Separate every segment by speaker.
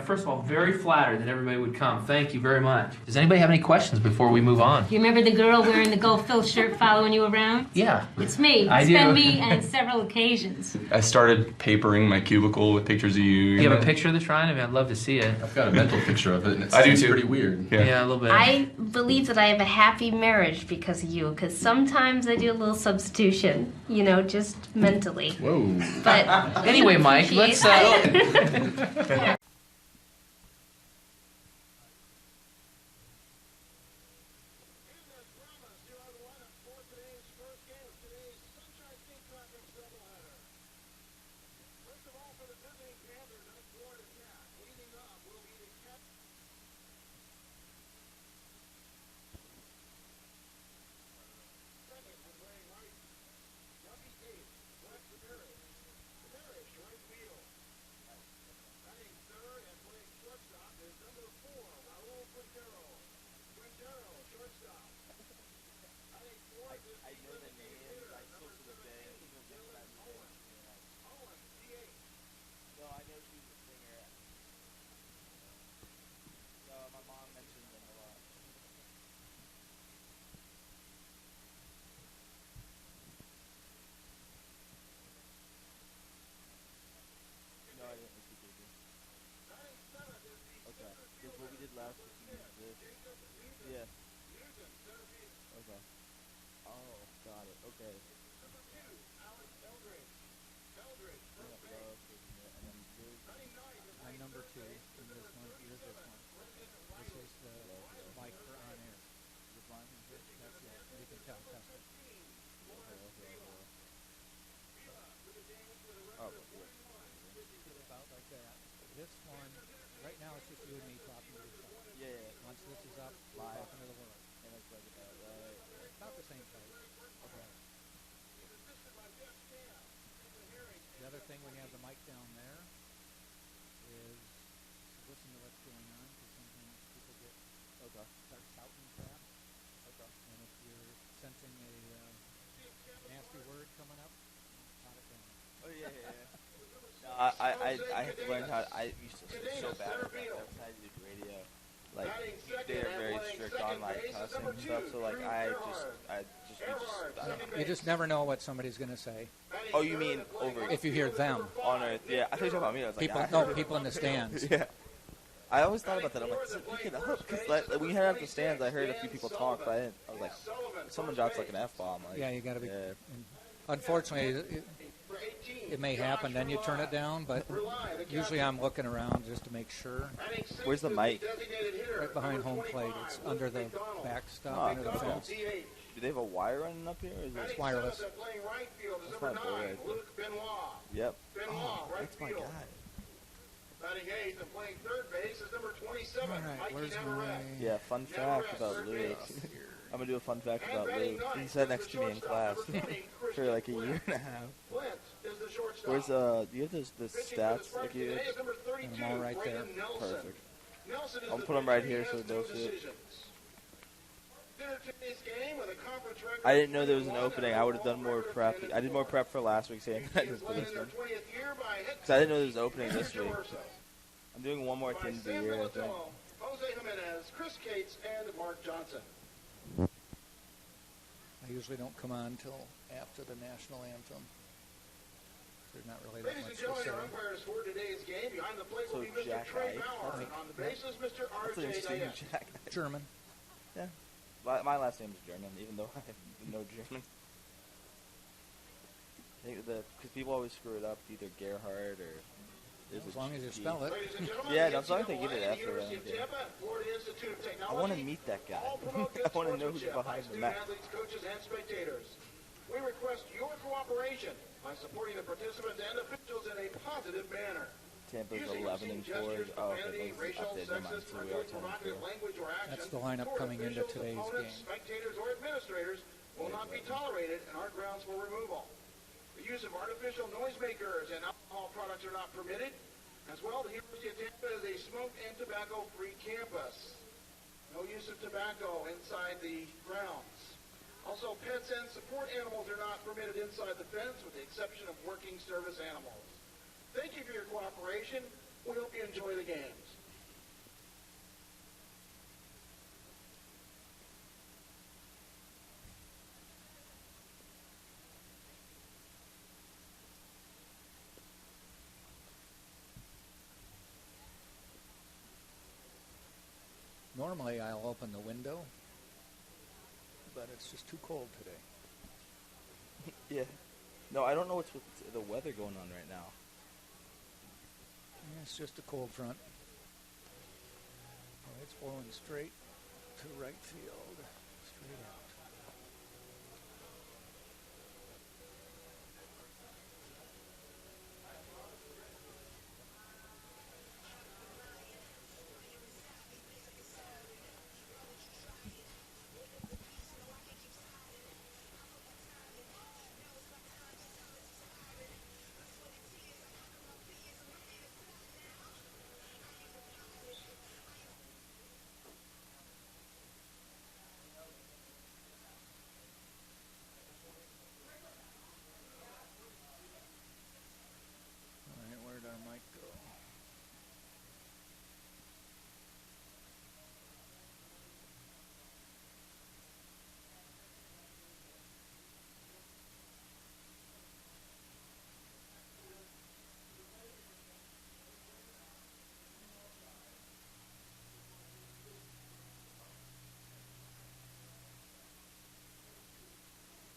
Speaker 1: first of all, very flattered that everybody would come. Thank you very much. Does anybody have any questions before we move on?
Speaker 2: You remember the girl wearing the Go Phil shirt following you around?
Speaker 1: Yeah.
Speaker 2: It's me.
Speaker 1: I
Speaker 2: It's
Speaker 1: do.
Speaker 2: been me on several occasions.
Speaker 3: I started papering my cubicle with pictures of you.
Speaker 1: Do you have a picture of this, Ryan? I mean, I'd love to see it.
Speaker 4: I've got a mental picture of it, and
Speaker 3: I do
Speaker 4: it's
Speaker 3: too.
Speaker 4: pretty weird.
Speaker 1: Yeah, a little bit.
Speaker 5: I believe that I have a happy marriage because of you, because sometimes I do a little substitution, you know, just mentally.
Speaker 4: Whoa.
Speaker 5: But
Speaker 1: Anyway, Mike, let's...
Speaker 6: I learned how. I used to be so bad at that. Every time I did radio, like they're very strict on like cussing and stuff. So like
Speaker 7: you just never know what somebody's going to say.
Speaker 6: Oh, you mean over?
Speaker 7: If you hear them
Speaker 6: on Earth, yeah. I thought you were talking about me. I was
Speaker 7: people,
Speaker 6: like,
Speaker 7: no, people in the stands.
Speaker 6: Yeah. I always thought about that. I'm like, we can help because like, when you heard out the stands, I heard a few people talk, but I was like, someone drops like an F-bomb. Like,
Speaker 7: yeah, you got to be. Yeah. Unfortunately, it may happen, then you turn it down, but usually I'm looking around just to make sure.
Speaker 6: Where's the mic?
Speaker 7: Right behind home plate. It's under the backstop, under the fence.
Speaker 6: Do they have a wire running up here? Or is it
Speaker 7: it's wireless.
Speaker 6: That's my boy right there. Yep. Oh, that's my guy.
Speaker 8: Batting eighth and playing third base is number 27.
Speaker 7: All right, where's my...
Speaker 6: Yeah, fun fact about Luke. I'm going to do a fun fact about Luke. He sat next to me in class for like a year and a half. Where's, do you have the stats? Like you
Speaker 7: and I'm all right there.
Speaker 6: Perfect. I'll put them right here so they'll see it. I didn't know there was an opening. I would have done more prep. I did more prep for last week's game than I did for this one. Because I didn't know there was an opening this week. I'm doing one more thing the year, I think.
Speaker 8: Jose Jimenez, Chris Cates, and Mark Johnson.
Speaker 7: I usually don't come on until after the national anthem. There's not really that much to say.
Speaker 6: So Jack That's an interesting name, Jack.
Speaker 7: German.
Speaker 6: Yeah. My last name is German, even though I have no German. I think because people always screw it up, either Gerhard or...
Speaker 7: As long as you spell it.
Speaker 6: Yeah, no, as long as they get it after that. I want to meet that guy. I want to know who's behind the map.
Speaker 8: We request your cooperation by supporting the participants and officials in a positive manner.
Speaker 6: Tampa's 11-4. Oh, okay, those updated. Never mind. So we are 10-4.
Speaker 7: That's the lineup coming into today's game.
Speaker 8: Spectators or administrators will not be tolerated and are grounds for removal. The use of artificial noisemakers and alcohol products are not permitted. As well, the University of Tampa is a smoke and tobacco-free campus. No use of tobacco inside the grounds. Also, pets and support animals are not permitted inside the fence with the exception of working service animals. Thank you for your cooperation. We hope you enjoy the games.
Speaker 7: Normally I'll open the window, but it's just too cold today.
Speaker 6: Yeah. No, I don't know what's with the weather going on right now.
Speaker 7: It's just a cold front. Oh, it's blowing straight to right field. Straight out.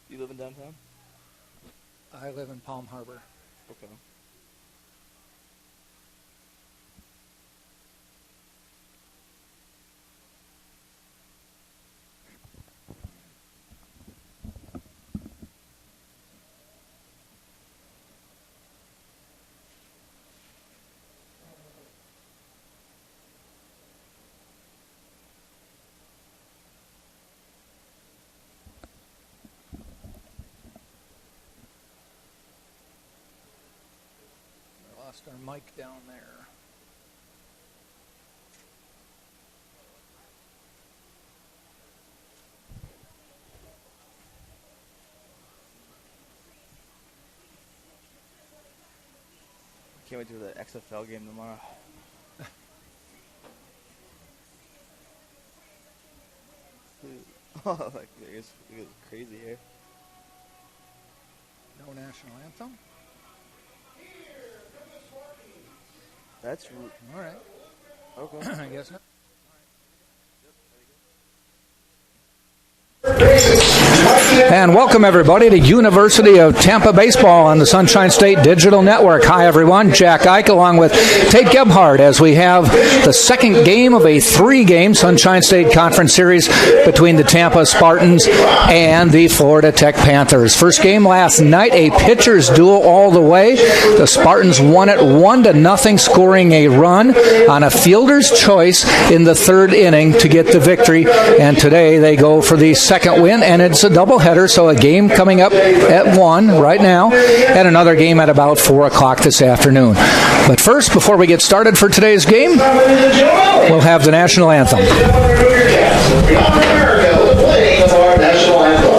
Speaker 6: You live in downtown?
Speaker 7: I live in Palm Harbor.
Speaker 6: Okay.
Speaker 7: Lost our mic down there.
Speaker 6: Can't wait to do the XFL game tomorrow. Oh, like it's crazy here.
Speaker 7: No national anthem?
Speaker 6: That's
Speaker 7: all right.
Speaker 6: Okay.
Speaker 7: I guess not. And welcome everybody to University of Tampa Baseball on the Sunshine State Digital Network. Hi everyone, Jack Ike along with Tate Gebhardt as we have the second game of a 3-game Sunshine State Conference Series between the Tampa Spartans and the Florida Tech Panthers. First game last night, a pitcher's duel all the way. The Spartans won it 1-0, scoring a run on a fielder's choice in the third inning to get the victory. And today they go for the second win, and it's a doubleheader, so a game coming up at 1 right now, and another game at about 4 o'clock this afternoon. But first, before we get started for today's game, we'll have the national anthem.
Speaker 8: America playing our national anthem.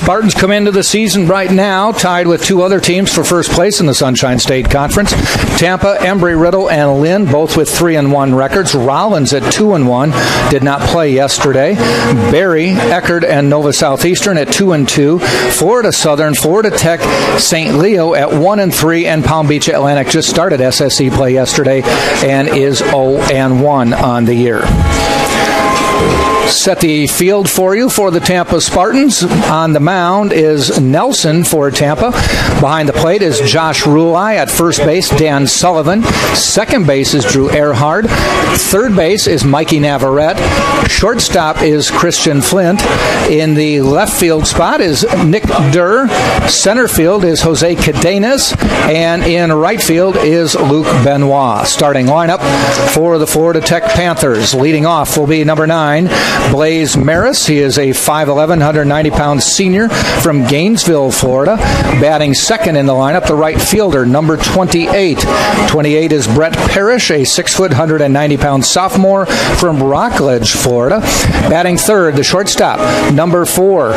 Speaker 7: Spartans come into the season right now tied with 2 other teams for first place in the Sunshine State Conference. Tampa, Embry-Riddle, and Lynn both with 3-1 records. Rollins at 2-1 did not play yesterday. Berry, Eckerd, and Nova Southeastern at 2-2. Florida Southern, Florida Tech, St. Leo at 1-3, and Palm Beach Atlantic just started SSC play yesterday and is 0-1 on the year. Set the field for you for the Tampa Spartans. On the mound is Nelson for Tampa. Behind the plate is Josh Rulai. At first base, Dan Sullivan. Second base is Drew Earhart. Third base is Mikey Navarrete. Shortstop is Christian Flint. In the left field spot is Nick Durr. Center field is Jose Cadenas. And in right field is Luke Benoit. Starting lineup for the Florida Tech Panthers. Leading off will be number 9, Blaze Maris. He is a 5'11", 190-pound senior from Gainesville, Florida. Batting second in the lineup, the right fielder, number 28. 28 is Brett Parrish, a 6 foot, 190-pound sophomore from Rockledge, Florida. Batting third, the shortstop, number 4,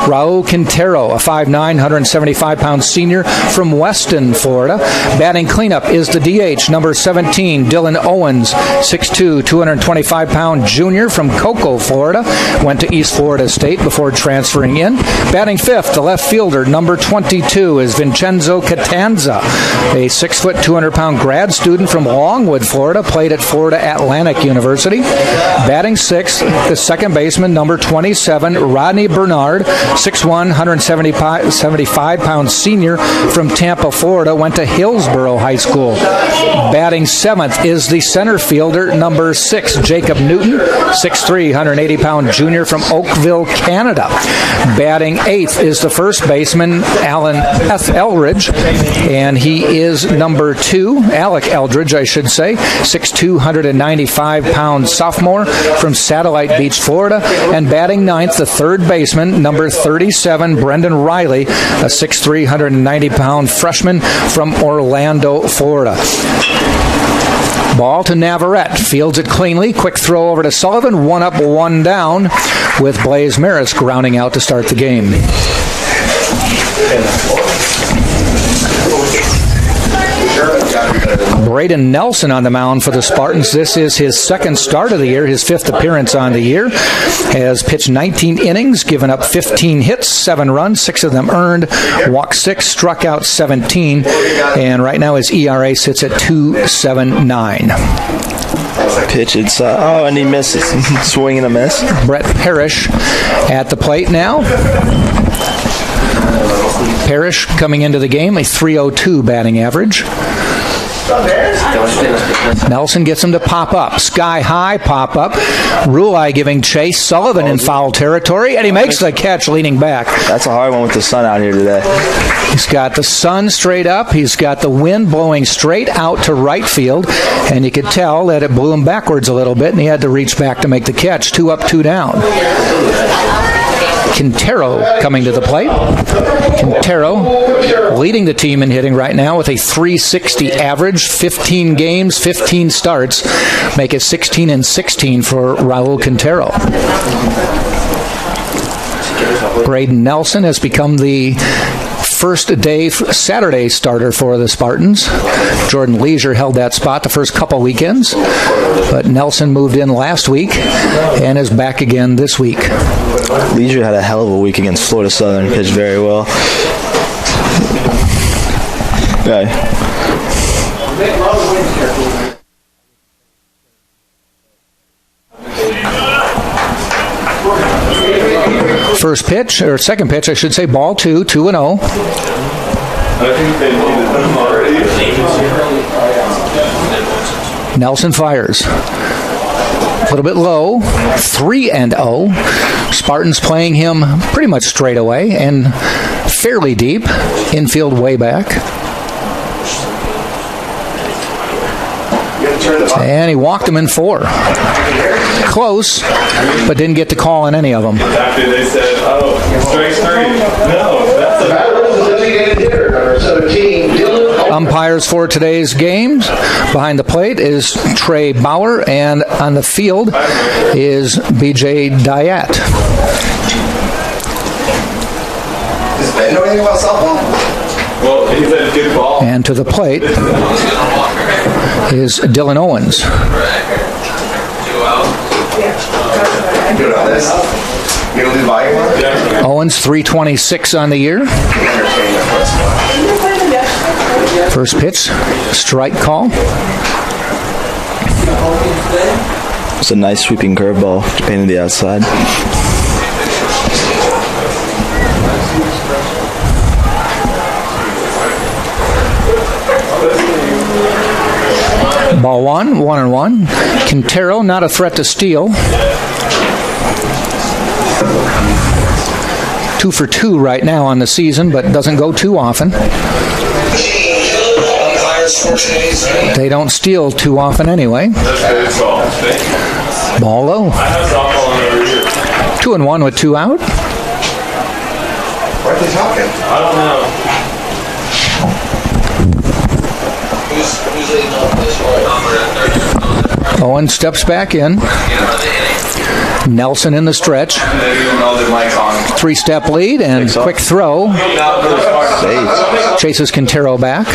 Speaker 7: Raul Quintero, a 5'9", 175-pound senior from Weston, Florida. Batting cleanup is the DH, number 17, Dylan Owens, 6'2", 225-pound junior from Cocoa, Florida. Went to East Florida State before transferring in. Batting fifth, the left fielder, number 22, is Vincenzo Catanza, a 6 foot, 200-pound grad student from Longwood, Florida. Played at Florida Atlantic University. Batting sixth, the second baseman, number 27, Rodney Bernard, 6'1", 175-pound senior from Tampa, Florida. Went to Hillsborough High School. Batting seventh is the center fielder, number 6, Jacob Newton, 6'3", 180-pound junior from Oakville, Canada. Batting eighth is the first baseman, Alan F. Eldridge, and he is number 2, Alec Eldridge, I should say, 6'2", 195-pound sophomore from Satellite Beach, Florida. And batting ninth, the third baseman, number 37, Brendan Riley, a 6'3", 190-pound freshman from Orlando, Florida. Ball to Navarrete. Fields it cleanly. Quick throw over to Sullivan. 1 up, 1 down, with Blaze Maris grounding out to start the game. Braden Nelson on the mound for the Spartans. This is his second start of the year, his 5th appearance on the year. Has pitched 19 innings, given up 15 hits, 7 runs, 6 of them earned, walked 6, struck out 17, and right now his ERA sits at 2.79.
Speaker 6: Pitch, it's and he misses. Swing and a miss.
Speaker 7: Brett Parrish at the plate now. Parrish coming into the game, a 3.02 batting average. Nelson gets him to pop up. Sky high pop up. Rulai giving chase. Sullivan in foul territory, and he makes the catch leaning back.
Speaker 6: That's a hard one with the sun out here today.
Speaker 7: He's got the sun straight up. He's got the wind blowing straight out to right field, and you could tell that it blew him backwards a little bit, and he had to reach back to make the catch. 2 up, 2 down. Quintero coming to the plate. Quintero leading the team in hitting right now with a 360 average, 15 games, 15 starts, make it 16-16 for Raul Quintero. Braden Nelson has become the first day Saturday starter for the Spartans. Jordan Leisure held that spot the first couple weekends, but Nelson moved in last week and is back again this week.
Speaker 6: Leisure had a hell of a week against Florida Southern, pitched very well. Yeah.
Speaker 7: First pitch, or second pitch, I should say, ball 2, 2-0. Nelson fires. A little bit low, 3-0. Spartans playing him pretty much straight away and fairly deep, infield way back. And he walked him in 4. Close, but didn't get the call on any of them.
Speaker 4: After they said, oh, strike 3. No, that's a designated hitter, number 17.
Speaker 7: Umpires for today's games. Behind the plate is Trey Bauer, and on the field is BJ Diat.
Speaker 4: Does Ben know anything about softball? Well, he said good ball.
Speaker 7: And to the plate is Dylan Owens. Owens, 326 on the year. First pitch, strike call.
Speaker 6: It's a nice sweeping curveball, painted the outside.
Speaker 7: Ball 1-1. Quintero not a threat to steal. 2 for 2 right now on the season, but doesn't go too often. They don't steal too often anyway. Ball low. 2-1 with 2 out.
Speaker 4: Why are they talking?
Speaker 3: I don't know.
Speaker 7: Owen steps back in. Nelson in the stretch. 3-step lead and quick throw. Chases Quintero back.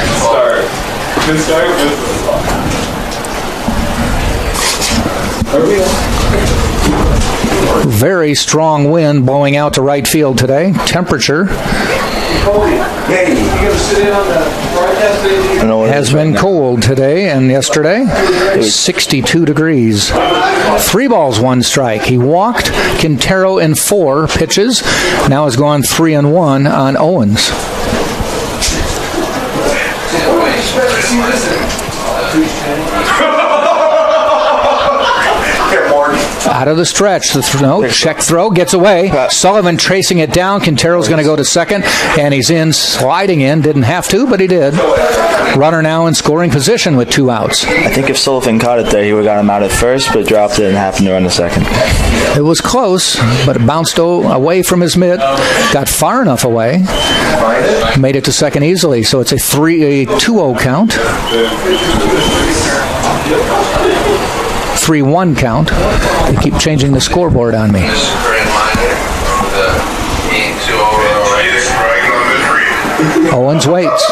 Speaker 7: Very strong wind blowing out to right field today. Temperature has been cold today and yesterday. 62 degrees. 3 balls, 1 strike. He walked Quintero in 4 pitches. Now has gone 3-1 on Owens. Out of the stretch, check throw, gets away. Sullivan tracing it down. Quintero's going to go to second, and he's in, sliding in. Didn't have to, but he did. Runner now in scoring position with 2 outs.
Speaker 6: I think if Sullivan caught it there, he would have got him out at first, but dropped it and happened to run to second.
Speaker 7: It was close, but it bounced away from his mitt. Got far enough away. Made it to second easily, so it's a 2-0 count. 3-1 count. They keep changing the scoreboard on me. Owens waits.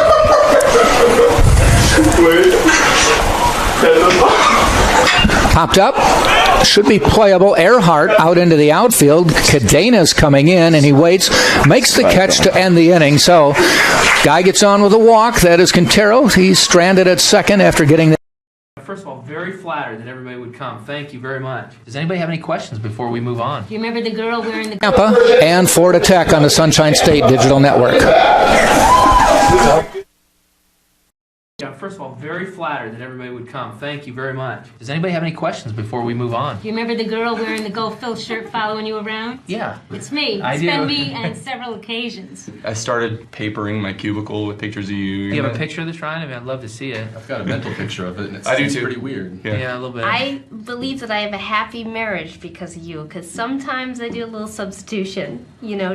Speaker 7: Popped up. Should be playable. Earhart out into the outfield. Cadena's coming in, and he waits. Makes the catch to end the inning. So, guy gets on with a walk. That is Quintero. He's stranded at second after getting the...
Speaker 1: First of all, very flattered that everybody would come. Thank you very much. Does anybody have any questions before we move on?
Speaker 2: Do you remember the girl wearing the...
Speaker 7: Tampa and Florida Tech on the Sunshine State Digital Network.
Speaker 1: Yeah, first of all, very flattered that everybody would come. Thank you very much. Does anybody have any questions before we move on?
Speaker 2: Do you remember the girl wearing the Go Phil shirt following you around?
Speaker 1: Yeah.
Speaker 2: It's me.
Speaker 1: I
Speaker 2: It's
Speaker 1: do.
Speaker 2: been me on several occasions.
Speaker 3: I started papering my cubicle with pictures of you.
Speaker 1: Do you have a picture of this, Ryan? I mean, I'd love to see it.
Speaker 9: I've got a mental picture of it, and
Speaker 3: I do
Speaker 9: it's
Speaker 3: too.
Speaker 9: pretty weird.
Speaker 1: Yeah, a little bit.
Speaker 5: I believe that I have a happy marriage because of you, because sometimes I do a little substitution,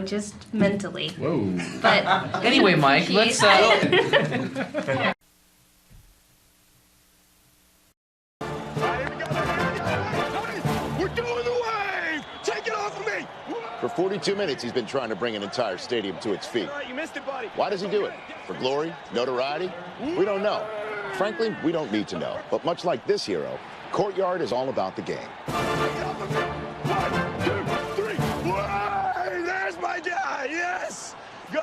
Speaker 5: just mentally.
Speaker 9: Whoa.
Speaker 5: But
Speaker 1: Anyway, Mike, let's...
Speaker 10: For 42 minutes, he's been trying to bring an entire stadium to its feet.
Speaker 8: You missed it, buddy.
Speaker 10: Why does he do it? For glory? Notoriety? We don't know. Frankly, we don't need to know. But much like this hero, Courtyard is all about the game.
Speaker 8: 1, 2, 3. Whoa, there's my guy. Yes. Go.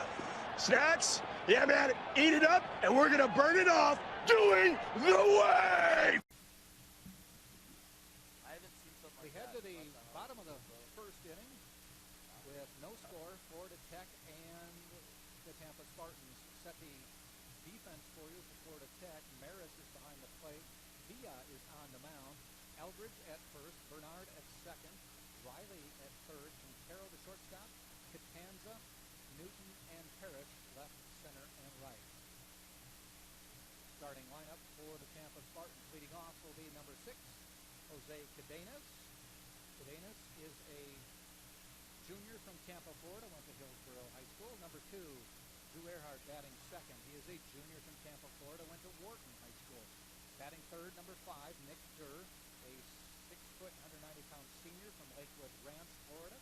Speaker 8: Snacks. Yeah, man. Eat it up, and we're gonna burn it off doing the wave.
Speaker 7: We head to the bottom of the first inning with no score. Florida Tech and the Tampa Spartans set the defense for you for Florida Tech. Maris is behind the plate. Villa is on the mound. Eldridge at first. Bernard at second. Riley at third. Quintero the shortstop. Catanza, Newton, and Parrish left, center, and right. Starting lineup for the Tampa Spartans. Leading off will be number 6, Jose Cadenas. Cadenas is a junior from Tampa, Florida, went to Hillsborough High School. Number 2, Drew Earhart batting second. He is a junior from Tampa, Florida, went to Wharton High School. Batting third, number 5, Nick Durr, a 6-foot, 190-pound senior from Lakewood Ranch, Florida.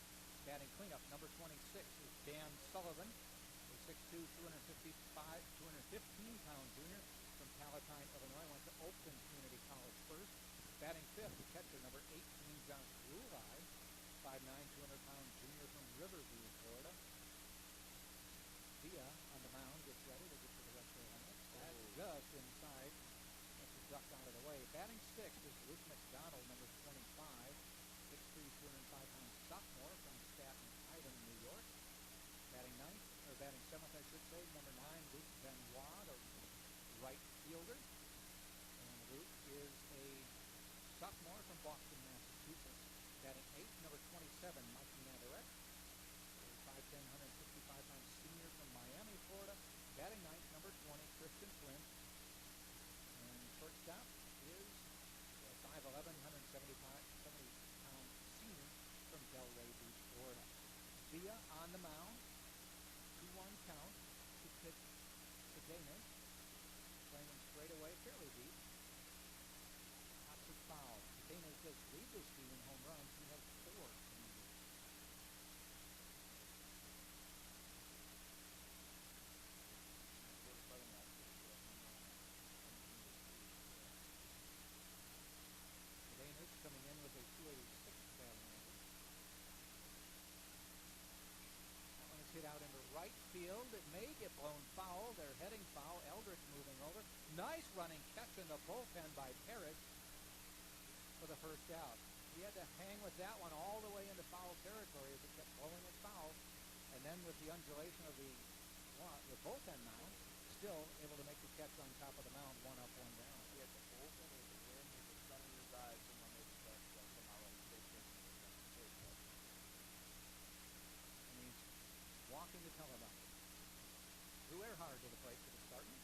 Speaker 7: Batting cleanup, number 26, is Dan Sullivan, a 6'2", 215-pound junior from Palatine, Illinois, went to Oakton Community College first. Batting fifth, the catcher, number 18, Josh Rulai, 5'9", 200-pound junior from Riverview, Florida. Villa on the mound gets ready to get to the rest of the lineup. That's just inside. That's a duck out of the way. Batting sixth is Luke McDonald, number 25. 6'3", 205-pound sophomore from Staten Island, New York. Batting seventh, I should say, number 9, Luke Benoit, the right fielder. And Luke is a sophomore from Boston, Massachusetts. Batting eighth, number 27, Mikey Navarrete, a 5'10", 165-pound senior from Miami, Florida. Batting ninth, number 20, Christian Flynn. And shortstop is a 5'11", 170-pound senior from Delray Beach, Florida. Villa on the mound. 2-1 count to pitch Cadenas. Playing him straight away, fairly deep. Toxic foul. Cadenas does lead this team in home runs. He has 4 in the year. Cadenas coming in with a 286 batting average. That one is hit out into right field. It may get blown foul. They're heading foul. Eldridge moving over. Nice running catch in the bullpen by Parrish for the first out. He had to hang with that one all the way into foul territory as it kept blowing it foul. And then with the undulation of the bullpen mound, still able to make the catch on top of the mound, 1 up, 1 down.
Speaker 6: He had the bullpen with the wind with the sun in his eyes. Someone made the catch that somehow like they thinking it was a safe catch.
Speaker 7: And he's walking the televisor. Drew Earhart to the plate for the Spartans.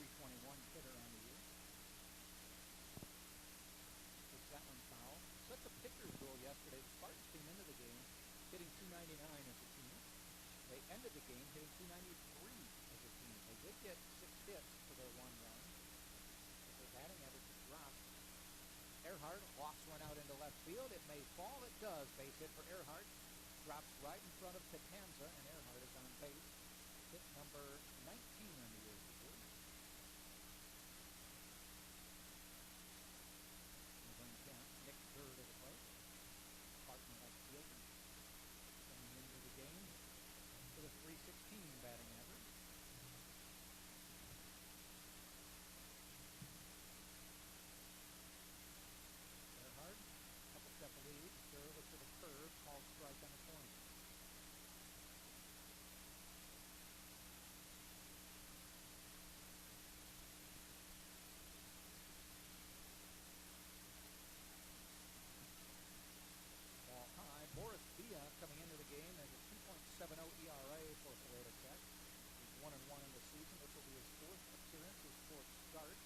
Speaker 7: 321 hitter on the year. Puts that one foul. Set the pitcher's duel yesterday. The Spartans came into the game hitting 299 as a team. They ended the game hitting 293 as a team. They did get 6 hits for their 1 run, but their batting average dropped. Earhart lofts one out into left field. It may fall. It does. Base hit for Earhart. Drops right in front of Catanza, and Earhart is on base. Hit number 19 on the year. Nick Durr to the plate. Spartan left field. Coming into the game with a 316 batting average. Earhart, couple step lead. Durr looks at the curve, called strike on the corner. Ball high. Boris Villa coming into the game has a 2.70 ERA for Florida Tech. He's 1-1 in the season. This will be his 4th appearance, his 4th start.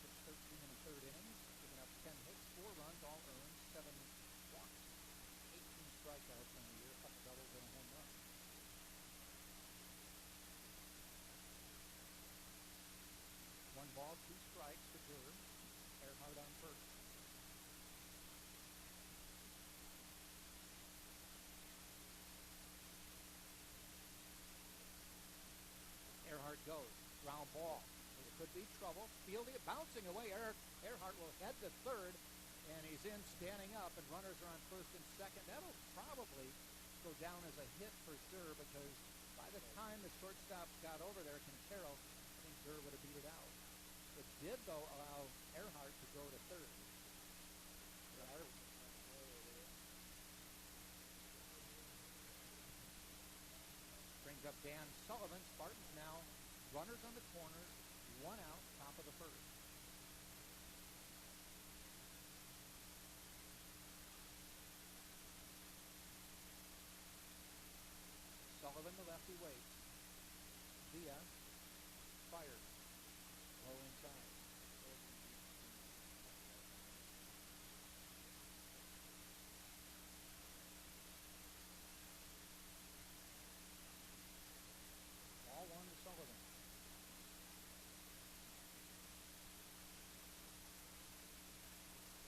Speaker 7: Pitched 13 in the 3rd innings, giving up 10 hits, 4 runs, all earned, 7 walks, 18 strikeouts on the year, a couple doubles and a home run. One ball, 2 strikes to Durr. Earhart on first. Earhart goes. Ground ball. It could be trouble. Fielding it, bouncing away. Earhart will head to third, and he's in standing up, and runners are on first and second. That'll probably go down as a hit for Durr, because by the time the shortstop got over there, Quintero, I think Durr would have beat it out. It did, though, allow Earhart to go to third. Brings up Dan Sullivan. Spartans now runners on the corners, 1 out, top of the first. Sullivan, the lefty, waits. Villa fires. Low inside. Ball 1 to Sullivan.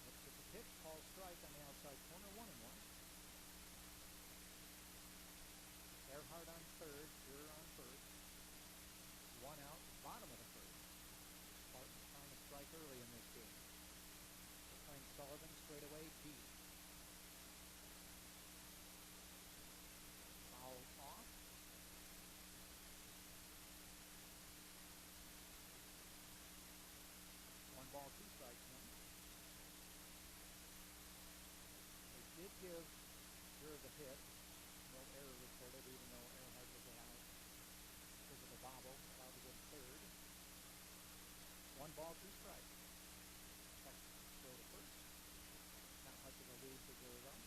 Speaker 7: Looks at the pitch, calls strike on the outside corner, 1-1. Earhart on third, Durr on first. 1 out, bottom of the first. Spartans trying to strike early in this game. They're playing Sullivan straight away deep. Foul off. One ball, 2 strikes now. recorded, even though Earnhardt was allowed because of the bobble, allowed to go third. 1 ball, 2 strikes. Second throw to first. Not much of a lead for Gurr, though.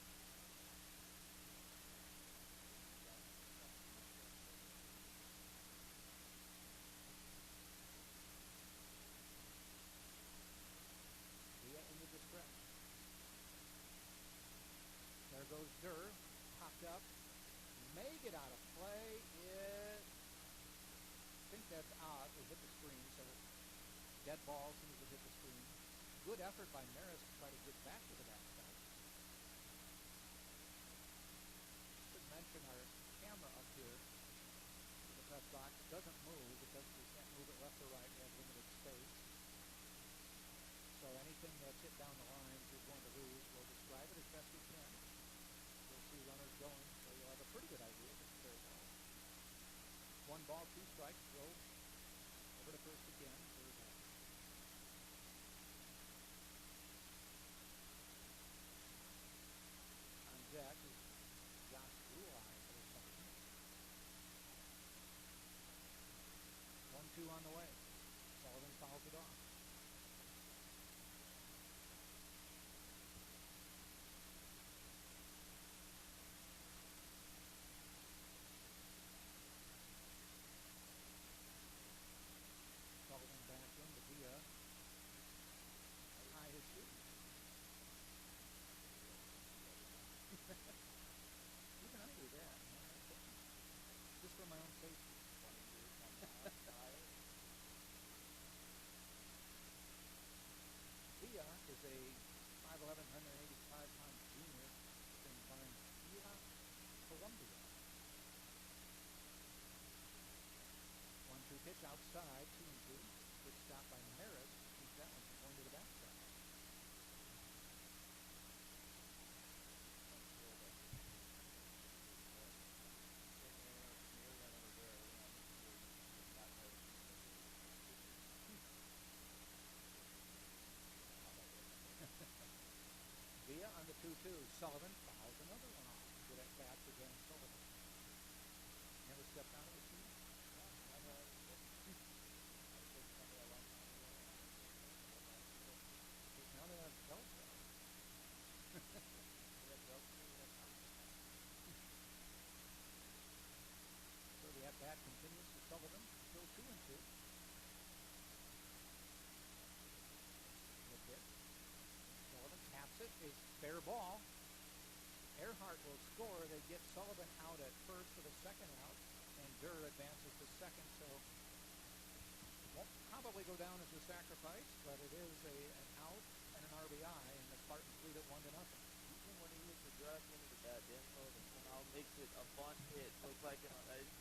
Speaker 7: Via into the stretch. There goes Durr, popped up, may get out of play. I think that's out. It hit the screen, so dead ball seems to hit the screen. Good effort by Maris to try to get back to the backstop. Should mention our camera up here in the press box doesn't move because we can't move it left or right. We have limited space. So anything that's hit down the lines you're going to lose. We'll describe it as best we can. You'll see runners going, so you'll have a pretty good idea if it's fair ball. 1 ball, 2 strikes, throw over to first again. Third ball. On deck is Josh Ruai for the Spartans. 1-2 on the way. Sullivan fouls it off. Sullivan back into Villa. High his shooting. Even I do that. Just for my own safety. Villa is a 5'11", 185-pound junior from Barranquilla, Colombia. 1-2 pitch outside, 2-2. Good stop by Maris. Keep that one from going to the backside. Villa on the 2-2. Sullivan fouls another one off. Good at bat for Dan Sullivan. Never stepped out of the field. Now they have Velcro. So the at-bat continues for Sullivan. Still 2-2. The pitch. Sullivan taps it. A fair ball. Earnhardt will score. They get Sullivan out at first for the second out, and Durr advances to second, so won't probably go down as a sacrifice, but it is an out and an RBI, and the Spartans lead it 1-0.
Speaker 6: Even when he hits the drive into the bat, Dan Sullivan somehow makes it a bunt hit. Look like it's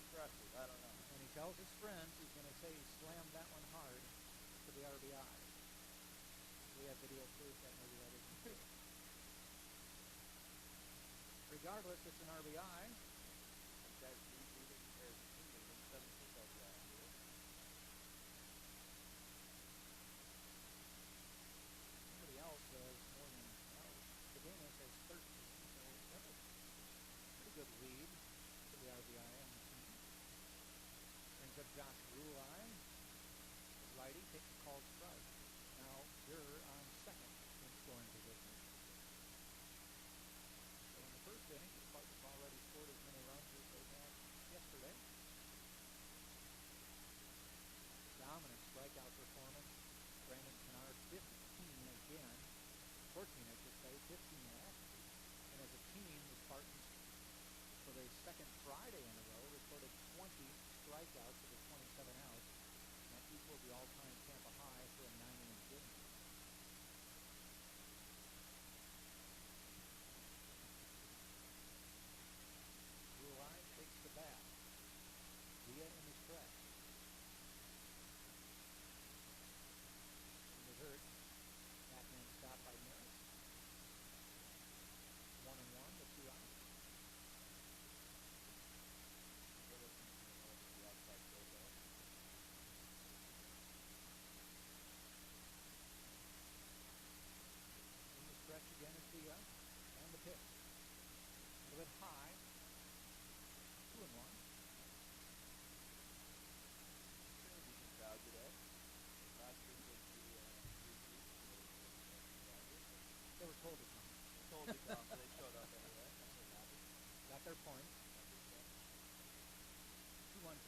Speaker 6: impressive. I don't know.
Speaker 7: And he tells his friends he's going to say he slammed that one hard for the RBI. We have video proof that maybe that isn't true. Regardless, it's an RBI.
Speaker 6: That leading or teammate in 17 of that.
Speaker 7: Somebody else has more than Cadenas has 13, so that's a pretty good lead for the RBI on the team. Brings up Josh Ruai. The righty takes a called strike. Now Durr on second in scoring position. So in the first inning, the Spartans already scored as many runs as they had yesterday. Dominant strikeout performance. Brandon Kennard, 15 again. 14, I should say, 15 last week. And as a team, the Spartans, for the second Friday in a row, recorded 20 strikeouts of the 27 outs. And that equals the all-time Tampa high for a 9-inning game. Ruai takes the bat. Villa in the stretch. In the hurt. Backhand stop by Maris. 1-1, the 2 outs.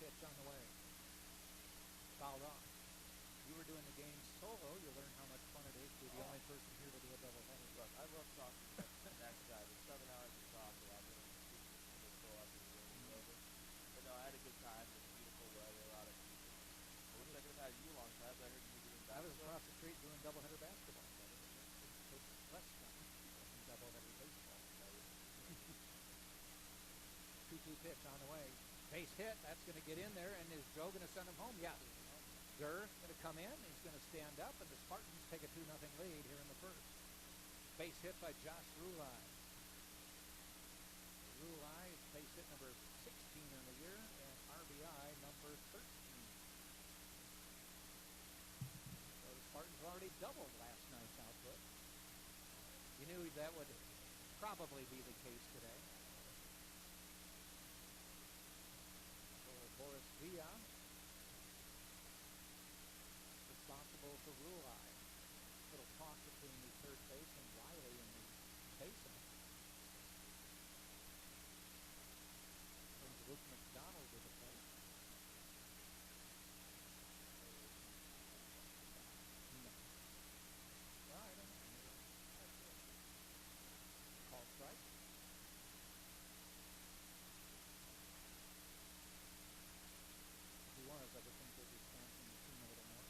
Speaker 7: pitch on the way. Fouled off. You were doing the game solo. You learn how much fun it is to be the only person here to do a doubleheader.
Speaker 6: Look, I love talking to the next guy. It's 7 hours of talking. I really just go up and the game is over. But no, I had a good time. It was beautiful weather, a lot of people. I wish I could have had you long time. I heard you doing
Speaker 7: I was
Speaker 6: basketball.
Speaker 7: across the street doing doubleheader basketball. So it takes less fun than doubleheader baseball. 2-2 pitch on the way. Base hit. That's going to get in there. And is Joe going to send him home? Yes. Gurr going to come in. He's going to stand up. And the Spartans take a 2-0 lead here in the first. Base hit by Josh Rulai. Rulai is base hit number 16 in the year and RBI number 13. So the Spartans already doubled last night's output. You knew that would probably be the case today. So Boris Villa responsible for Rulai. Little toss between the third base and Riley in the baseman. Brings Luke McDonald to the plate. No. Well, I don't know. Call strike. If he was, I would think they'd be stamping the team a little more.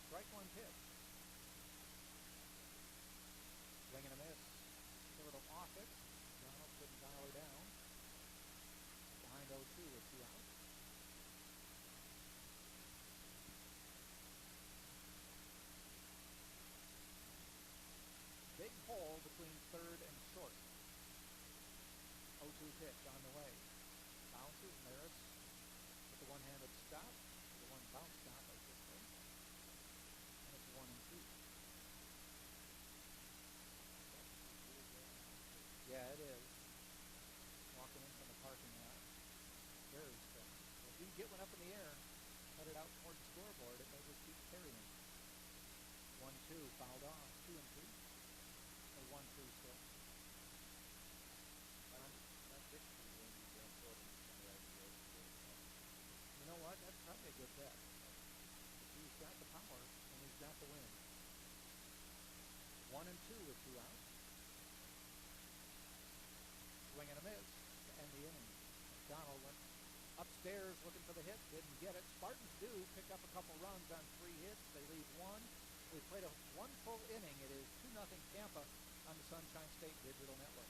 Speaker 7: Strike one pitch. Swing and a miss. A little off it. Donald couldn't dial her down. Behind 0-2 with 2 outs. Big hole between third and short. 0-2 pitch on the way. Bounces. Maris with the one-handed stop. The one bounce stop, I should say. And it's 1-2. Yeah, it is. Walking in from the parking lot. Very strong. If you get one up in the air, head it out towards the scoreboard, it may just keep carrying. 1-2, fouled off. 2-2. Or 1-3 still. You know what? That's probably a good bet. He's got the power and he's got the win. 1-2 with 2 outs. Swing and a miss to end the inning. McDonald went upstairs looking for the hit, didn't get it. Spartans do pick up a couple runs on 3 hits. They lead 1. We played one full inning. It is 2-0 Tampa on the Sunshine State Digital Network.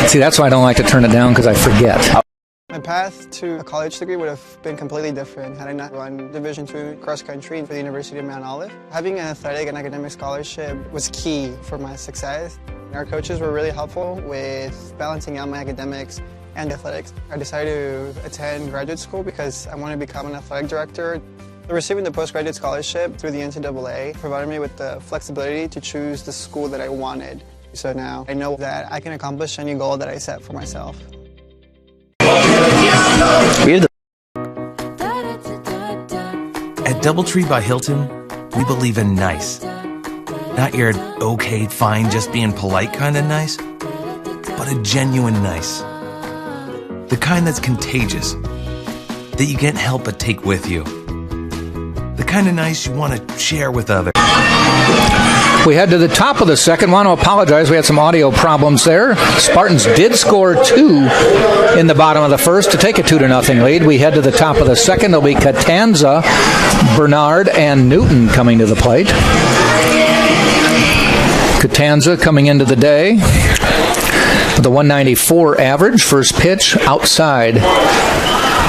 Speaker 7: See, that's why I don't like to turn it down, because I forget.
Speaker 9: My path to a college degree would have been completely different had I not run Division II cross country for the University of Mount Olive. Having an athletic and academic scholarship was key for my success. Our coaches were really helpful with balancing out my academics and athletics. I decided to attend graduate school because I wanted to become an athletic director. Receiving the postgraduate scholarship through the NCAA provided me with the flexibility to choose the school that I wanted. So now I know that I can accomplish any goal that I set for myself.
Speaker 11: At Doubletree by Hilton, we believe in nice. Not your okay, fine, just being polite kind of nice, but a genuine nice. The kind that's contagious, that you can't help but take with you. The kind of nice you want to share with others.
Speaker 7: We head to the top of the second. Want to apologize. We had some audio problems there. Spartans did score 2 in the bottom of the first to take a 2-0 lead. We head to the top of the second. There'll be Catanza, Bernard, and Newton coming to the plate. Catanza coming into the day with a 194 average. First pitch outside.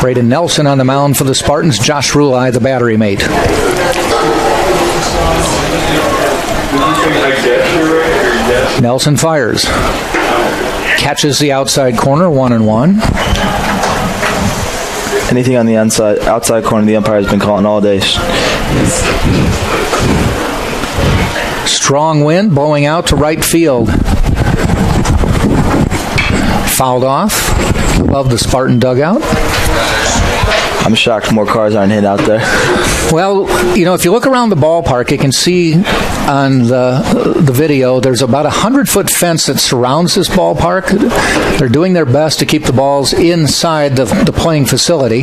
Speaker 7: Braden Nelson on the mound for the Spartans. Josh Rulai, the battery mate. Nelson fires. Catches the outside corner, 1-1.
Speaker 6: Anything on the outside corner, the umpire has been calling all day.
Speaker 7: Strong wind blowing out to right field. Fouled off above the Spartan dugout.
Speaker 6: I'm shocked more cars aren't hit out there.
Speaker 7: Well, if you look around the ballpark, you can see on the video there's about 100-foot fence that surrounds this ballpark. They're doing their best to keep the balls inside the playing facility.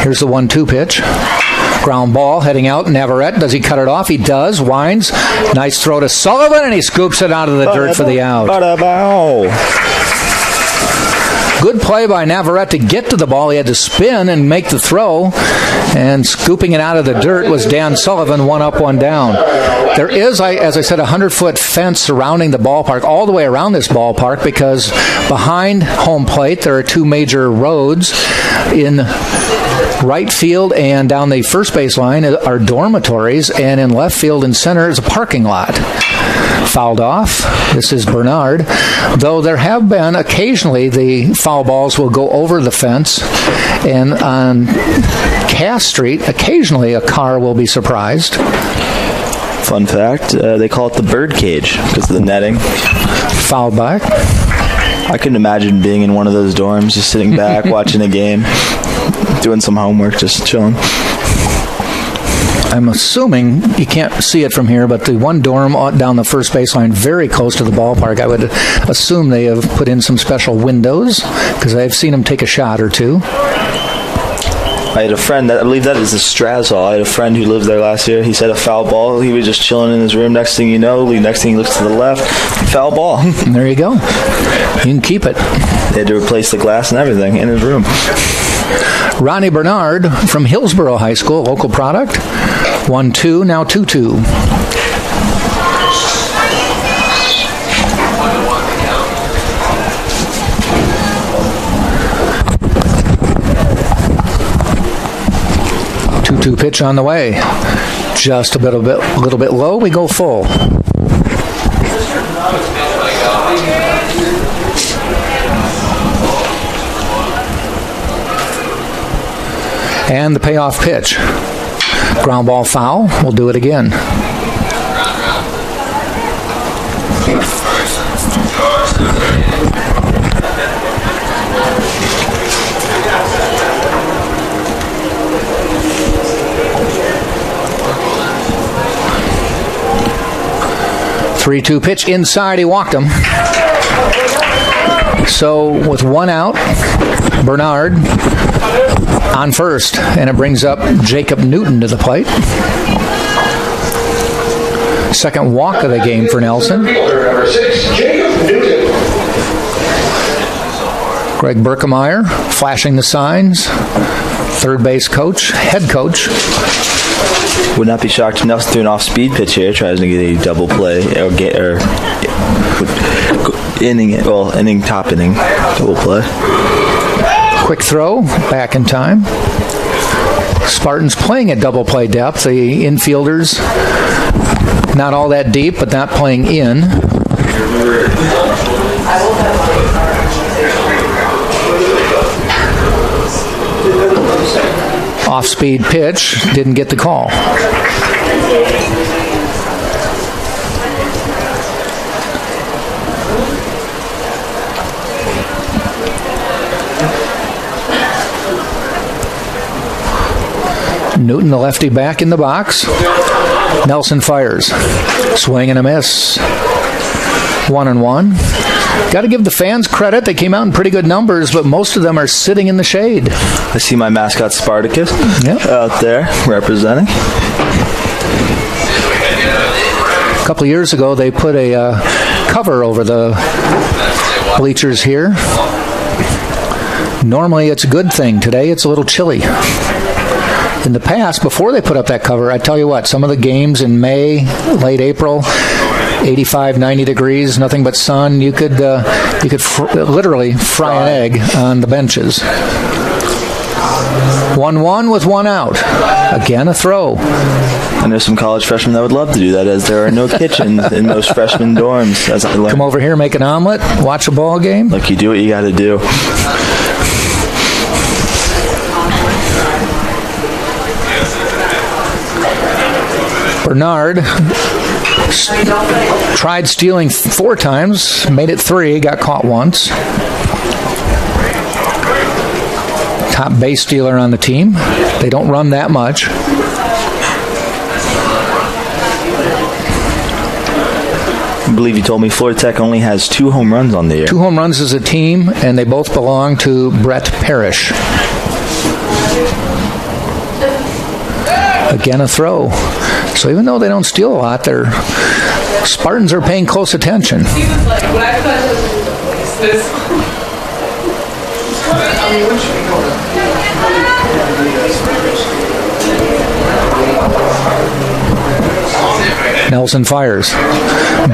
Speaker 7: Here's the 1-2 pitch. Ground ball heading out. Navarrete, does he cut it off? He does. Winds. Nice throw to Sullivan, and he scoops it out of the dirt for the out. Good play by Navarrete to get to the ball. He had to spin and make the throw, and scooping it out of the dirt was Dan Sullivan, 1 up, 1 down. There is, as I said, a 100-foot fence surrounding the ballpark, all the way around this ballpark, because behind home plate there are 2 major roads. In right field and down the first base line are dormitories, and in left field and center is a parking lot. Fouled off. This is Bernard. Though there have been occasionally the foul balls will go over the fence, and on Cass Street occasionally a car will be surprised.
Speaker 6: Fun fact, they call it the bird cage because of the netting.
Speaker 7: Fouled back.
Speaker 6: I couldn't imagine being in one of those dorms, just sitting back, watching a game, doing some homework, just chilling.
Speaker 7: I'm assuming, you can't see it from here, but the one dorm down the first baseline, very close to the ballpark, I would assume they have put in some special windows, because I've seen them take a shot or two.
Speaker 6: I had a friend, I believe that is the Straz Hall. I had a friend who lived there last year. He said a foul ball. He was just chilling in his room. Next thing you know, next thing he looks to the left, foul ball.
Speaker 7: There you go. You can keep it.
Speaker 6: They had to replace the glass and everything in his room.
Speaker 7: Ronnie Bernard from Hillsborough High School, local product. 1-2, now 2-2. Two pitch on the way. Just a little bit low. We go full. And the payoff pitch. Ground ball foul. We'll do it again. 3-2 pitch inside. He walked him. So with 1 out, Bernard on first, and it brings up Jacob Newton to the plate. Second walk of the game for Nelson.
Speaker 4: Number 6, Jacob Newton.
Speaker 7: Greg Berkemeyer flashing the signs. Third base coach, head coach.
Speaker 6: Would not be shocked if Nelson threw an off-speed pitch here, tries to get a double play or inning top inning double play.
Speaker 7: Quick throw, back in time. Spartans playing at double play depth. The infielders not all that deep, but not playing in. Off-speed pitch, didn't get the call. Newton, the lefty, back in the box. Nelson fires. Swing and a miss. 1-1. Got to give the fans credit. They came out in pretty good numbers, but most of them are sitting in the shade.
Speaker 6: I see my mascot Spartacus out there representing.
Speaker 7: A couple of years ago, they put a cover over the bleachers here. Normally, it's a good thing. Today, it's a little chilly. In the past, before they put up that cover, I tell you what, some of the games in May, late April, 85, 90 degrees, nothing but sun, you could literally fry an egg on the benches. 1-1 with one out. Again, a throw.
Speaker 6: I know some college freshmen that would love to do that, as there are no kitchens in most freshman dorms. As I learned.
Speaker 7: Come over here, make an omelet, watch a ball game.
Speaker 6: Look, you do what you got to do.
Speaker 7: Bernard tried stealing 4 times, made it 3, got caught once. Top base stealer on the team. They don't run that much.
Speaker 6: I believe you told me Florida Tech only has 2 home runs on the year.
Speaker 7: 2 home runs as a team, and they both belong to Brett Parrish. Again, a throw. So even though they don't steal a lot, their Spartans are paying close attention. Nelson fires.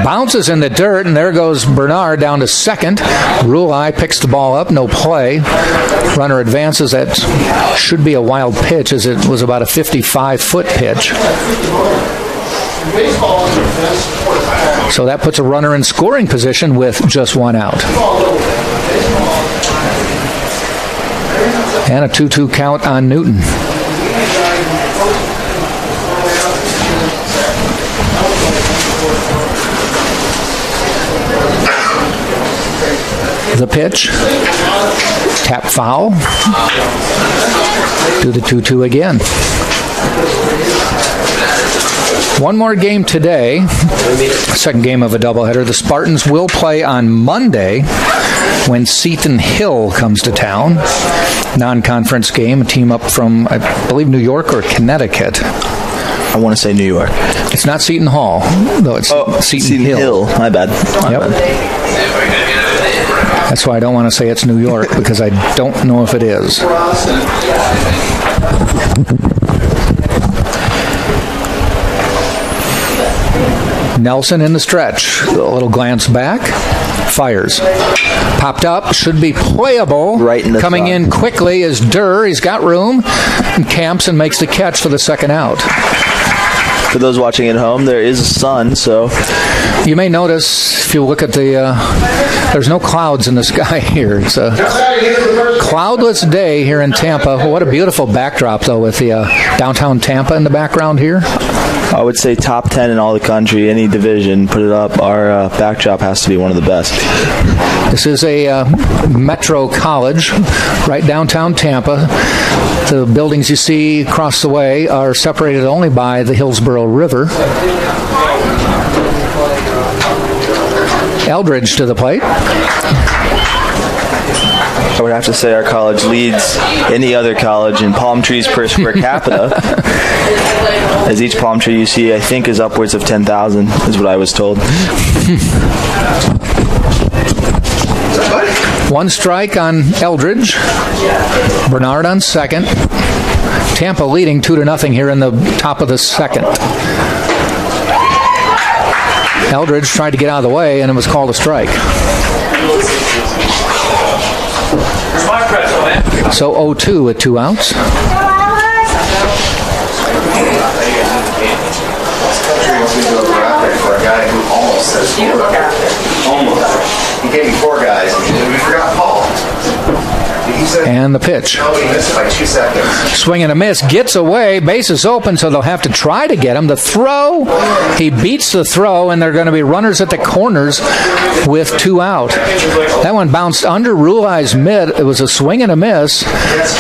Speaker 7: Bounces in the dirt, and there goes Bernard down to second. Rulai picks the ball up, no play. Runner advances. That should be a wild pitch, as it was about a 55-foot pitch. So that puts a runner in scoring position with just 1 out. And a 2-2 count on Newton. The pitch. Tap foul. Do the 2-2 again. One more game today. Second game of a doubleheader. The Spartans will play on Monday when Seton Hill comes to town. Non-conference game. A team up from, I believe, New York or Connecticut.
Speaker 6: I want to say New York.
Speaker 7: It's not Seton Hall, though it's Seton Hill.
Speaker 6: My bad. My bad.
Speaker 7: That's why I don't want to say it's New York, because I don't know if it is. Nelson in the stretch. A little glance back. Fires. Popped up. Should be playable.
Speaker 6: Right in the
Speaker 7: Coming in quickly is Durr. He's got room. And camps and makes the catch for the second out.
Speaker 6: For those watching at home, there is a sun, so...
Speaker 7: You may notice, if you look at the... there's no clouds in the sky here. It's a cloudless day here in Tampa. What a beautiful backdrop, though, with the downtown Tampa in the background here.
Speaker 6: I would say top 10 in all the country, any division, put it up. Our backdrop has to be one of the best.
Speaker 7: This is a metro college right downtown Tampa. The buildings you see across the way are separated only by the Hillsborough River. Eldridge to the plate.
Speaker 6: I would have to say our college leads any other college in palm trees per square capita. As each palm tree you see, I think, is upwards of 10,000, is what I was told.
Speaker 7: 1 strike on Eldridge. Bernard on second. Tampa leading 2-0 here in the top of the second. Eldridge tried to get out of the way, and it was called a strike. So 0-2 with 2 outs.
Speaker 4: This country wants me to go graphic for a guy who almost says 4. Almost. He gave me 4 guys, and we forgot Paul.
Speaker 7: And the pitch.
Speaker 4: No, he missed it by 2 seconds.
Speaker 7: Swing and a miss. Gets away. Bases open, so they'll have to try to get him. The throw. He beats the throw, and they're going to be runners at the corners with 2 out. That one bounced under Rulai's mid. It was a swing and a miss,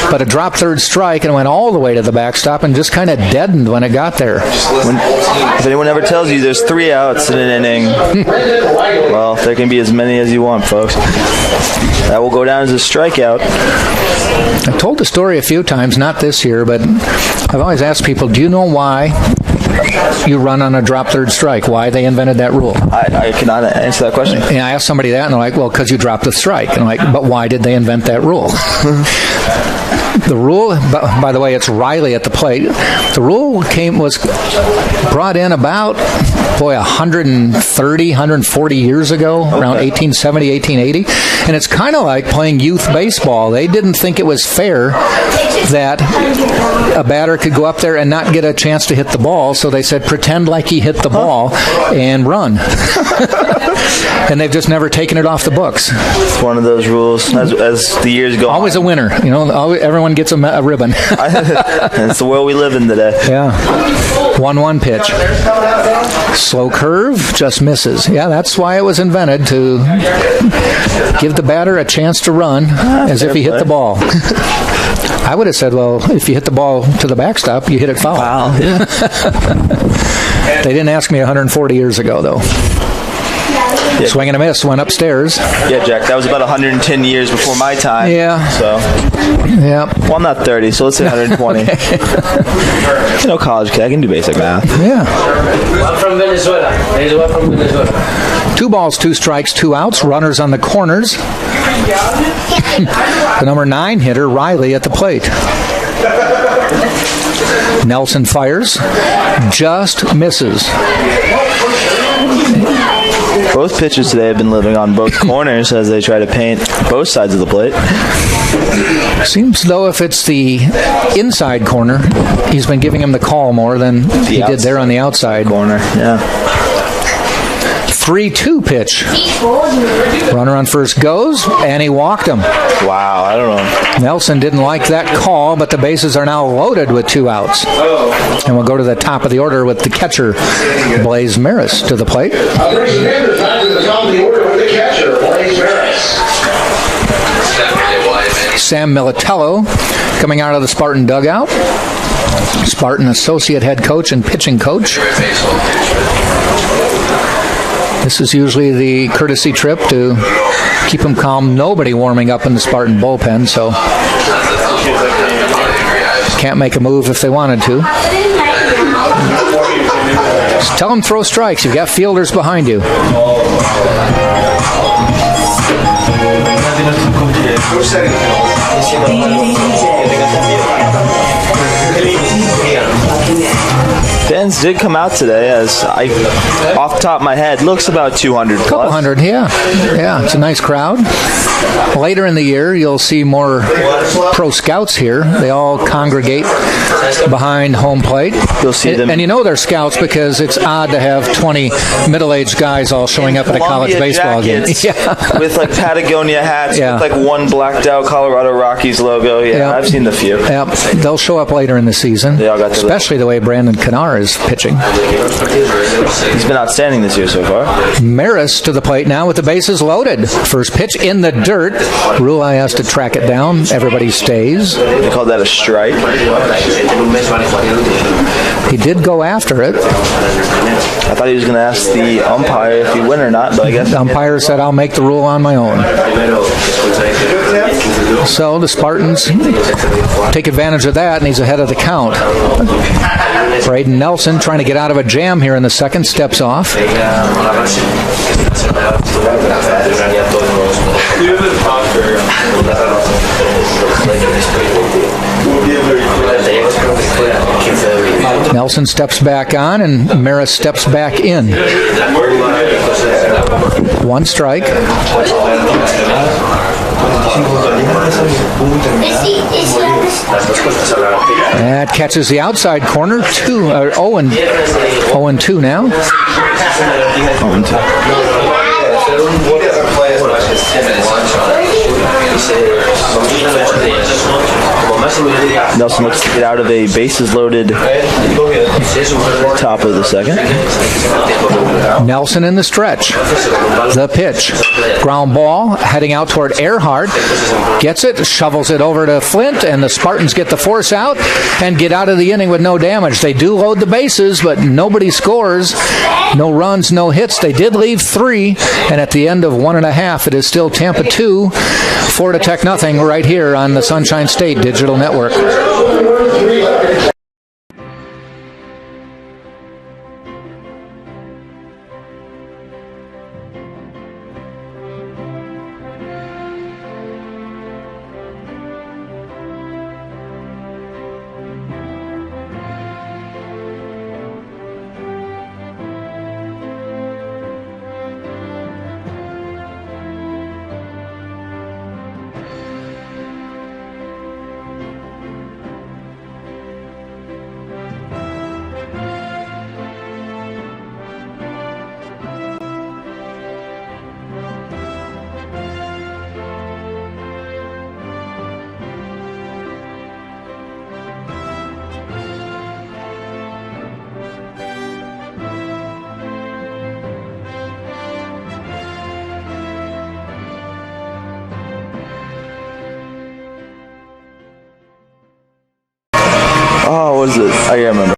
Speaker 7: but a drop third strike, and went all the way to the backstop and just kind of deadened when it got there.
Speaker 6: If anyone ever tells you there's 3 outs in an inning, well, there can be as many as you want, folks. That will go down as a strikeout.
Speaker 7: I've told the story a few times, not this year, but I've always asked people, do you know why you run on a drop third strike? Why they invented that rule?
Speaker 6: I cannot answer that question.
Speaker 7: And I asked somebody that, and they're like, well, because you dropped the strike. And I'm like, but why did they invent that rule? The rule, by the way, it's Riley at the plate. The rule was brought in about, 130, 140 years ago, around 1870, 1880. And it's kind of like playing youth baseball. They didn't think it was fair that a batter could go up there and not get a chance to hit the ball, so they said pretend like he hit the ball and run. And they've just never taken it off the books.
Speaker 6: It's one of those rules as the years go
Speaker 7: Always
Speaker 6: on.
Speaker 7: a winner. Everyone gets a ribbon.
Speaker 6: It's the world we live in today.
Speaker 7: Yeah. 1-1 pitch. Slow curve, just misses. Yeah, that's why it was invented, to give the batter a chance to run as if he hit the ball. I would have said, well, if you hit the ball to the backstop, you hit it foul.
Speaker 6: Wow. Yeah.
Speaker 7: They didn't ask me 140 years ago, though. Yeah. Swing and a miss, went upstairs.
Speaker 6: Yeah, Jack, that was about 110 years before my time.
Speaker 7: Yeah.
Speaker 6: So.
Speaker 7: Yeah.
Speaker 6: Well, I'm not 30, so let's say 120. Okay. College kid, I can do basic math.
Speaker 7: Yeah.
Speaker 1: I'm from Venezuela. Venezuela from Venezuela.
Speaker 7: 2 balls, 2 strikes, 2 outs. Runners on the corners. The number 9 hitter, Riley, at the plate. Nelson fires. Just misses.
Speaker 6: Both pitchers today have been living on both corners as they try to paint both sides of the plate.
Speaker 7: Seems though if it's the inside corner, he's been giving him the call more than he did there on the outside
Speaker 6: corner. Yeah.
Speaker 7: 3-2 pitch. Runner on first goes, and he walked him.
Speaker 6: Wow, I don't know.
Speaker 7: Nelson didn't like that call, but the bases are now loaded with 2 outs. And we'll go to the top of the order with the catcher, Blaze Maris, to the plate. Sam Militello coming out of the Spartan dugout. Spartan associate head coach and pitching coach. This is usually the courtesy trip to keep them calm. Nobody warming up in the Spartan bullpen, so can't make a move if they wanted to. Just tell them throw strikes. You've got fielders behind you.
Speaker 6: Fans did come out today, as off the top of my head, looks about 200 plus.
Speaker 7: Couple hundred, yeah. Yeah, it's a nice crowd. Later in the year, you'll see more pro scouts here. They all congregate behind home plate.
Speaker 6: You'll see them.
Speaker 7: And you know they're scouts because it's odd to have 20 middle-aged guys all showing up at a college baseball game.
Speaker 6: Yeah. With like Patagonia hats,
Speaker 7: Yeah.
Speaker 6: with like one blacked out Colorado Rockies logo. Yeah, I've seen the few.
Speaker 7: Yep, they'll show up later in the season,
Speaker 6: They all got
Speaker 7: especially the way Brandon Kennard is pitching.
Speaker 6: He's been outstanding this year so far.
Speaker 7: Maris to the plate now with the bases loaded. First pitch in the dirt. Rulai has to track it down. Everybody stays.
Speaker 6: They call that a strike.
Speaker 7: He did go after it.
Speaker 6: I thought he was going to ask the umpire if he win or not, but I guess
Speaker 7: The umpire said, I'll make the rule on my own. So the Spartans take advantage of that, and he's ahead of the count. Braden Nelson, trying to get out of a jam here in the second, steps off. Nelson steps back on, and Maris steps back in. 1 strike. That catches the outside corner. 0-2 now.
Speaker 6: Nelson looks to get out of a bases-loaded top of the second.
Speaker 7: Nelson in the stretch. The pitch. Ground ball heading out toward Earhart. Gets it, shovels it over to Flint, and the Spartans get the force out and get out of the inning with no damage. They do load the bases, but nobody scores. No runs, no hits. They did leave 3, and at the end of 1.5, it is still Tampa 2, Florida Tech nothing, right here on the Sunshine State Digital Network.
Speaker 6: was it? I can't remember.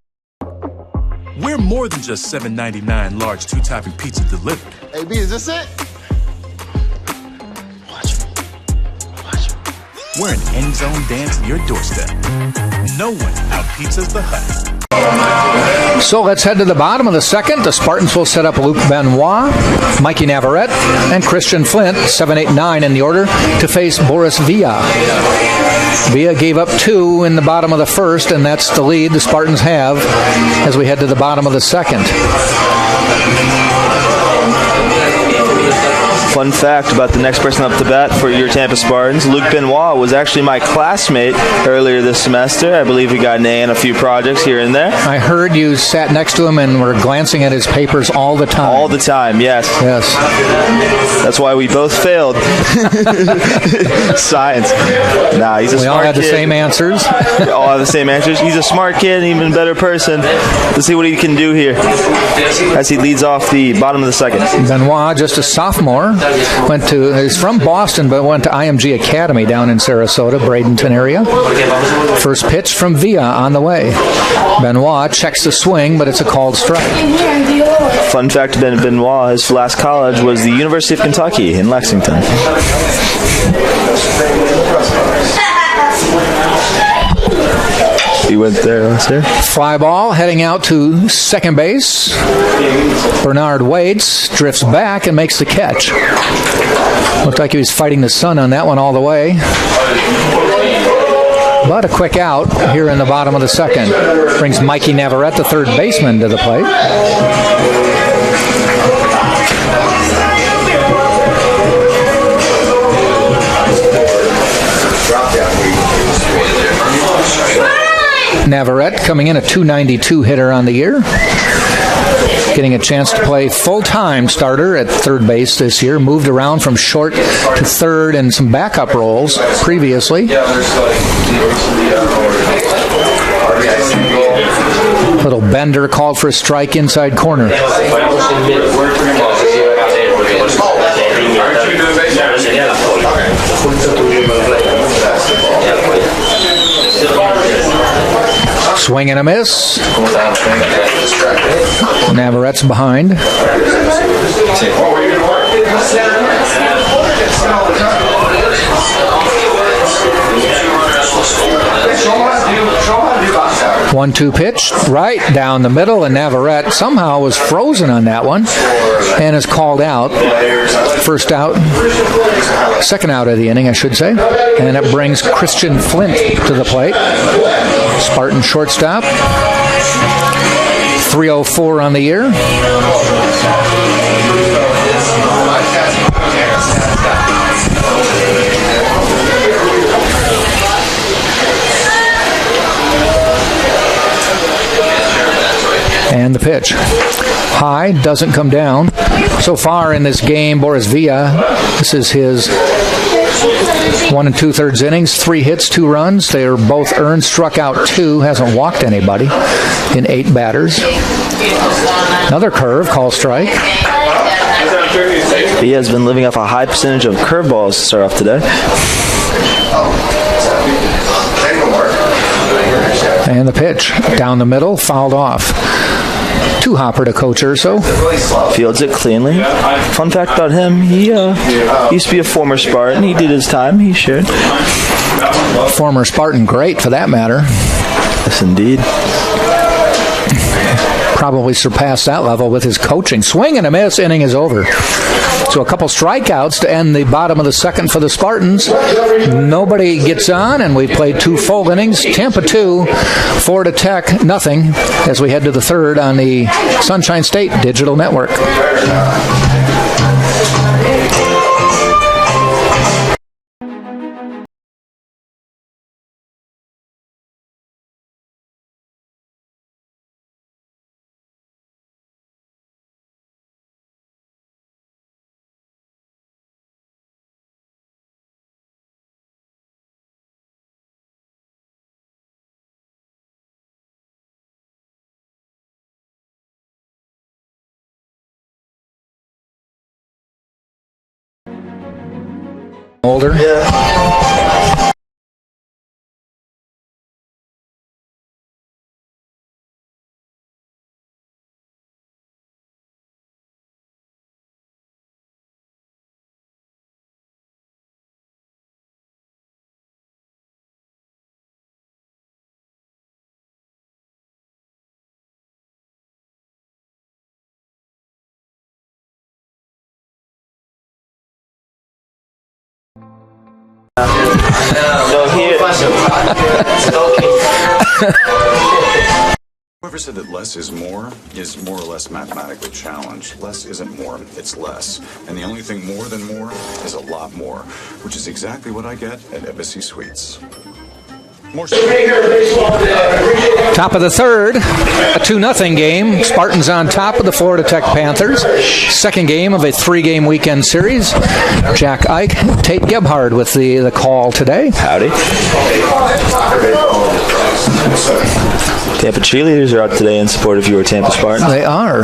Speaker 12: We're more than just $7.99 large two-topping pizza delivered.
Speaker 10: Hey, B, is this it?
Speaker 12: We're an end zone dance at your doorstep. No one out-pizzas the Hut.
Speaker 7: So let's head to the bottom of the second. The Spartans will set up Luke Benoit, Mikey Navarrete, and Christian Flint, 7, 8, 9 in the order, to face Boris Villa. Villa gave up 2 in the bottom of the first, and that's the lead the Spartans have as we head to the bottom of the second.
Speaker 6: Fun fact about the next person up to bat for your Tampa Spartans, Luke Benoit was actually my classmate earlier this semester. I believe he got an A in a few projects here and there.
Speaker 7: I heard you sat next to him and were glancing at his papers all the time.
Speaker 6: All the time, yes.
Speaker 7: Yes.
Speaker 6: That's why we both failed. Science. Nah, he's a smart kid.
Speaker 7: We all had the same answers.
Speaker 6: We all have the same answers. He's a smart kid, an even better person. Let's see what he can do here as he leads off the bottom of the second.
Speaker 7: Benoit, just a sophomore, he's from Boston, but went to IMG Academy down in Sarasota, Bradenton area. First pitch from Villa on the way. Benoit checks the swing, but it's a called strike.
Speaker 6: Fun fact about Benoit, his last college was the University of Kentucky in Lexington. He went there last year.
Speaker 7: Fly ball heading out to second base. Bernard waits, drifts back, and makes the catch. Looked like he was fighting the sun on that one all the way. But a quick out here in the bottom of the second. Brings Mikey Navarrete, the third baseman, to the plate. Navarrete coming in a .292 hitter on the year. Getting a chance to play full-time starter at third base this year. Moved around from short to third and some backup roles previously. Little bender called for a strike inside corner. Swing and a miss. Navarrette's behind. One-two pitch right down the middle, and Navarrete somehow was frozen on that one and is called out. First out, second out of the inning, I should say. And it brings Christian Flint to the plate. Spartan shortstop. 304 on the year. And the pitch. High, doesn't come down. So far in this game, Boris Villa, this is his 1 2/3 innings, 3 hits, 2 runs. They are both earned, struck out 2, hasn't walked anybody in 8 batters. Another curve, call strike.
Speaker 6: He has been living off a high percentage of curveballs to start off today.
Speaker 7: And the pitch, down the middle, fouled off. Two-hopper to Coach Urso.
Speaker 6: Fields it cleanly. Fun fact about him, he used to be a former Spartan. He did his time, he should.
Speaker 7: Former Spartan great, for that matter.
Speaker 6: Yes, indeed.
Speaker 7: Probably surpassed that level with his coaching. Swing and a miss, inning is over. So a couple strikeouts to end the bottom of the second for the Spartans. Nobody gets on, and we've played 2 full innings. Tampa 2, Florida Tech nothing, as we head to the third on the Sunshine State Digital Network. Older.
Speaker 6: Yeah.
Speaker 13: Whoever said that less is more or less mathematically challenged. Less isn't more, it's less. And the only thing more than more is a lot more, which is exactly what I get at Embassy Suites.
Speaker 7: Top of the third, a 2-0 game. Spartans on top of the Florida Tech Panthers. Second game of a 3-game weekend series. Jack Ike, Tate Gebhard with the call today.
Speaker 6: Howdy. Tampa cheerleaders are out today in support of your Tampa Spartans.
Speaker 7: They are.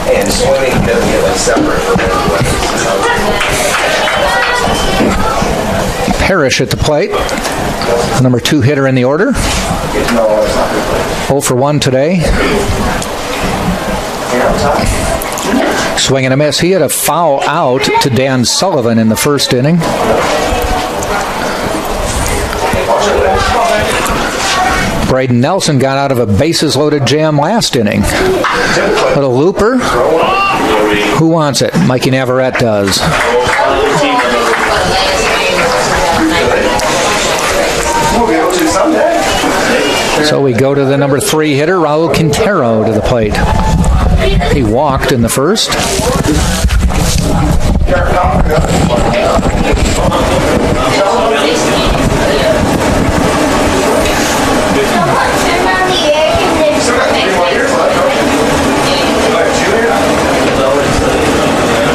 Speaker 4: And swimming doesn't get like separate from
Speaker 7: Parrish at the plate. Number 2 hitter in the order. 0 for 1 today. Swing and a miss. He had a foul out to Dan Sullivan in the first inning. Braden Nelson got out of a bases-loaded jam last inning. Little looper. Who wants it? Mikey Navarrete does. So we go to the number 3 hitter, Raul Quintero, to the plate. He walked in the first.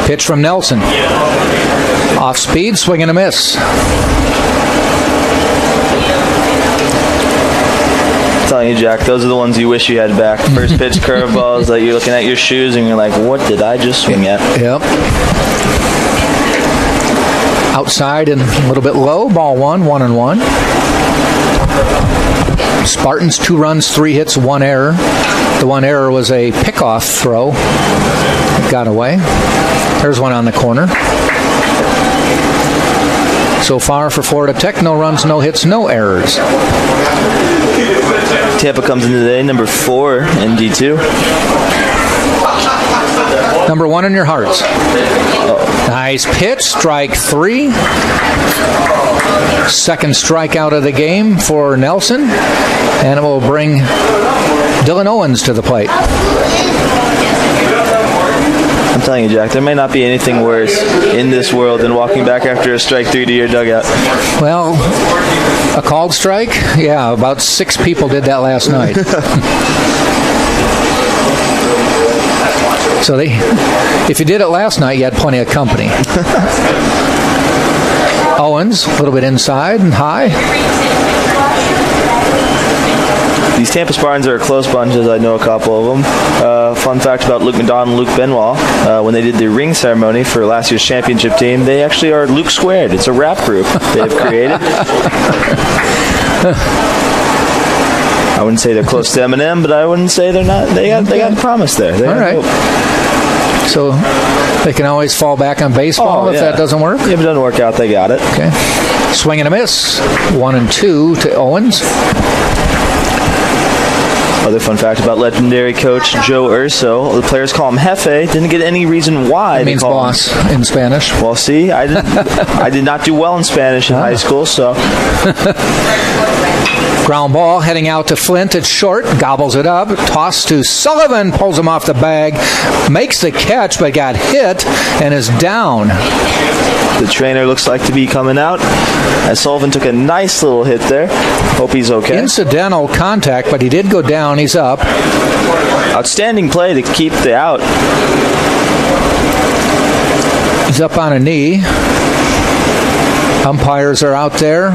Speaker 7: Pitch from Nelson. Off speed, swing and a miss.
Speaker 6: I'm telling you, Jack, those are the ones you wish you had back. First pitch curveballs that you're looking at your shoes and you're like, what did I just swing at?
Speaker 7: Yep. Outside and a little bit low. Ball 1-1-1. Spartans 2 runs, 3 hits, 1 error. The 1 error was a pickoff throw. It got away. There's one on the corner. So far for Florida Tech, no runs, no hits, no errors.
Speaker 6: Tampa comes in today, number 4 in D2.
Speaker 7: Number 1 in your hearts. Nice pitch, strike 3. Second strikeout of the game for Nelson. And it will bring Dylan Owens to the plate.
Speaker 6: I'm telling you, Jack, there may not be anything worse in this world than walking back after a strike 3 to your dugout.
Speaker 7: Well, a called strike? Yeah, about 6 people did that last night. So if you did it last night, you had plenty of company. Owens, a little bit inside and high.
Speaker 6: These Tampa Spartans are a close bunch, as I know a couple of them. Fun fact about Luke McDonald and Luke Benoit, when they did the ring ceremony for last year's championship team, they actually are Luke Squared. It's a rap group they've created. I wouldn't say they're close to Eminem, but I wouldn't say they're not. They got the promise there. All
Speaker 7: right. So they can always fall back on baseball if that doesn't work?
Speaker 6: If it doesn't work out, they got it.
Speaker 7: Okay. Swing and a miss. 1-2 to Owens.
Speaker 6: Other fun fact about legendary coach Joe Urso, the players call him Jefe. Didn't get any reason why.
Speaker 7: It means boss in Spanish.
Speaker 6: Well, see, I did not do well in Spanish in high school, so.
Speaker 7: Ground ball heading out to Flint at short, gobbles it up, toss to Sullivan, pulls him off the bag, makes the catch but got hit and is down.
Speaker 6: The trainer looks like to be coming out as Sullivan took a nice little hit there. Hope he's okay.
Speaker 7: Incidental contact, but he did go down. He's up.
Speaker 6: Outstanding play to keep the out.
Speaker 7: He's up on a knee. Umpires are out there.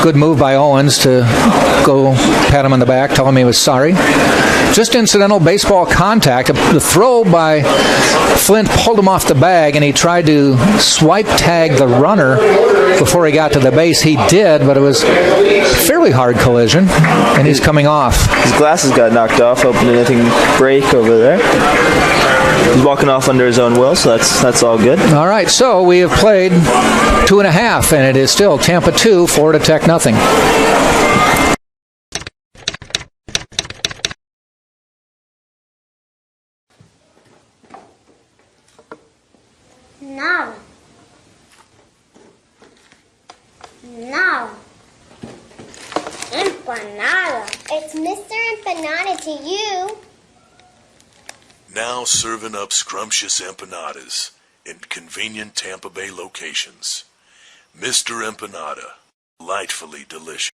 Speaker 7: Good move by Owens to go pat him on the back, tell him he was sorry. Just incidental baseball contact. The throw by Flint pulled him off the bag, and he tried to swipe tag the runner before he got to the base. He did, but it was a fairly hard collision, and he's coming off.
Speaker 6: His glasses got knocked off, hoping anything break over there. He's walking off under his own will, so that's all good.
Speaker 7: All right, so we have played 2.5, and it is still Tampa 2, Florida Tech nothing.
Speaker 14: Nada. No. Empanada. It's Mr. Empanada to you.
Speaker 15: Now serving up scrumptious empanadas in convenient Tampa Bay locations. Mr. Empanada, delightfully delicious.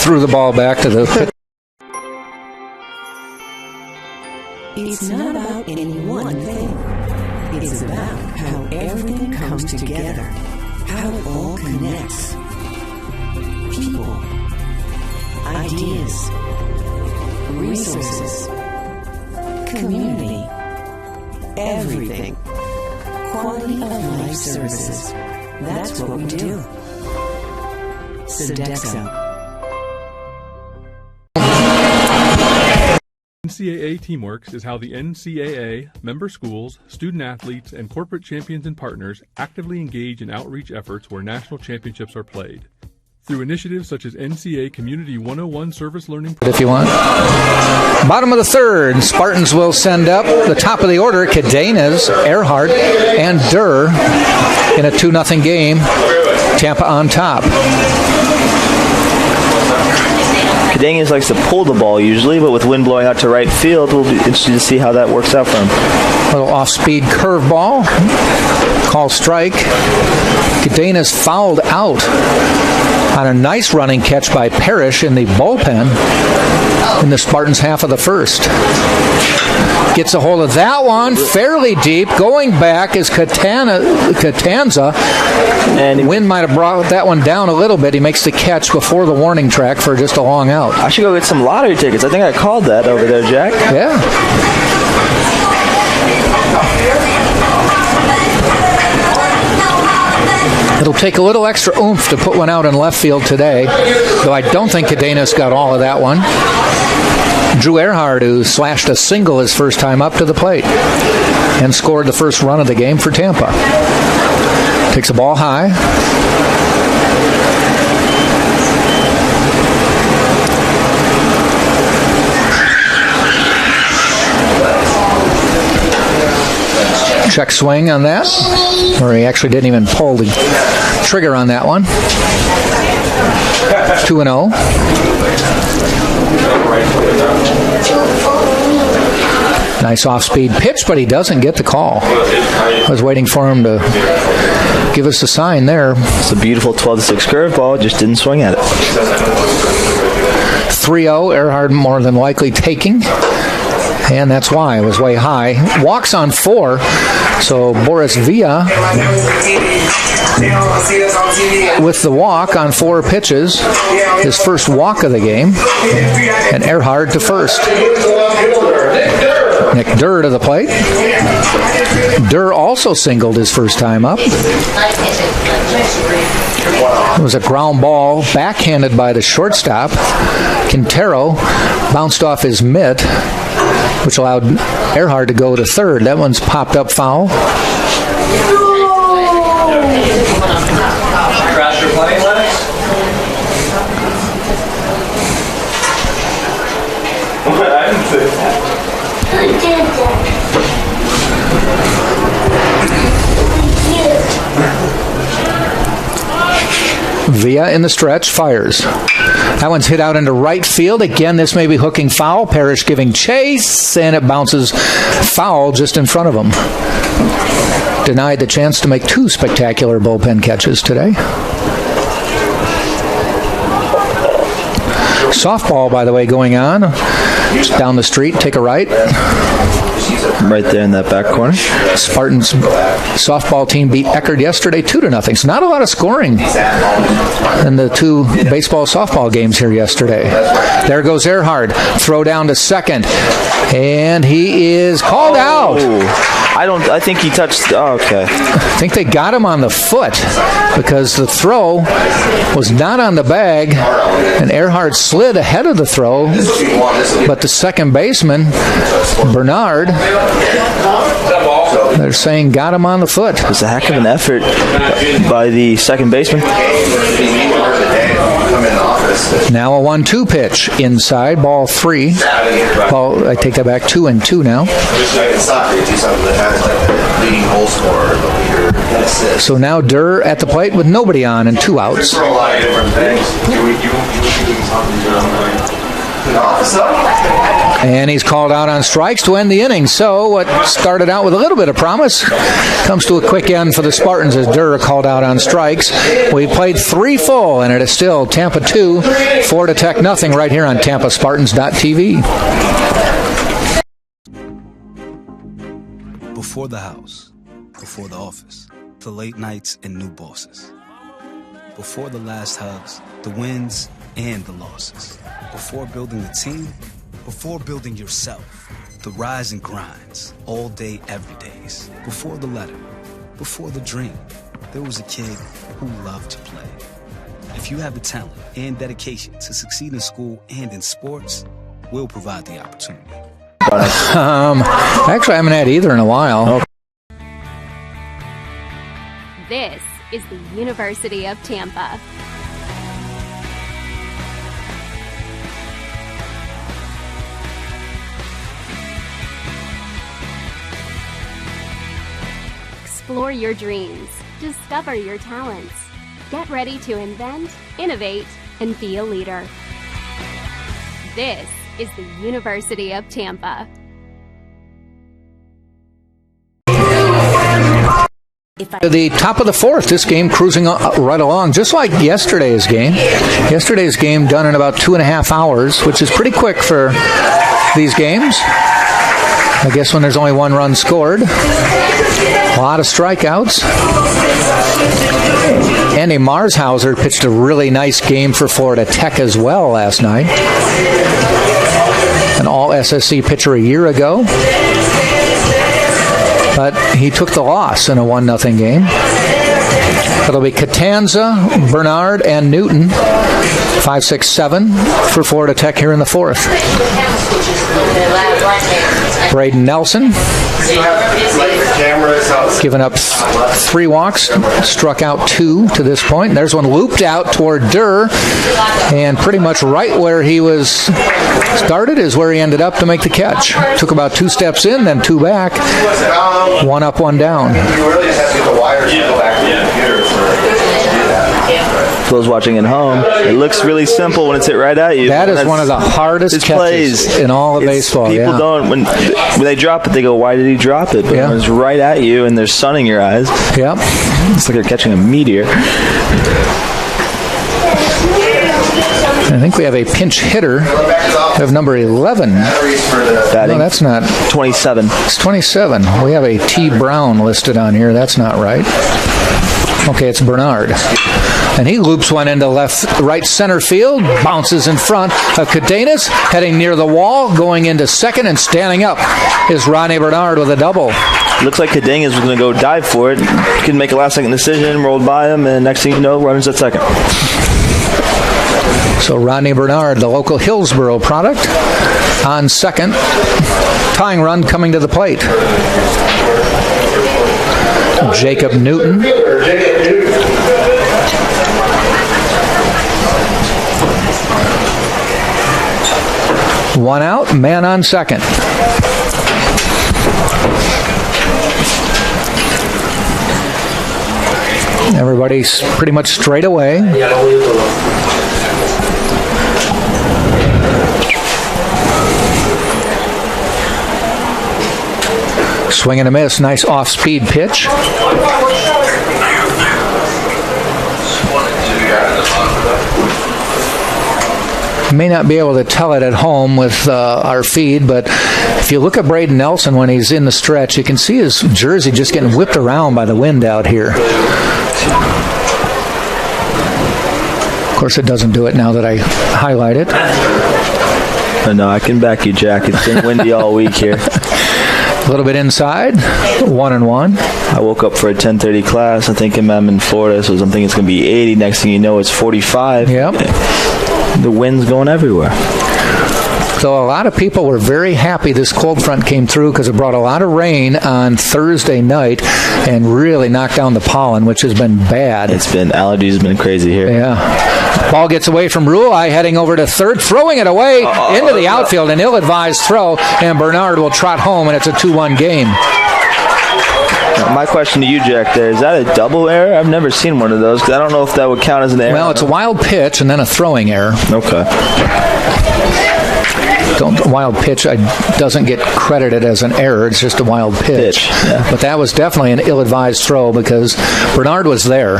Speaker 7: Threw the ball back to the...
Speaker 16: It's not about any one thing. It's about how everything comes together, how it all connects. People, ideas, resources, community, everything. Quality of life services. That's what we do. Sodexo.
Speaker 17: NCAA Teamworks is how the NCAA, member schools, student athletes, and corporate champions and partners actively engage in outreach efforts where national championships are played. Through initiatives such as NCAA Community 101 Service Learning...
Speaker 7: If you want. Bottom of the third, Spartans will send up the top of the order, Cadenas, Earhart, and Durr in a 2-0 game. Tampa on top.
Speaker 6: Cadenas likes to pull the ball usually, but with wind blowing out to right field, we'll be interested to see how that works out for him.
Speaker 7: A little off-speed curveball. Call strike. Cadenas fouled out on a nice running catch by Parrish in the bullpen in the Spartans' half of the first. Gets a hold of that one, fairly deep. Going back is Catanza. And wind might have brought that one down a little bit. He makes the catch before the warning track for just a long out.
Speaker 6: I should go get some lottery tickets. I think I called that over there, Jack.
Speaker 7: Yeah. It'll take a little extra oomph to put one out in left field today, though I don't think Cadenas got all of that one. Drew Earhart, who slashed a single his first time up to the plate and scored the first run of the game for Tampa. Takes the ball high. Check swing on that, or he actually didn't even pull the trigger on that one. 2-0. Nice off-speed pitch, but he doesn't get the call. I was waiting for him to give us a sign there.
Speaker 6: It's a beautiful 12-6 curveball, just didn't swing at it.
Speaker 7: 3-0, Earhart more than likely taking. And that's why it was way high. Walks on 4. So Boris Villa with the walk on 4 pitches. His first walk of the game. And Earhart to first. Nick Durr to the plate. Durr also singled his first time up. It was a ground ball backhanded by the shortstop. Quintero bounced off his mitt, which allowed Earhart to go to third. That one's popped up foul.
Speaker 4: Crash your playing legs? I didn't say that.
Speaker 7: Villa in the stretch, fires. That one's hit out into right field. Again, this may be hooking foul. Parrish giving chase, and it bounces foul just in front of him. Denied the chance to make 2 spectacular bullpen catches today. Softball, by the way, going on. Just down the street, take a right.
Speaker 6: Right there in that back corner.
Speaker 7: Spartans softball team beat Eckerd yesterday 2-0. So not a lot of scoring in the 2 baseball softball games here yesterday. There goes Earhart. Throw down to second. And he is called out.
Speaker 6: I think he touched... Oh, okay.
Speaker 7: I think they got him on the foot because the throw was not on the bag, and Earhart slid ahead of the throw, but the second baseman, Bernard, they're saying got him on the foot.
Speaker 6: It was a heck of an effort by the second baseman.
Speaker 7: Now a 1-2 pitch inside, ball 3. Ball, I take that back, 2-2 now.
Speaker 4: Soccer, do something that has like the leading goal scorer, the leader.
Speaker 7: So now Durr at the plate with nobody on and 2 outs.
Speaker 4: For a lot of different things.
Speaker 7: And he's called out on strikes to end the inning. So what started out with a little bit of promise comes to a quick end for the Spartans as Durr called out on strikes. We played 3 full, and it is still Tampa 2, Florida Tech nothing right here on TampaSpartans.tv.
Speaker 18: Before the house, before the office, the late nights and new bosses. Before the last hugs, the wins and the losses. Before building the team, before building yourself, the rise and grinds, all day, every days. Before the letter, before the dream, there was a kid who loved to play. If you have the talent and dedication to succeed in school and in sports, we'll provide the opportunity.
Speaker 7: Actually, I haven't had either in a while.
Speaker 19: This is the University of Tampa. Explore your dreams. Discover your talents. Get ready to invent, innovate, and be a leader. This is the University of Tampa.
Speaker 7: To the top of the 4th, this game cruising right along, just like yesterday's game. Yesterday's game done in about 2.5 hours, which is pretty quick for these games. I guess when there's only 1 run scored. A lot of strikeouts. Andy Marshauser pitched a really nice game for Florida Tech as well last night. An all-SSC pitcher a year ago. But he took the loss in a 1-0 game. It'll be Catanza, Bernard, and Newton. 5, 6, 7 for Florida Tech here in the 4th. Braden Nelson given up 3 walks, struck out 2 to this point. There's one looped out toward Durr, and pretty much right where he was started is where he ended up to make the catch. Took about 2 steps in, then 2 back. 1 up, 1 down.
Speaker 6: For those watching at home, it looks really simple when it's hit right at you.
Speaker 7: That is one of the hardest catches in all of baseball.
Speaker 6: People don't, when they drop it, they go, why did he drop it? But when it's right at you and they're sunning your eyes, it's like they're catching a meteor.
Speaker 7: I think we have a pinch hitter. We have number 11. No, that's not.
Speaker 6: 27.
Speaker 7: It's 27. We have a T. Brown listed on here. That's not right. Okay, it's Bernard. And he loops one into right center field, bounces in front of Cadenas, heading near the wall, going into second, and standing up is Ronnie Bernard with a double.
Speaker 6: Looks like Cadenas was going to go dive for it. Couldn't make a last-second decision, rolled by him, and next thing you know, runners at second.
Speaker 7: So Rodney Bernard, the local Hillsboro product, on second. Tying run coming to the plate. Jacob Newton. One out, man on second. Everybody's pretty much straight away. Swing and a miss, nice off-speed pitch. May not be able to tell it at home with our feed, but if you look at Braden Nelson when he's in the stretch, you can see his jersey just getting whipped around by the wind out here. Of course, it doesn't do it now that I highlight it.
Speaker 6: No, I can back you, Jack. It's been windy all week here.
Speaker 7: A little bit inside, 1-1.
Speaker 6: I woke up for a 10:30 class. I think I'm in Florida, so I'm thinking it's going to be 80. Next thing you know, it's 45.
Speaker 7: Yep.
Speaker 6: The wind's going everywhere.
Speaker 7: So a lot of people were very happy this cold front came through because it brought a lot of rain on Thursday night and really knocked down the pollen, which has been bad.
Speaker 6: Allergies have been crazy here.
Speaker 7: Yeah. Ball gets away from Rulai, heading over to third, throwing it away into the outfield, an ill-advised throw, and Bernard will trot home, and it's a 2-1 game.
Speaker 6: My question to you, Jack, there, is that a double error? I've never seen one of those, because I don't know if that would count as an error.
Speaker 7: Well, it's a wild pitch and then a throwing error.
Speaker 6: Okay.
Speaker 7: Wild pitch doesn't get credited as an error. It's just a wild pitch.
Speaker 6: Yeah.
Speaker 7: But that was definitely an ill-advised throw because Bernard was there.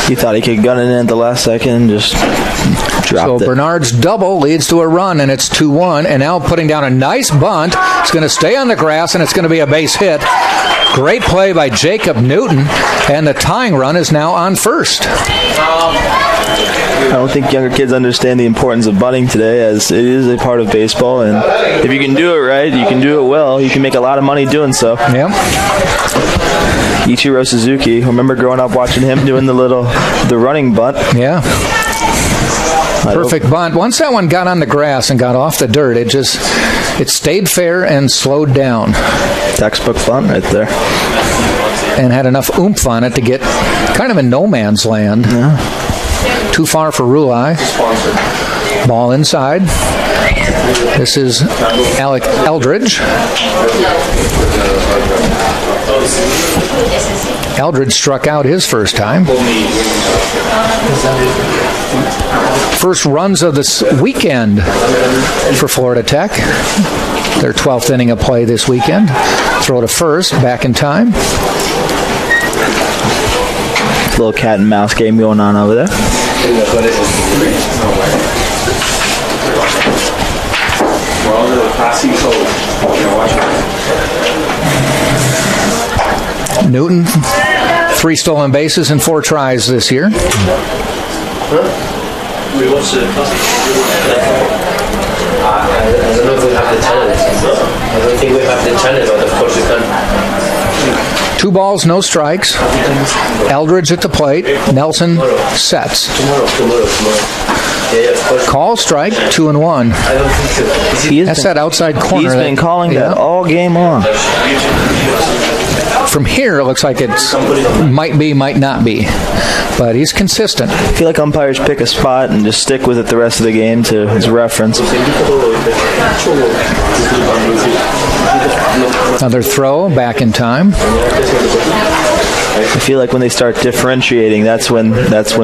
Speaker 6: He thought he could gun it in at the last second and just dropped it.
Speaker 7: So Bernard's double leads to a run, and it's 2-1. And now putting down a nice bunt. It's going to stay on the grass, and it's going to be a base hit. Great play by Jacob Newton, and the tying run is now on first.
Speaker 6: I don't think younger kids understand the importance of bunting today, as it is a part of baseball, and if you can do it right, you can do it well, you can make a lot of money doing so.
Speaker 7: Yeah.
Speaker 6: Ichiro Suzuki, I remember growing up watching him doing the running bunt.
Speaker 7: Yeah. Perfect bunt. Once that one got on the grass and got off the dirt, it stayed fair and slowed down.
Speaker 6: Textbook bunt right there.
Speaker 7: And had enough oomph on it to get kind of in no man's land.
Speaker 6: Yeah.
Speaker 7: Too far for Rulai. Ball inside. This is Alec Eldridge. Eldridge struck out his first time. First runs of this weekend for Florida Tech. Their 12th inning of play this weekend. Throw to first, back in time.
Speaker 6: Little cat and mouse game going on over there.
Speaker 7: Newton, 3 stolen bases in 4 tries this year.
Speaker 20: We watched it. I don't know if we have the talent. I don't think we have the talent, but of course we can.
Speaker 7: 2 balls, no strikes. Eldridge at the plate. Nelson sets.
Speaker 20: Tomorrow. Yeah, of course.
Speaker 7: Call strike, 2-1.
Speaker 20: I don't think so.
Speaker 7: That's that outside corner.
Speaker 6: He's been calling that all game long.
Speaker 7: From here, it looks like it might be, might not be. But he's consistent.
Speaker 6: I feel like umpires pick a spot and just stick with it the rest of the game to his reference.
Speaker 7: Another throw, back in time.
Speaker 6: I feel like when they start differentiating, that's when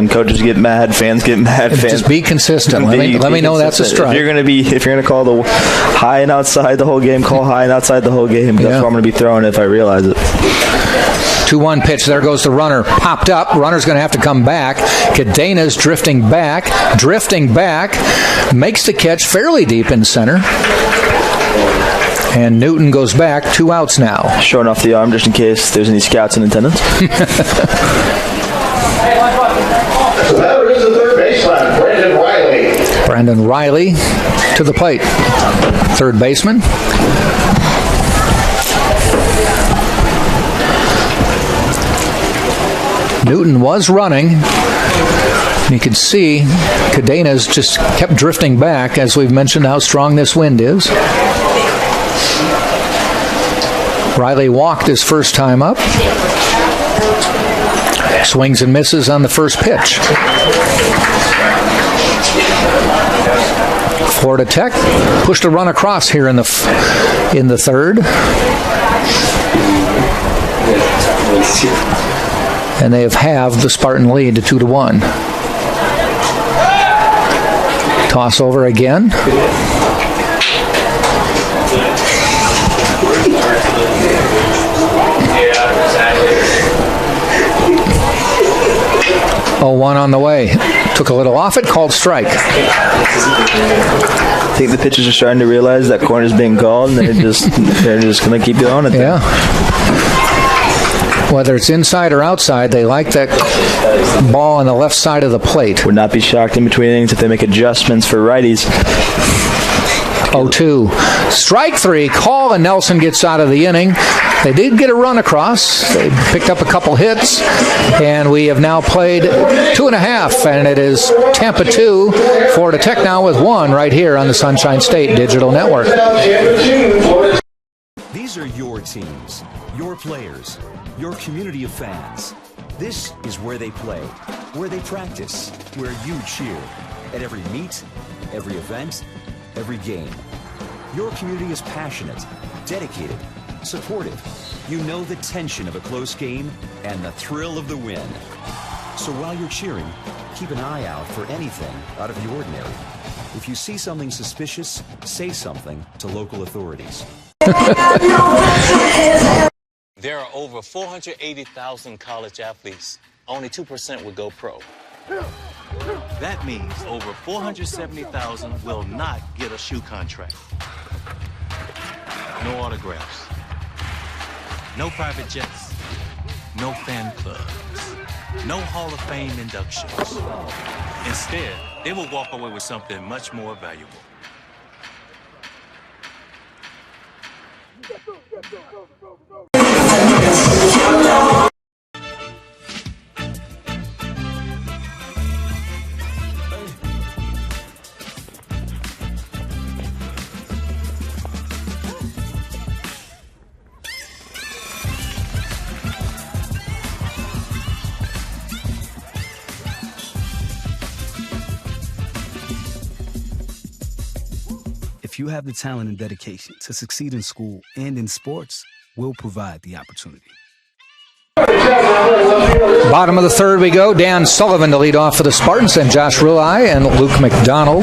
Speaker 6: coaches get mad, fans get mad.
Speaker 7: Just be consistent. Let me know that's a strike.
Speaker 6: If you're gonna call the high and outside the whole game, call high and outside the whole game. That's what I'm gonna be throwing if I realize it.
Speaker 7: 2-1 pitch. There goes the runner. Popped up. Runner's going to have to come back. Cadena's drifting back. Makes the catch fairly deep in center. And Newton goes back. 2 outs now.
Speaker 6: Showing off the arm just in case there's any scouts in attendance.
Speaker 8: So now there is the third baseman,
Speaker 7: Brandon Riley to the plate. Third baseman. Newton was running. You can see Cadena's just kept drifting back, as we've mentioned how strong this wind is. Riley walked his first time up. Swings and misses on the first pitch. Florida Tech pushed a run across here in the third. And they have halved the Spartan lead to 2-1. Toss over again. Oh, 1 on the way. Took a little off it, called strike.
Speaker 6: I think the pitchers are starting to realize that corner's being called, and they're just going to keep going at
Speaker 7: that. Yeah. Whether it's inside or outside, they like that ball on the left side of the plate.
Speaker 6: Would not be shocked in between innings if they make adjustments for righties.
Speaker 7: 0-2. Strike 3. Call, and Nelson gets out of the inning. They did get a run across. They picked up a couple hits, and we have now played 2.5, and it is Tampa 2, Florida Tech now with 1 right here on the Sunshine State Digital Network.
Speaker 21: These are your teams, your players, your community of fans. This is where they play, where they practice, where you cheer. At every meet, every event, every game. Your community is passionate, dedicated, supportive. You know the tension of a close game and the thrill of the win. So while you're cheering, keep an eye out for anything out of the ordinary. If you see something suspicious, say something to local authorities.
Speaker 2: There are over 480,000 college athletes. Only 2% would go pro. That means over 470,000 will not get a shoe contract. No autographs. No private jets. No fan clubs. No Hall of Fame inductions. Instead, they will walk away with something much more valuable.
Speaker 18: If you have the talent and dedication to succeed in school and in sports, we'll provide the opportunity.
Speaker 7: Bottom of the third we go. Dan Sullivan to lead off for the Spartans, and Josh Rulai and Luke McDonald.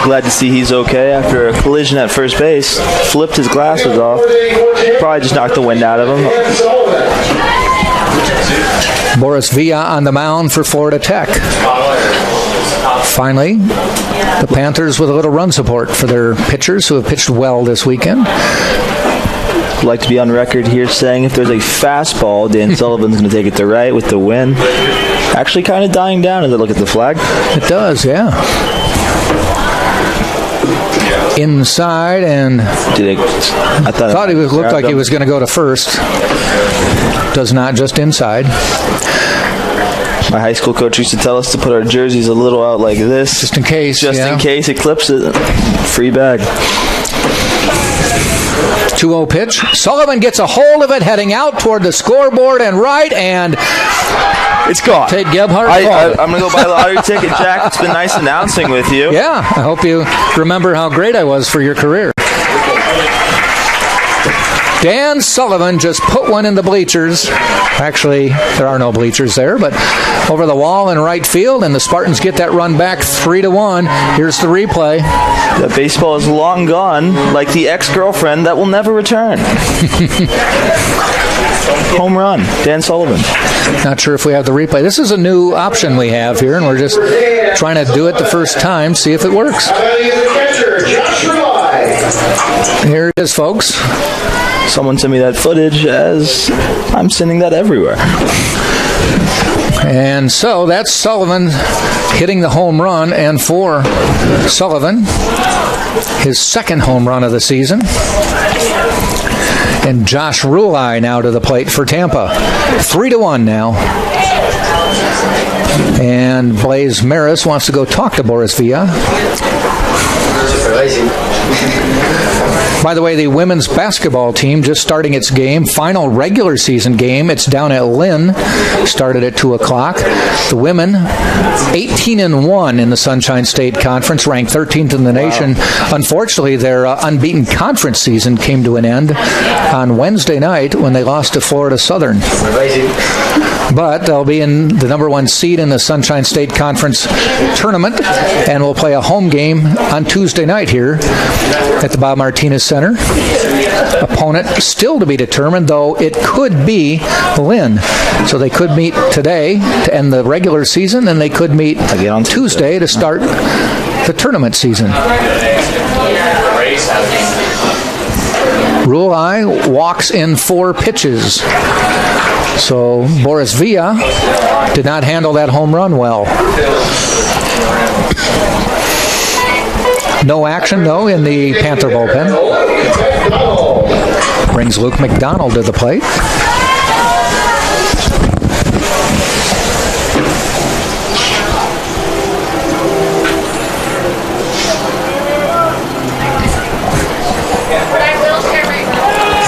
Speaker 6: Glad to see he's okay after a collision at first base. Flipped his glasses off. Probably just knocked the wind out of him.
Speaker 7: Boris Villa on the mound for Florida Tech. Finally, the Panthers with a little run support for their pitchers who have pitched well this weekend.
Speaker 6: I'd like to be on record here saying if there's a fastball, Dan Sullivan's going to take it to right with the wind. Actually kind of dying down as I look at the flag.
Speaker 7: It does, yeah. Inside, and
Speaker 6: I
Speaker 7: thought he looked like he was going to go to first. Does not, just inside.
Speaker 6: My high school coach used to tell us to put our jerseys a little out like this.
Speaker 7: Just in case.
Speaker 6: In case it clips it. Free bag.
Speaker 7: 2-0 pitch. Sullivan gets a hold of it, heading out toward the scoreboard and right, and
Speaker 6: it's gone.
Speaker 7: Tate Gebhardt.
Speaker 6: I'm going to go buy the lottery ticket, Jack. It's been nice announcing with you.
Speaker 7: Yeah, I hope you remember how great I was for your career. Dan Sullivan just put one in the bleachers. Actually, there are no bleachers there, but over the wall in right field, and the Spartans get that run back 3-1. Here's the replay.
Speaker 6: That baseball is long gone, like the ex-girlfriend that will never return. Home run, Dan Sullivan.
Speaker 7: Not sure if we have the replay. This is a new option we have here, and we're just trying to do it the first time, see if it works. Here it is, folks.
Speaker 6: Someone sent me that footage, as I'm sending that everywhere.
Speaker 7: And so that's Sullivan hitting the home run, and for Sullivan, his second home run of the season. And Josh Rulai now to the plate for Tampa. 3-1 now. And Blaze Maris wants to go talk to Boris Villa. By the way, the women's basketball team just starting its game, final regular season game. It's down at Lynn, started at 2 o'clock. The women, 18-1 in the Sunshine State Conference, ranked 13th in the nation. Unfortunately, their unbeaten conference season came to an end on Wednesday night when they lost to Florida Southern. But they'll be in the number 1 seed in the Sunshine State Conference tournament, and we'll play a home game on Tuesday night here at the Bob Martinez Center. Opponent still to be determined, though it could be Lynn. So they could meet today to end the regular season, and they could meet on Tuesday to start the tournament season. Rulai walks in 4 pitches. So Boris Villa did not handle that home run well. No action, though, in the Panther bullpen. Brings Luke McDonald to the plate.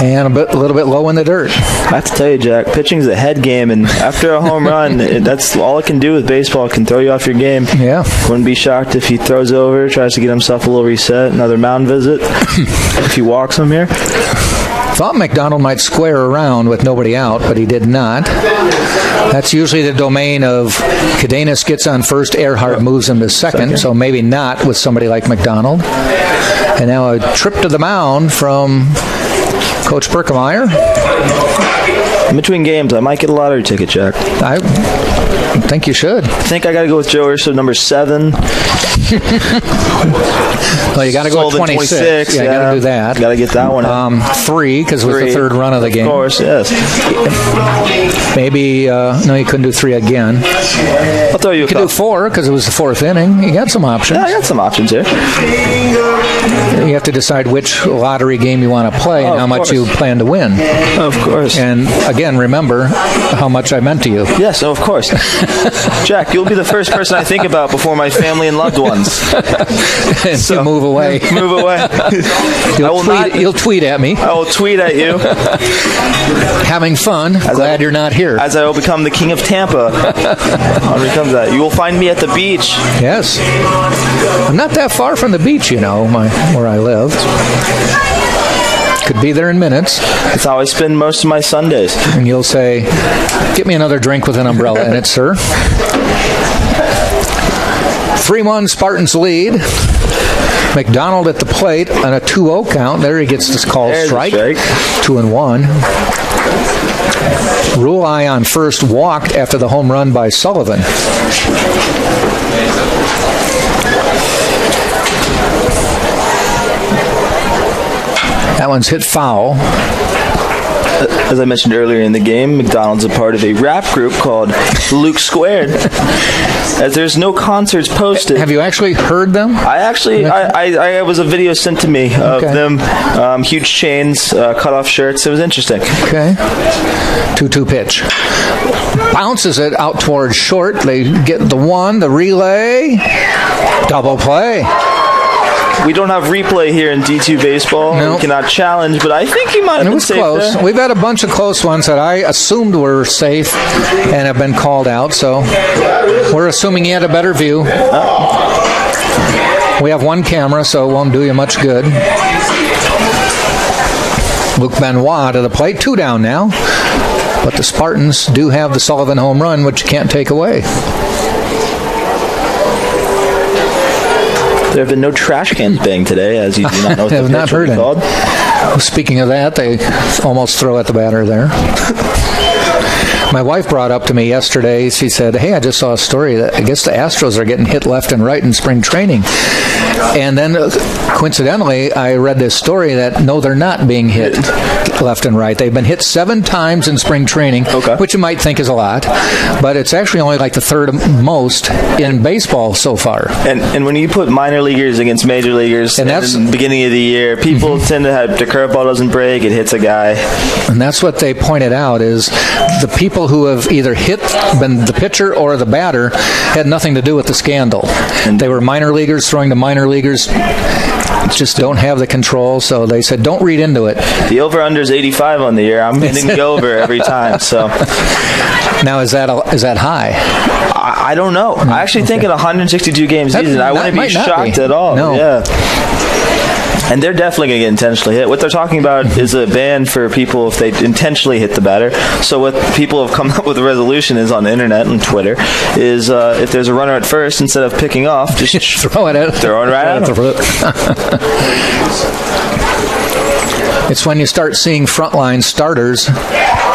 Speaker 7: And a little bit low in the dirt.
Speaker 6: I have to tell you, Jack, pitching's a head game, and after a home run, that's all it can do with baseball. It can throw you off your game.
Speaker 7: Yeah.
Speaker 6: Wouldn't be shocked if he throws over, tries to get himself a little reset, another mound visit, if he walks him here.
Speaker 7: Thought McDonald might square around with nobody out, but he did not. That's usually the domain of Cadenas gets on first, Earhart moves him to second, so maybe not with somebody like McDonald. And now a trip to the mound from Coach Berkemeyer.
Speaker 6: In between games, I might get a lottery ticket, Jack.
Speaker 7: I think you should.
Speaker 6: I think I got to go with Joe Urso, number 7.
Speaker 7: Well, you got to go with 26. Yeah, you got to do that.
Speaker 6: Got to get that one.
Speaker 7: 3, because it was the third run of the game.
Speaker 6: Of course, yes.
Speaker 7: Maybe, no, you couldn't do 3 again.
Speaker 6: I'll throw you a
Speaker 7: could do 4, because it was the 4th inning. You got some options.
Speaker 6: Yeah, I got some options here.
Speaker 7: You have to decide which lottery game you want to play and how much you plan to win.
Speaker 6: Of course.
Speaker 7: And again, remember how much I meant to you.
Speaker 6: Yes, of course. Jack, you'll be the first person I think about before my family and loved ones.
Speaker 7: And so, you move away.
Speaker 6: Move away.
Speaker 7: You'll tweet at me.
Speaker 6: I will tweet at you.
Speaker 7: Having fun. Glad you're not here.
Speaker 6: As I will become the king of Tampa. Becomes that. You will find me at the beach.
Speaker 7: Yes. I'm not that far from the beach, you know, where I live. Could be there in minutes.
Speaker 6: That's how I spend most of my Sundays.
Speaker 7: And you'll say, get me another drink with an umbrella in it, sir. 3-1 Spartans lead. McDonald at the plate on a 2-0 count. There he gets this call strike. 2-1. Rulai on first walked after the home run by Sullivan. That one's hit foul.
Speaker 6: As I mentioned earlier in the game, McDonald's a part of a rap group called Luke Squared. As there's no concerts posted.
Speaker 7: Have you actually heard them?
Speaker 6: I was a video sent to me of them, huge chains, cut off shirts. It was interesting.
Speaker 7: Okay. 2-2 pitch. Bounces it out towards short. They get the one, the relay, double play.
Speaker 6: We don't have replay here in D2 baseball. Nope. We cannot challenge, but I think he might have been safe. It was close.
Speaker 7: We've had a bunch of close ones that I assumed were safe and have been called out, so we're assuming he had a better view. We have one camera, so it won't do you much good. Luke Benoit to the plate, 2 down now. But the Spartans do have the Sullivan home run, which you can't take away.
Speaker 6: There have been no trash cans banged today, as you do not know what the pitch will be called.
Speaker 7: Speaking of that, they almost throw at the batter there. My wife brought up to me yesterday, she said, hey, I just saw a story that I guess the Astros are getting hit left and right in spring training. And then, coincidentally, I read this story that, no, they're not being hit left and right. They've been hit 7 times in spring training, which you might think is a lot, but it's actually only like the third most in baseball so far.
Speaker 6: And when you put minor leaguers against major leaguers and that's in the beginning of the year, people tend to have the curveball doesn't break, it hits a guy.
Speaker 7: And that's what they pointed out is the people who have either been the pitcher or the batter had nothing to do with the scandal. And they were minor leaguers throwing to minor leaguers, just don't have the control, so they said don't read into it.
Speaker 6: The over-under is 85 on the year. I'm hitting the over every time. So
Speaker 7: now is that high?
Speaker 6: I don't know. I actually think in 162 game season, I wouldn't be shocked at all.
Speaker 7: No.
Speaker 6: Yeah. And they're definitely going to get intentionally hit. What they're talking about is a ban for people if they intentionally hit the batter. So what people have come up with a resolution is on the internet and Twitter is if there's a runner at first, instead of picking off, just
Speaker 7: throw it right
Speaker 6: at him.
Speaker 7: It's when you start seeing frontline starters.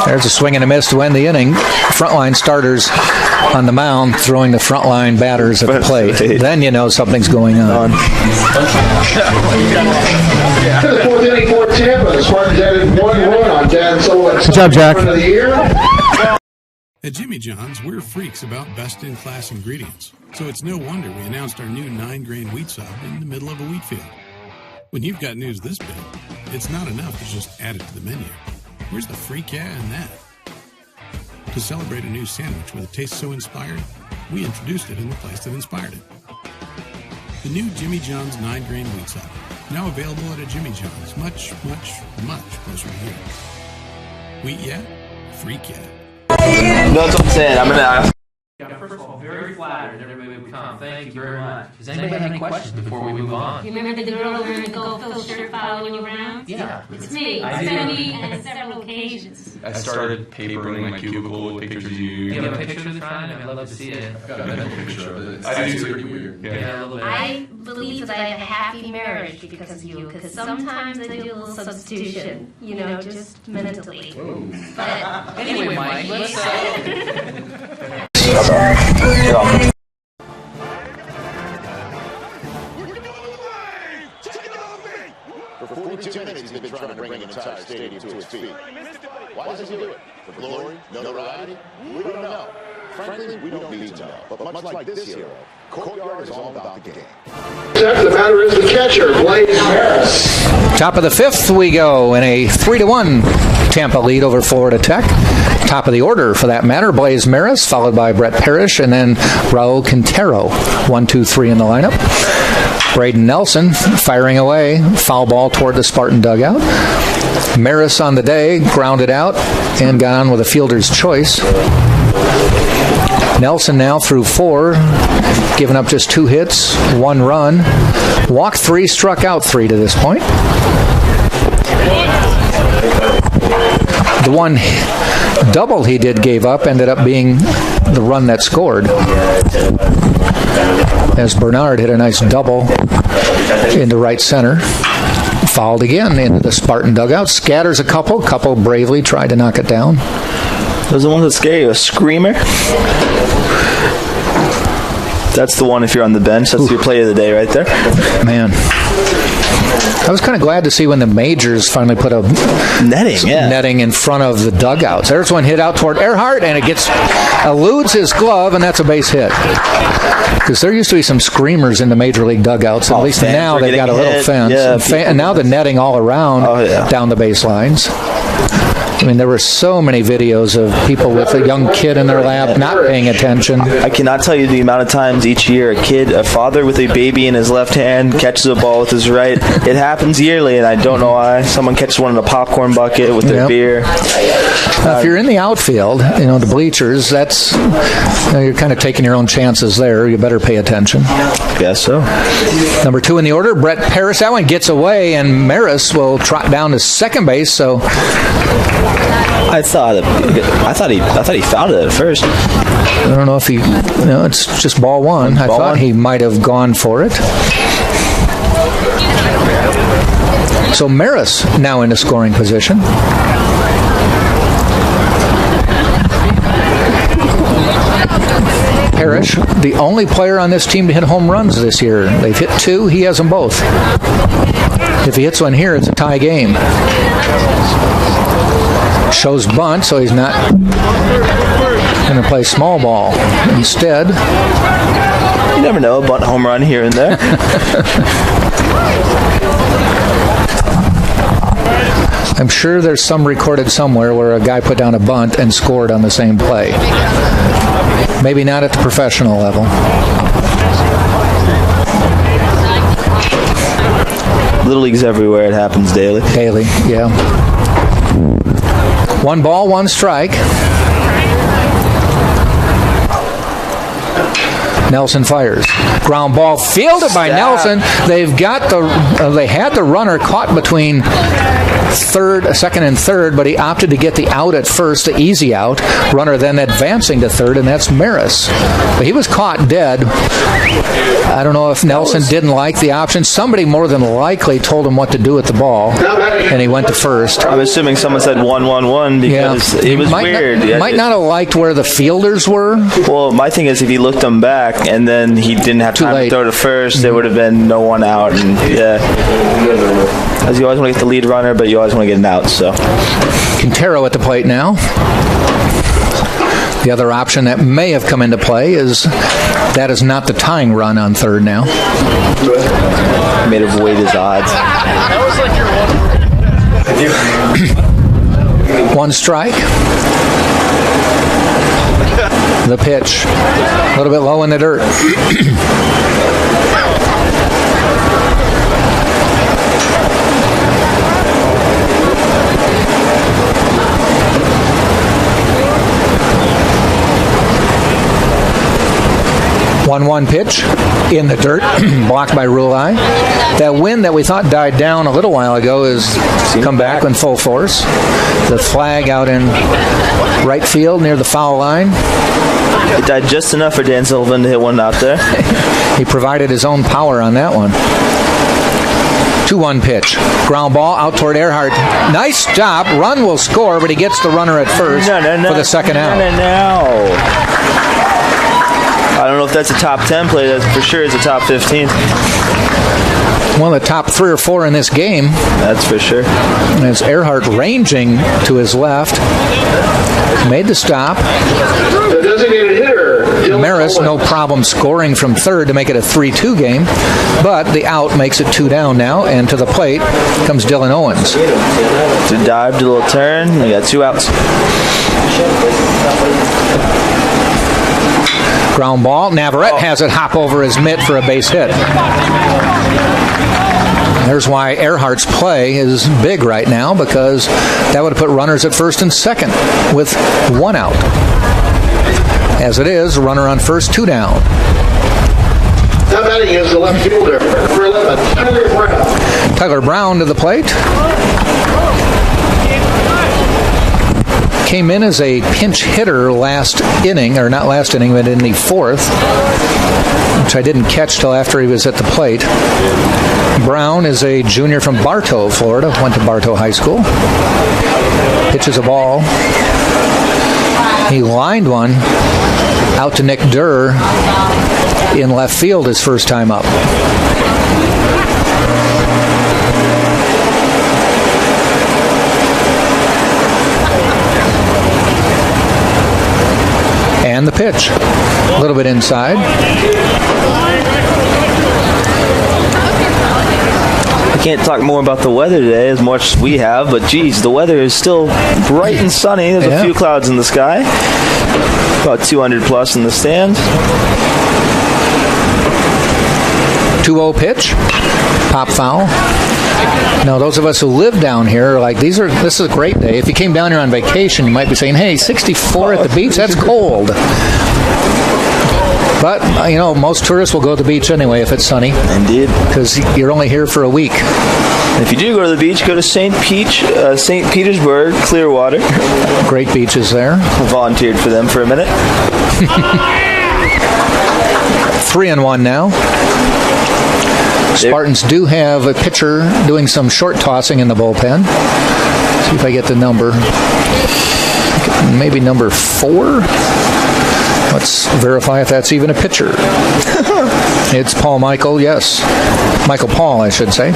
Speaker 7: There's a swing and a miss to end the inning. Frontline starters on the mound throwing the frontline batters at the plate. Then you know something's going on.
Speaker 8: To the 4th inning for Tampa. The Spartans added 1 run on Dan Sullivan's
Speaker 7: Good job, Jack.
Speaker 8: run of the year.
Speaker 17: At Jimmy John's, we're freaks about best-in-class ingredients. So it's no wonder we announced our new 9-grain wheat sub in the middle of a wheat field. When you've got news this big, it's not enough to just add it to the menu. Where's the freak yeah in that? To celebrate a new sandwich with a taste so inspired, we introduced it in the place that inspired it. The new Jimmy John's 9-grain wheat sub, now available at a Jimmy John's, much, much, much closer to here. Wheat yeah? Freak yeah.
Speaker 6: That's what I'm saying. I'm going to ask.
Speaker 1: First of all, very flattered that everybody would come. thank you very much. Does anybody have any questions before we move on?
Speaker 3: You remember the girl wearing the Go Phil shirt following you around?
Speaker 1: Yeah.
Speaker 3: It's me. It's been me on several occasions.
Speaker 17: I started papering my cubicle with pictures of you.
Speaker 1: Do you have a picture of the front? I'd love to see it.
Speaker 17: I've got a mental picture of it. I do, it's pretty weird.
Speaker 1: Yeah, a little bit.
Speaker 5: I believe that I have a happy marriage because of you, because sometimes I do a little substitution, you know, just mentally. But
Speaker 1: Anyway, Mike, let's
Speaker 10: For 42 minutes, he's been trying to bring an entire stadium to its feet. Why does he do it? For glory? Notoriety? We don't know. Frankly, we don't need to know. But much like this hero, Courtyard is all about the game.
Speaker 8: The batter is the catcher, Blaze Harris.
Speaker 7: Top of the fifth we go in a 3-1 Tampa lead over Florida Tech. Top of the order, for that matter, Blaze Maris, followed by Brett Parrish, and then Raul Quintero. 1, 2, 3 in the lineup. Braden Nelson firing away, foul ball toward the Spartan dugout. Maris on the day, grounded out, and got on with a fielder's choice. Nelson now through 4, giving up just 2 hits, 1 run. Walked 3, struck out 3 to this point. The one double he gave up ended up being the run that scored, as Bernard hit a nice double into right center. Fouled again into the Spartan dugout. Scatters a couple bravely tried to knock it down.
Speaker 6: Those are the ones that scare you. A screamer. That's the one if you're on the bench. That's your play of the day right there.
Speaker 7: Man. I was kind of glad to see when the majors finally put a netting in front of the dugouts. There's one hit out toward Earhart, and it eludes his glove, and that's a base hit. Because there used to be some screamers in the major league dugouts. At least now they've got a little fence.
Speaker 6: Yeah,
Speaker 7: and now the netting all around down the baselines. I mean, there were so many videos of people with a young kid in their lap not paying attention.
Speaker 6: I cannot tell you the amount of times each year a father with a baby in his left hand catches a ball with his right. It happens yearly, and I don't know why. Someone catches one in a popcorn bucket with their beer.
Speaker 7: If you're in the outfield, the bleachers, that's you're kind of taking your own chances there. You better pay attention.
Speaker 6: Guess so.
Speaker 7: Number 2 in the order, Brett Parrish. That one gets away, and Maris will trot down to second base. So
Speaker 6: I thought he fouled it at first.
Speaker 7: I don't know if he. It's just ball one. I thought he might have gone for it. So Maris now in a scoring position. Parrish, the only player on this team to hit home runs this year. They've hit 2. He has them both. If he hits one here, it's a tie game. Shows bunt, so he's not going to play small ball. Instead,
Speaker 6: you never know, a bunt home run here and there.
Speaker 7: I'm sure there's some recorded somewhere where a guy put down a bunt and scored on the same play. Maybe not at the professional level.
Speaker 6: Little leagues everywhere, it happens daily.
Speaker 7: Daily, yeah. 1 ball, 1 strike. Nelson fires. Ground ball fielded by Nelson. They've got they had the runner caught between second and third, but he opted to get the out at first, the easy out. Runner then advancing to third, and that's Maris. But he was caught dead. I don't know if Nelson didn't like the option. Somebody more than likely told him what to do with the ball, and he went to first.
Speaker 6: I'm assuming someone said 1-1-1 because it was weird.
Speaker 7: Might not have liked where the fielders were.
Speaker 6: Well, my thing is if he looked them back and then he didn't have time to throw to first, there would have been no one out. And as you always want to get the lead runner, but you always want to get an out. So
Speaker 7: Quintero at the plate now. The other option that may have come into play is that is not the tying run on third now.
Speaker 6: Made him wait his odds.
Speaker 7: 1 strike. The pitch. A little bit low in the dirt. 1-1 pitch in the dirt, blocked by Rulai. That wind that we thought died down a little while ago has come back in full force. The flag out in right field near the foul line.
Speaker 6: It died just enough for Dan Sullivan to hit one out there.
Speaker 7: He provided his own power on that one. 2-1 pitch. Ground ball out toward Earhart. Nice stop. Run will score, but he gets the runner at first for the second out.
Speaker 6: I don't know if that's a top 10 play. That for sure is a top 15.
Speaker 7: One of the top 3 or 4 in this game.
Speaker 6: That's for sure.
Speaker 7: As Earhart ranging to his left. Made the stop.
Speaker 8: The designated hitter.
Speaker 7: Maris, no problem scoring from third to make it a 3-2 game, but the out makes it 2 down now, and to the plate comes Dylan Owens.
Speaker 6: To dive, do a little turn, we got 2 outs.
Speaker 7: Ground ball, Navarrete has it hop over his mitt for a base hit. There's why Earhart's play is big right now, because that would have put runners at first and second with 1 out. As it is, runner on first, 2 down.
Speaker 8: Now batting is the left fielder for 11, Tyler Brown.
Speaker 7: Tyler Brown to the plate. Came in as a pinch hitter last inning, or not last inning, but in the 4th, which I didn't catch till after he was at the plate. Brown is a junior from Bartow, Florida. Went to Bartow High School. Pitches a ball. He lined one out to Nick Durr in left field his first time up. And the pitch. A little bit inside.
Speaker 6: I can't talk more about the weather today as much as we have, but geez, the weather is still bright and sunny. There's a few clouds in the sky. About 200 plus in the stands.
Speaker 7: 2-0 pitch. Pop foul. Now, those of us who live down here are like, this is a great day. If you came down here on vacation, you might be saying, hey, 64 at the beach, that's cold. But, most tourists will go to the beach anyway if it's sunny.
Speaker 6: Indeed.
Speaker 7: Because you're only here for a week.
Speaker 6: If you do go to the beach, go to St. Petersburg, Clearwater.
Speaker 7: Great beaches there.
Speaker 6: I volunteered for them for a minute.
Speaker 7: 3-1 now. Spartans do have a pitcher doing some short tossing in the bullpen. See if I get the number. Maybe number 4. Let's verify if that's even a pitcher. It's Paul Michael, yes. Michael Paul, I should say.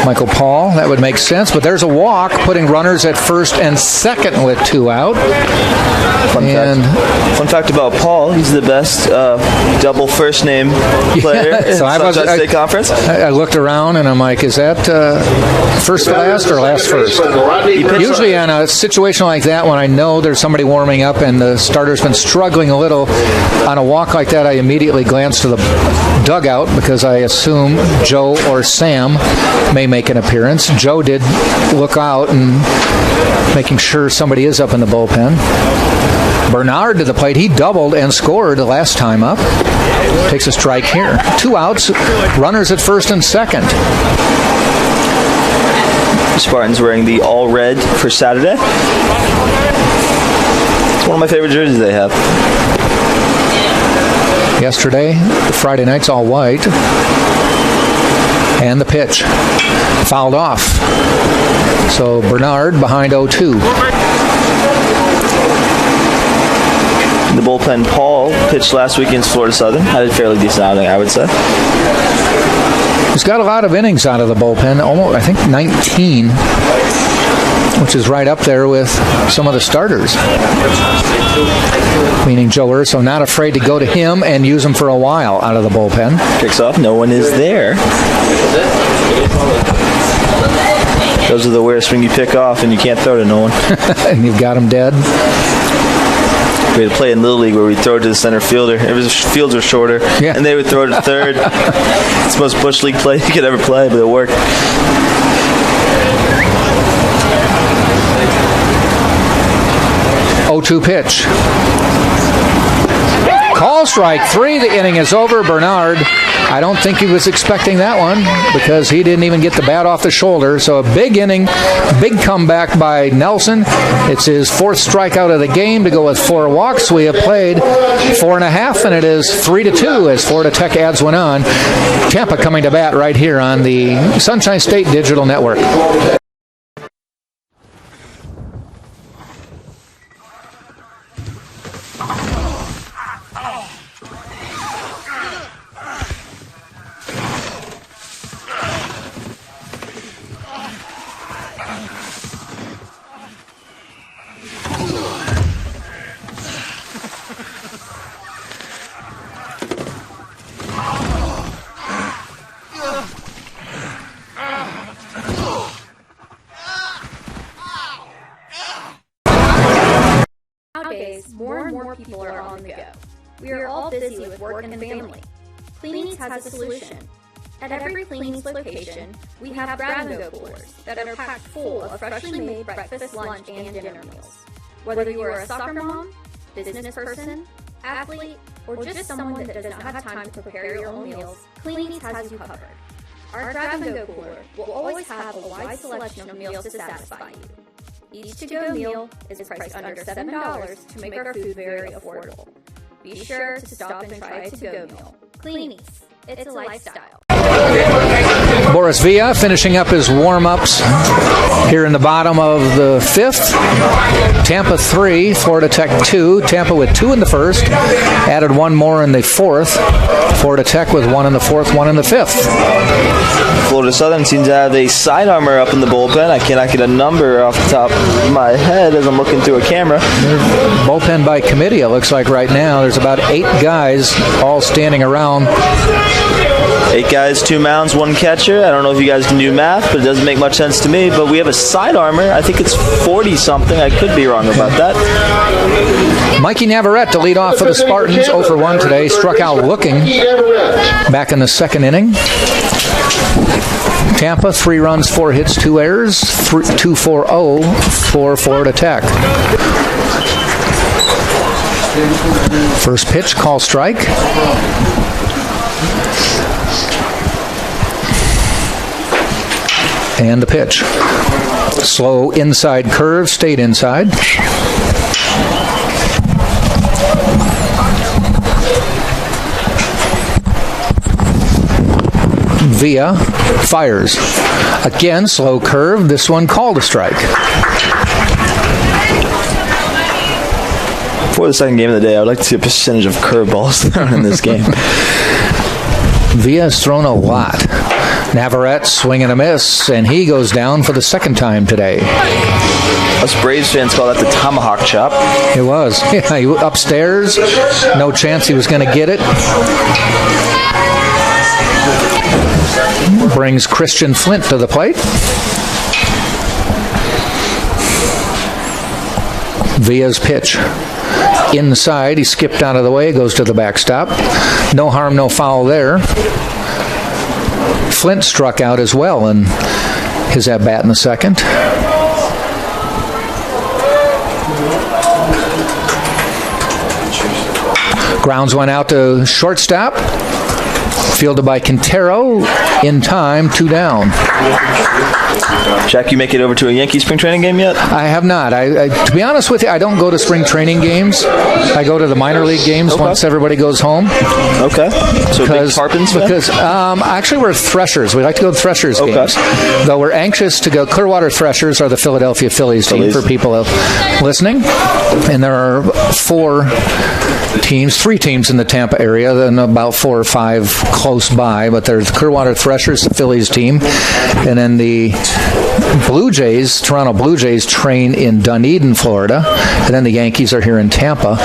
Speaker 7: Michael Paul, that would make sense. But there's a walk, putting runners at first and second with 2 out.
Speaker 6: Fun fact about Paul, he's the best double first name player in Sunshine State Conference.
Speaker 7: I looked around and I'm like, is that first last or last first? Usually in a situation like that, when I know there's somebody warming up and the starter's been struggling a little, on a walk like that, I immediately glance to the dugout because I assume Joe or Sam may make an appearance. Joe did look out and making sure somebody is up in the bullpen. Bernard to the plate. He doubled and scored the last time up. Takes a strike here. 2 outs. Runners at first and second.
Speaker 6: Spartans wearing the all red for Saturday. It's one of my favorite jerseys they have.
Speaker 7: Yesterday, Friday night's all white. And the pitch. Fouled off. So Bernard behind 0-2.
Speaker 6: The bullpen, Paul, pitched last week against Florida Southern. Had a fairly decent outing, I would say.
Speaker 7: He's got a lot of innings out of the bullpen. Almost, I think, 19. Which is right up there with some of the starters. Meaning Joe Urso not afraid to go to him and use him for a while out of the bullpen.
Speaker 6: Kicks off. No one is there. Those are the worst when you pick off and you can't throw to no one.
Speaker 7: And you've got him dead.
Speaker 6: We had to play in Little League where we throw it to the center fielder. Fields were shorter, and they would throw it to third. It's the most Bush League play you could ever play, but it worked.
Speaker 7: Call strike 3. The inning is over. Bernard, I don't think he was expecting that one because he didn't even get the bat off the shoulder. So a big inning, big comeback by Nelson. It's his 4th strikeout of the game to go with 4 walks. We have played 4.5, and it is 3-2 as Florida Tech adds one on. Tampa coming to bat right here on the Sunshine State Digital Network.
Speaker 9: Nowadays, more and more people are on the go. We are all busy with work and family. Cleanings has a solution. At every cleanings location, we have grab-and-go coolers that are packed full of freshly made breakfast, lunch, and dinner meals. Whether you are a soccer mom, business person, athlete, or just someone that does not have time to prepare your own meals, Cleanings has you covered. Our grab-and-go cooler will always have a wide selection of meals to satisfy you. Each to-go meal is priced under $7 to make our food very affordable. Be sure to stop and try a to-go meal. Cleanings, it's a lifestyle.
Speaker 7: Boris Villa finishing up his warm-ups here in the bottom of the 5th. Tampa 3, Florida Tech 2. Tampa with 2 in the 1st. Added 1 more in the 4th. Florida Tech with 1 in the 4th, 1 in the 5th.
Speaker 6: Florida Southern seems to have a sidearmer up in the bullpen. I cannot get a number off the top of my head as I'm looking through a camera.
Speaker 7: Bullpen by committee, it looks like right now. There's about 8 guys all standing around.
Speaker 6: 8 guys, 2 mounds, 1 catcher. I don't know if you guys can do math, but it doesn't make much sense to me. But we have a sidearmer. I think it's 40-something. I could be wrong about that.
Speaker 7: Mikey Navarrete to lead off for the Spartans. 0 for 1 today. Struck out looking back in the 2nd inning. Tampa, 3 runs, 4 hits, 2 errors. 2-4-0 for Florida Tech. First pitch, call strike. And the pitch. Slow inside curve, stayed inside. Villa fires. Again, slow curve. This one called a strike.
Speaker 6: For the second game of the day, I would like to see a percentage of curveballs thrown in this game.
Speaker 7: Villa has thrown a lot. Navarrete swing and a miss, and he goes down for the 2nd time today.
Speaker 6: Us Braves fans call that the tomahawk chop.
Speaker 7: It was. Yeah, he upstairs. No chance he was going to get it. Brings Christian Flint to the plate. Villa's pitch. Inside, he skipped out of the way, goes to the backstop. No harm, no foul there. Flint struck out as well in his at-bat in the 2nd. Grounds went out to shortstop. Fielded by Quintero. In time, 2 down.
Speaker 6: Jack, you make it over to a Yankee spring training game yet?
Speaker 7: I have not. To be honest with you, I don't go to spring training games. I go to the minor league games once everybody goes home.
Speaker 6: Okay. So big Tarpons fan?
Speaker 7: Because actually we're Threshers. We like to go to Threshers games. Though we're anxious to go. Clearwater Threshers are the Philadelphia Phillies team for people listening. And there are 3 teams in the Tampa area, and about 4 or 5 close by. But there's the Clearwater Threshers, the Phillies team, and then the Blue Jays, Toronto Blue Jays, train in Dunedin, Florida, and then the Yankees are here in Tampa.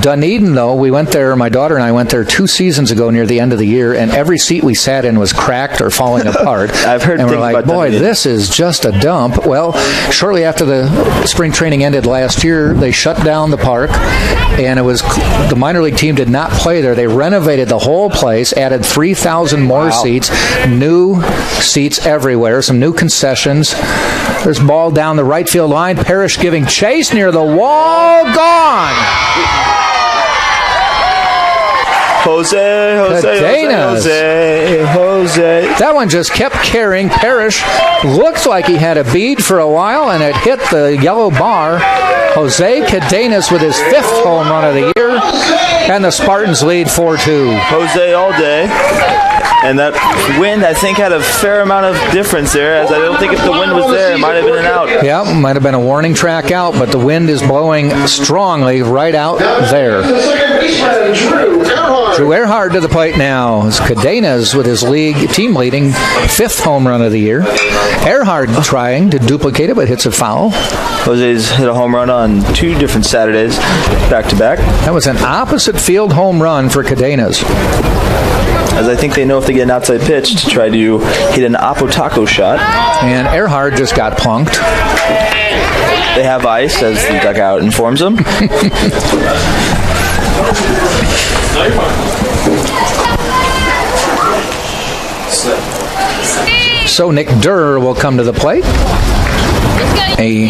Speaker 7: Dunedin, though, we went there, my daughter and I went there 2 seasons ago near the end of the year, and every seat we sat in was cracked or falling apart.
Speaker 6: I've heard
Speaker 7: and
Speaker 6: things
Speaker 7: we're like,
Speaker 6: about
Speaker 7: boy,
Speaker 6: Dunedin.
Speaker 7: this is just a dump. Well, shortly after the spring training ended last year, they shut down the park, and it was the minor league team did not play there. They renovated the whole place, added 3,000 more seats, new seats everywhere, some new concessions. There's ball down the right field line. Parrish giving chase near the wall. Gone.
Speaker 6: Jose.
Speaker 7: That one just kept carrying. Parrish looked like he had a bead for a while, and it hit the yellow bar. Jose Cadenas with his 5th home run of the year, and the Spartans lead 4-2.
Speaker 6: Jose all day. And that wind, I think, had a fair amount of difference there, as I don't think if the wind was there, it might have been an out.
Speaker 7: Yeah, might have been a warning track out, but the wind is blowing strongly right out there. Drew Earhart to the plate now. It's Cadenas with his team-leading 5th home run of the year. Earhart trying to duplicate it, but hits a foul.
Speaker 6: Jose's hit a home run on 2 different Saturdays, back-to-back.
Speaker 7: That was an opposite field home run for Cadenas.
Speaker 6: As I think they know if they get an outside pitch to try to hit an Apotaco shot.
Speaker 7: And Earhart just got punked.
Speaker 6: They have ice, as the dugout informs them.
Speaker 7: So Nick Durr will come to the plate. A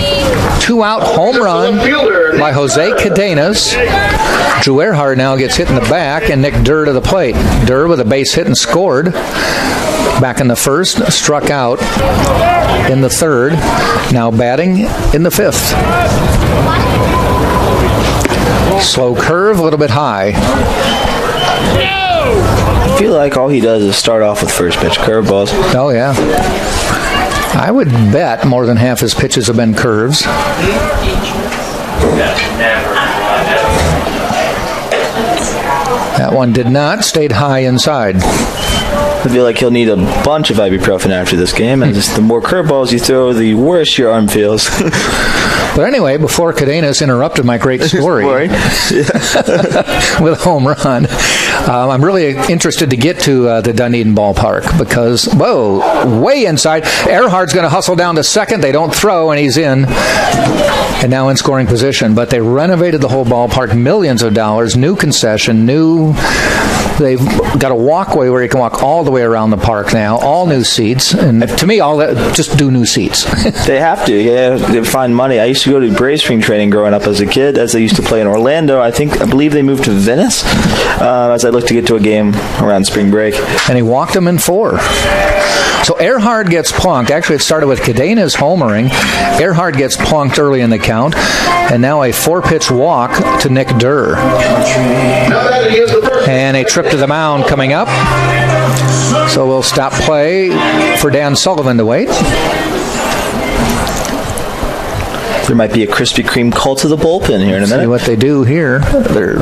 Speaker 7: 2-out home run by Jose Cadenas. Drew Earhart now gets hit in the back, and Nick Durr to the plate. Durr with a base hit and scored. Back in the 1st, struck out in the 3rd. Now batting in the 5th. Slow curve, a little bit high.
Speaker 6: I feel like all he does is start off with first pitch curveballs.
Speaker 7: Oh, yeah. I would bet more than half his pitches have been curves. That one did not. Stayed high inside.
Speaker 6: I feel like he'll need a bunch of ibuprofen after this game. And just the more curveballs you throw, the worse your arm feels.
Speaker 7: But anyway, before Cadenas interrupted my great story with a home run, I'm really interested to get to the Dunedin ballpark because, way inside. Earhart's going to hustle down to second. They don't throw, and he's in. And now in scoring position. But they renovated the whole ballpark, millions of dollars, new concession, they've got a walkway where you can walk all the way around the park now, all new seats. And to me, all that, just do new seats.
Speaker 6: They have to. Yeah, they find money. I used to go to Braves spring training growing up as a kid, as they used to play in Orlando. I believe they moved to Venice as I looked to get to a game around spring break.
Speaker 7: And he walked them in 4. So Earhart gets plunked. Actually, it started with Cadenas homering. Earhart gets plunked early in the count. And now a 4-pitch walk to Nick Durr. And a trip to the mound coming up. So we'll stop play for Dan Sullivan to wait.
Speaker 6: There might be a Krispy Kreme call to the bullpen here in a minute.
Speaker 7: See what they do here. There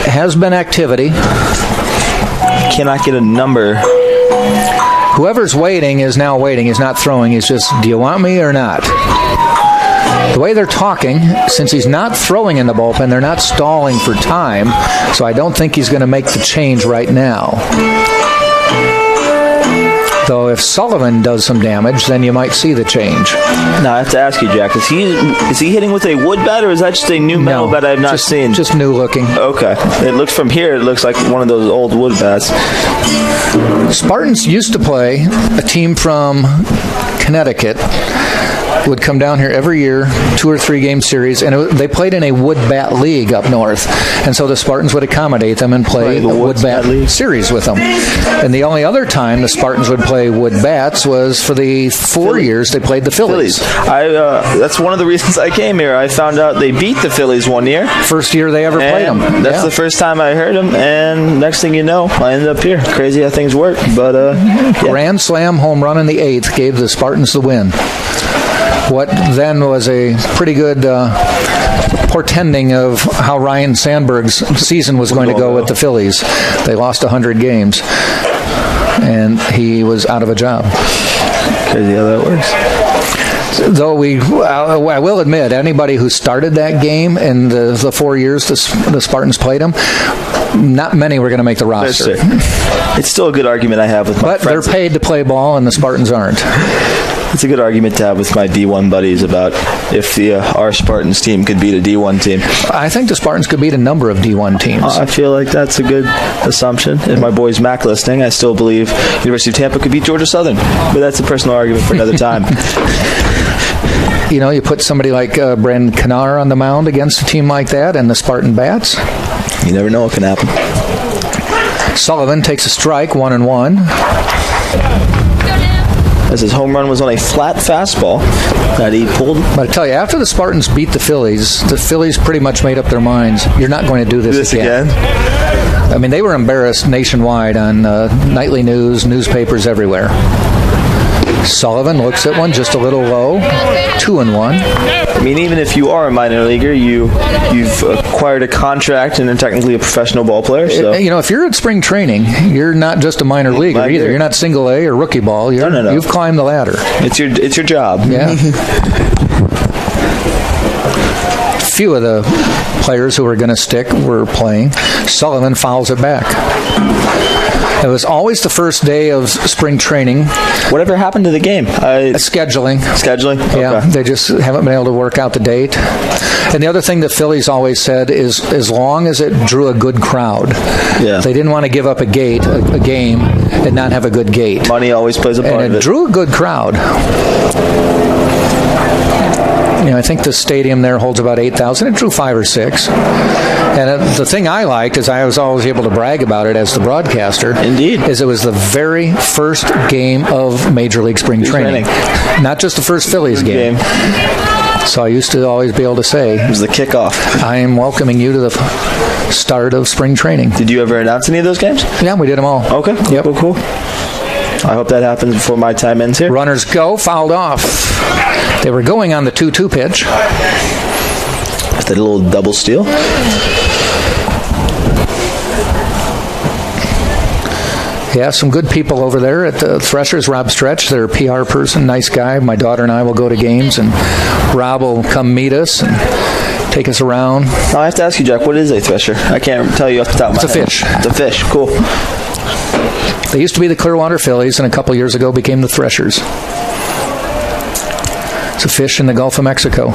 Speaker 7: has been activity.
Speaker 6: Cannot get a number.
Speaker 7: Whoever's waiting is now waiting. He's not throwing. He's just, do you want me or not? The way they're talking, since he's not throwing in the bullpen, they're not stalling for time, so I don't think he's going to make the change right now. Though if Sullivan does some damage, then you might see the change.
Speaker 6: Now I have to ask you, Jack, is he hitting with a wood bat, or is that just a new metal bat I've not seen?
Speaker 7: Just new looking.
Speaker 6: Okay. It looks from here, it looks like one of those old wood bats.
Speaker 7: Spartans used to play a team from Connecticut. Would come down here every year, 2 or 3 game series, and they played in a wood bat league up north, and so the Spartans would accommodate them and play a wood bat series with them. And the only other time the Spartans would play wood bats was for the 4 years they played the Phillies.
Speaker 6: That's one of the reasons I came here. I found out they beat the Phillies one year.
Speaker 7: First year they ever played them.
Speaker 6: That's the first time I heard them, and next thing you know, I ended up here. Crazy how things work, but
Speaker 7: Grand slam home run in the 8th gave the Spartans the win. What then was a pretty good portending of how Ryan Sandberg's season was going to go with the Phillies. They lost 100 games, and he was out of a job.
Speaker 6: Crazy how that works.
Speaker 7: Though I will admit, anybody who started that game in the 4 years the Spartans played them, not many were going to make the roster.
Speaker 6: It's still a good argument I have with my friends.
Speaker 7: But they're paid to play ball, and the Spartans aren't.
Speaker 6: It's a good argument to have with my D1 buddies about if our Spartans team could beat a D1 team.
Speaker 7: I think the Spartans could beat a number of D1 teams.
Speaker 6: I feel like that's a good assumption. If my boy's Mac listening, I still believe University of Tampa could beat Georgia Southern. But that's a personal argument for another time.
Speaker 7: You know, you put somebody like Brandon Knar on the mound against a team like that and the Spartan Bats.
Speaker 6: You never know what can happen.
Speaker 7: Sullivan takes a strike, 1-1.
Speaker 6: As his home run was on a flat fastball that he pulled.
Speaker 7: But I tell you, after the Spartans beat the Phillies pretty much made up their minds. You're not going to do this again. I mean, they were embarrassed nationwide on nightly news, newspapers everywhere. Sullivan looks at one just a little low, 2-1.
Speaker 6: I mean, even if you are a minor leaguer, you've acquired a contract and are technically a professional ball player. So
Speaker 7: if you're at spring training, you're not just a minor leaguer either. You're not single A or rookie ball.
Speaker 6: No.
Speaker 7: You've climbed the ladder.
Speaker 6: It's your job.
Speaker 7: Yeah. Few of the players who were going to stick were playing. Sullivan fouls it back. It was always the first day of spring training.
Speaker 6: Whatever happened to the game?
Speaker 7: Scheduling.
Speaker 6: Okay.
Speaker 7: Yeah, they just haven't been able to work out the date. And the other thing the Phillies always said is as long as it drew a good crowd.
Speaker 6: Yeah.
Speaker 7: They didn't want to give up a game and not have a good gate.
Speaker 6: Money always plays a part
Speaker 7: and
Speaker 6: of it.
Speaker 7: It drew a good crowd. I think the stadium there holds about 8,000. It drew 5 or 6. And the thing I liked is I was always able to brag about it as the broadcaster.
Speaker 6: Indeed.
Speaker 7: Is it was the very first game of Major League Spring Training. Not just the first Phillies game. So I used to always be able to say,
Speaker 6: it was the kickoff.
Speaker 7: I am welcoming you to the start of spring training.
Speaker 6: Did you ever announce any of those games?
Speaker 7: Yeah, we did them all.
Speaker 6: Okay.
Speaker 7: Yep.
Speaker 6: Cool. I hope that happens before my time ends here.
Speaker 7: Runners go, fouled off. They were going on the 2-2 pitch.
Speaker 6: With that little double steal.
Speaker 7: Yeah, some good people over there at the Threshers. Rob Stretch, their PR person, nice guy. My daughter and I will go to games, and Rob will come meet us and take us around.
Speaker 6: Now, I have to ask you, Jack, what is a thresher? I can't tell you off the top of my head.
Speaker 7: It's a fish.
Speaker 6: It's a fish. Cool.
Speaker 7: They used to be the Clearwater Phillies, and a couple years ago became the Threshers. It's a fish in the Gulf of Mexico.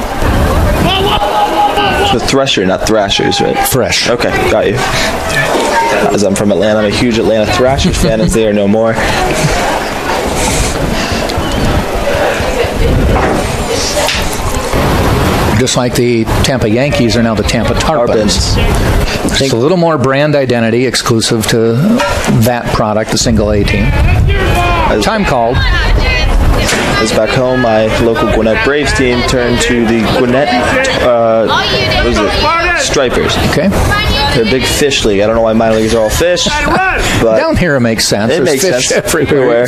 Speaker 6: The thresher, not thrashers, right?
Speaker 7: Fresh.
Speaker 6: Okay, got you. As I'm from Atlanta, I'm a huge Atlanta Thrashers fan, as they are no more.
Speaker 7: Just like the Tampa Yankees are now the Tampa Tarpons. Just a little more brand identity exclusive to that product, the single A team. Time called.
Speaker 6: As back home, my local Gwinnett Braves team turned to the Gwinnett Stripers.
Speaker 7: Okay.
Speaker 6: They're a big fish league. I don't know why minor leagues are all fish. But
Speaker 7: down here it makes sense.
Speaker 6: It
Speaker 7: There's
Speaker 6: makes
Speaker 7: fish
Speaker 6: sense
Speaker 7: everywhere.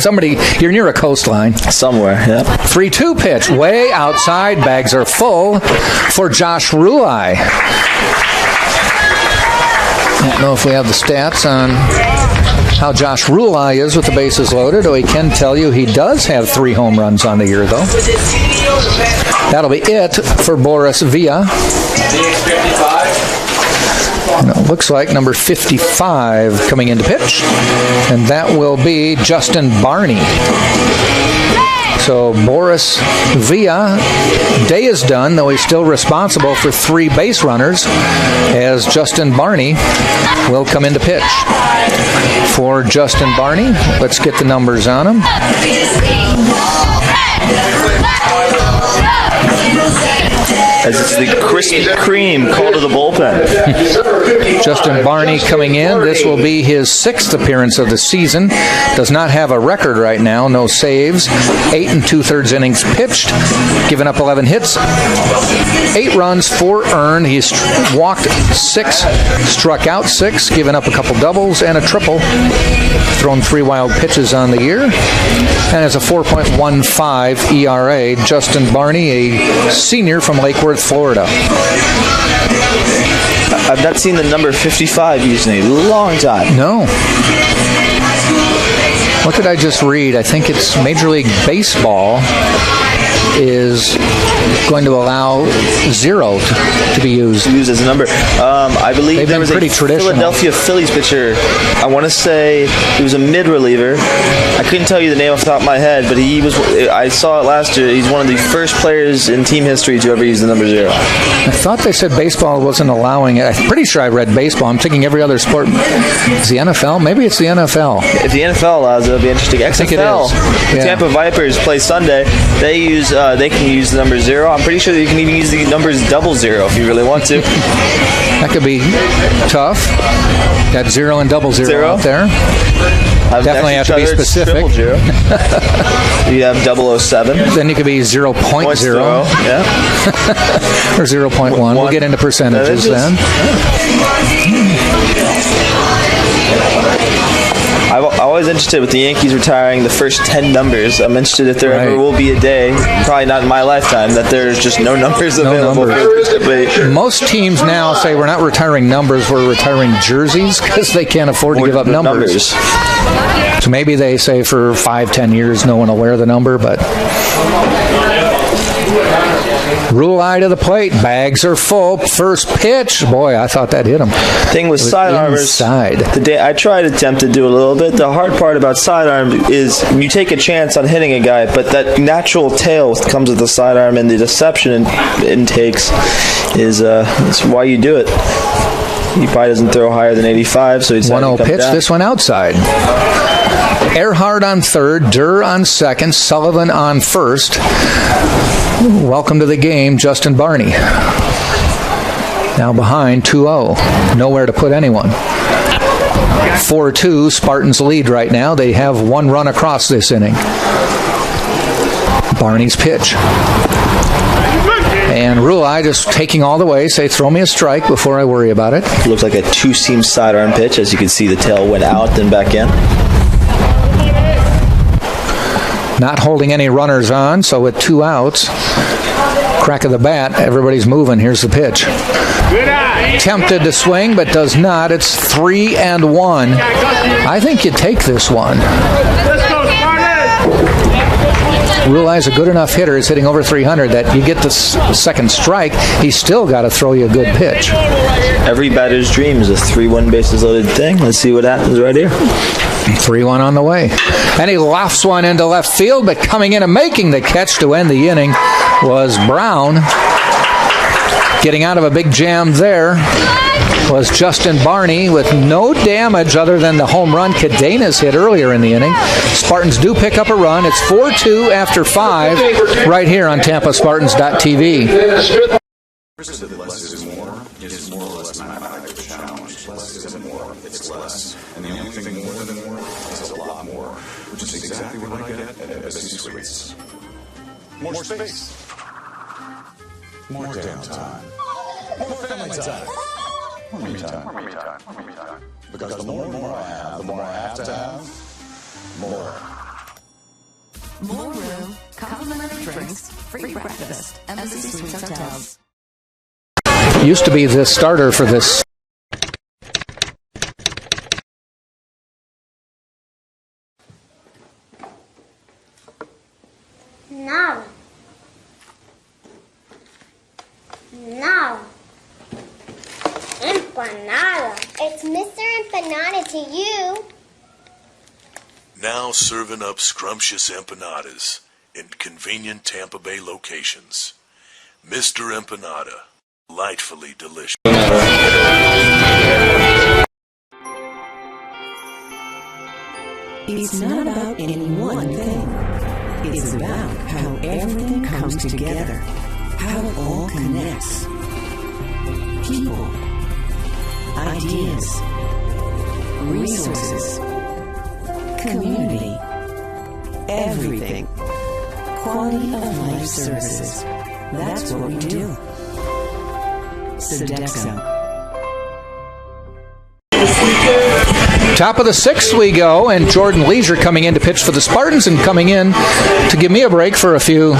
Speaker 7: You're near a coastline.
Speaker 6: Somewhere, yeah.
Speaker 7: 3-2 pitch. Way outside. Bags are full for Josh Rulai. I don't know if we have the stats on how Josh Rulai is with the bases loaded. Oh, he can tell you he does have 3 home runs on the year, though. That'll be it for Boris Villa. And it looks like number 55 coming into pitch, and that will be Justin Barney. So Boris Villa, day is done, though he's still responsible for 3 base runners, as Justin Barney will come into pitch. For Justin Barney, let's get the numbers on him.
Speaker 6: As it's the Krispy Kreme call to the bullpen.
Speaker 7: Justin Barney coming in. This will be his 6th appearance of the season. Does not have a record right now. No saves. 8 2/3 innings pitched. Given up 11 hits. 8 runs, 4 earned. He's walked 6, struck out 6, given up a couple doubles and a triple. Thrown 3 wild pitches on the year. And has a 4.15 ERA. Justin Barney, a senior from Lake Worth, Florida.
Speaker 6: I've not seen the number 55 used in a long time.
Speaker 7: No. What did I just read? I think it's Major League Baseball is going to allow 0 to be used.
Speaker 6: Used as a number. I believe there was a Philadelphia Phillies pitcher. I want to say he was a mid reliever. I couldn't tell you the name off the top of my head, but he was. I saw it last year. He's one of the first players in team history to ever use the number 0.
Speaker 7: I thought they said baseball wasn't allowing it. I'm pretty sure I read baseball. I'm thinking every other sport. Is the NFL? Maybe it's the NFL.
Speaker 6: If the NFL allows it, it'll be interesting. XFL,
Speaker 7: I think it is.
Speaker 6: The Tampa Vipers play Sunday. They use they can use the number 0. I'm pretty sure that you can even use the numbers 00 if you really want to.
Speaker 7: That could be tough. Got 0 and 00 out there. Definitely have to be specific.
Speaker 6: You have 007.
Speaker 7: Then you could be 0.0.
Speaker 6: Yeah.
Speaker 7: Or 0.1. We'll get into percentages then.
Speaker 6: I'm always interested with the Yankees retiring the first 10 numbers. I'm interested if there ever will be a day, probably not in my lifetime, that there's just no numbers available.
Speaker 7: Most teams now say we're not retiring numbers, we're retiring jerseys because they can't afford to give up numbers. So maybe they say for 5-10 years no one will wear the number, but Rule eye to the plate. Bags are full. First pitch. Boy, I thought that hit him.
Speaker 6: Thing with sidearmers, the day I tried to attempt to do a little bit. The hard part about sidearm is you take a chance on hitting a guy, but that natural tail comes with the sidearm, and the deception it takes is why you do it. He probably doesn't throw higher than 85, so he's
Speaker 7: 1-0 pitch. Down. This one outside. Earhart on third, Durr on second, Sullivan on first. Welcome to the game, Justin Barney. Now behind 2-0. Nowhere to put anyone. 4-2, Spartans lead right now. They have one run across this inning. Barney's pitch. And Rulai just taking all the way, say, throw me a strike before I worry about it.
Speaker 6: Looks like a two-seam sidearm pitch. As you can see, the tail went out, then back in.
Speaker 7: Not holding any runners on, so with 2 outs, crack of the bat, everybody's moving. Here's the pitch. Tempted to swing, but does not. It's 3-1. I think you take this one. Rulai's a good enough hitter. He's hitting over 300 that you get the second strike, he's still got to throw you a good pitch.
Speaker 6: Every batter's dream is a 3-1 bases loaded thing. Let's see what happens right here.
Speaker 7: 3-1 on the way. And he lofts one into left field, but coming in and making the catch to end the inning was Brown. Getting out of a big jam there was Justin Barney with no damage other than the home run Cadenas hit earlier in the inning. Spartans do pick up a run. It's 4-2 after 5 right here on TampaSpartans.tv.
Speaker 13: Less is more is more or less mathematically challenged. Less isn't more, it's less. And the only thing more than more is a lot more, which is exactly what I get at Embassy Suites. More space. More downtime. More family time. More me time. Because the more and more I have, the more I have to have more.
Speaker 16: More room, complimentary drinks, free breakfast, Embassy Suites Hotels.
Speaker 7: Used to be the starter for this.
Speaker 14: No. Empanada. It's Mr. Empanada to you.
Speaker 15: Now serving up scrumptious empanadas in convenient Tampa Bay locations. Mr. Empanada. Delightfully delicious.
Speaker 16: It's not about any one thing. It's about how everything comes together, how it all connects. People, ideas, resources, community, everything. Quality of life services. That's what we do. Sodexo.
Speaker 7: Top of the 6th we go, and Jordan Leisure coming in to pitch for the Spartans, and coming in to give me a break for a few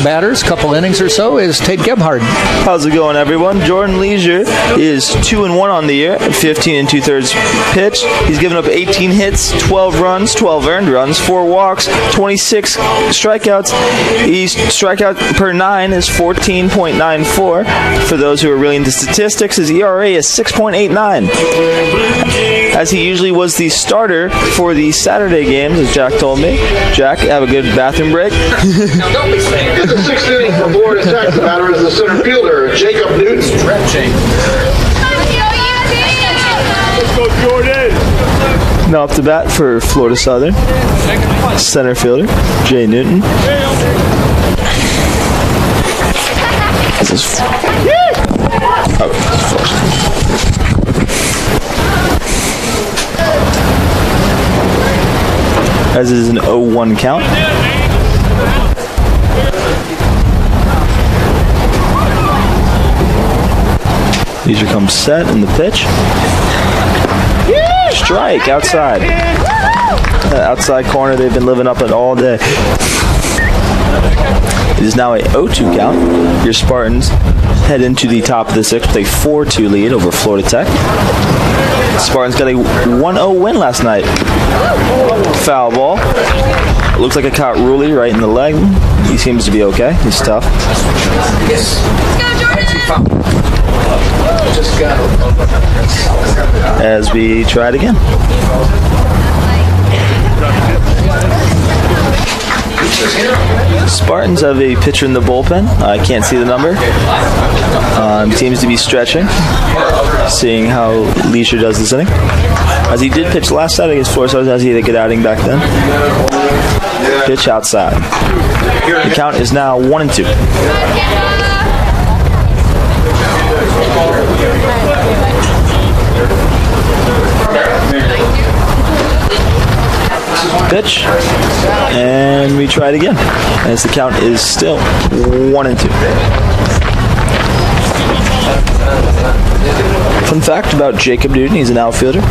Speaker 7: batters, couple innings or so, is Tate Gebhard.
Speaker 6: How's it going, everyone? Jordan Leisure is 2-1 on the year, 15 2/3 pitch. He's given up 18 hits, 12 runs, 12 earned runs, 4 walks, 26 strikeouts. His strikeout per 9 is 14.94. For those who are really into statistics, his ERA is 6.89. As he usually was the starter for the Saturday games, as Jack told me. Jack, have a good bathroom break.
Speaker 8: Now don't be saying it. The 6th inning for Florida Tech. The batter is the center fielder, Jacob Newton.
Speaker 15: Let's go, Jordan!
Speaker 6: Now up to bat for Florida Southern, center fielder, Jay Newton. This is. Oh, as is an 0-1 count. Leisure comes set in the pitch. Strike outside. That outside corner they've been living up at all day. It is now a 0-2 count. Your Spartans head into the top of the sixth with a 4-2 lead over Florida Tech. Spartans got a 1-0 win last night. Foul ball. Looks like it caught Rulli right in the leg. He seems to be okay. He's tough. As we try it again. Spartans have a pitcher in the bullpen. I can't see the number. Seems to be stretching. Seeing how Leisure does this inning. As he did pitch last night against Florida Stars, as he had a good outing back then. Pitch outside. The count is now 1-2. Pitch, and we try it again as the count is still 1-2. Fun fact about Jacob Newton: he's an outfielder.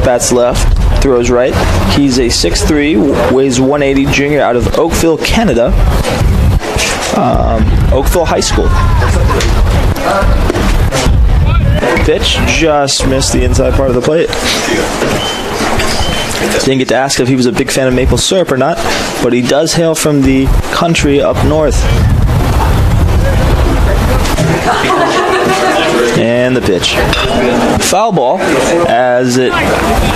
Speaker 6: Bats left, throws right. He's a 6'3", weighs 180, junior out of Oakville, Canada. Oakville High School. Pitch just missed the inside part of the plate. Didn't get to ask if he was a big fan of maple syrup or not, but he does hail from the country up north. And the pitch. Foul ball, as it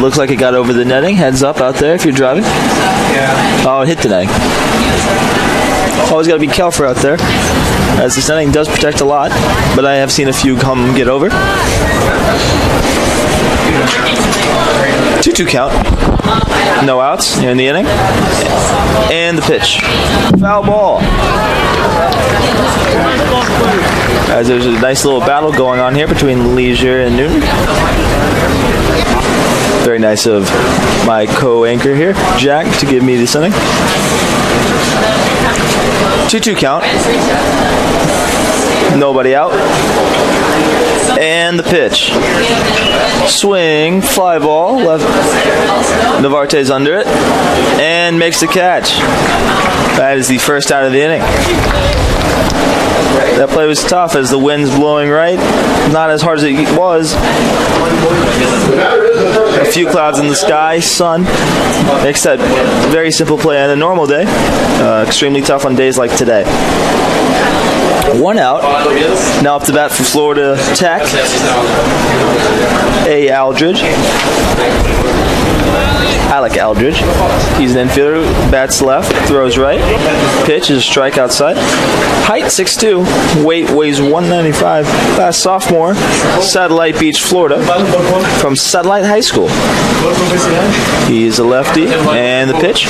Speaker 6: looks like it got over the netting. Heads up out there if you're driving. Oh, it hit the netting. Always got to be careful out there, as this netting does protect a lot, but I have seen a few come get over. 2-2 count. No outs in the inning. And the pitch. Foul ball. As there's a nice little battle going on here between Leisure and Newton. Very nice of my co-anchor here, Jack, to give me this inning. 2-2 count. Nobody out. And the pitch. Swing, fly ball, left. Navarte's under it and makes the catch. That is the first out of the inning. That play was tough as the wind's blowing right. Not as hard as it was. A few clouds in the sky, sun. Makes that very simple play on a normal day. Extremely tough on days like today. One out. Now up to bat for Florida Tech. A. Aldridge. Alec Aldridge. He's an infielder. Bats left. Throws right. Pitch is a strike outside. Height 6'2". Weight weighs 195. Last sophomore. Satellite Beach, Florida. From Satellite High School. He's a lefty. And the pitch.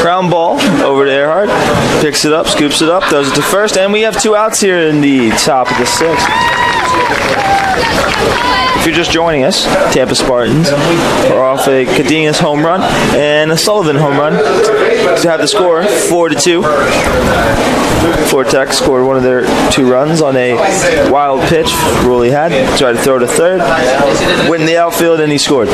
Speaker 6: Ground ball over to Earhart. Picks it up. Scoops it up. Throws it to first. And we have 2 outs here in the top of the 6th. If you're just joining us, Tampa Spartans are off a Cadenas home run and a Sullivan home run to have the score 4-2. Florida Tech scored one of their 2 runs on a wild pitch Rulli had. Tried to throw to third, went in the outfield, and he scored.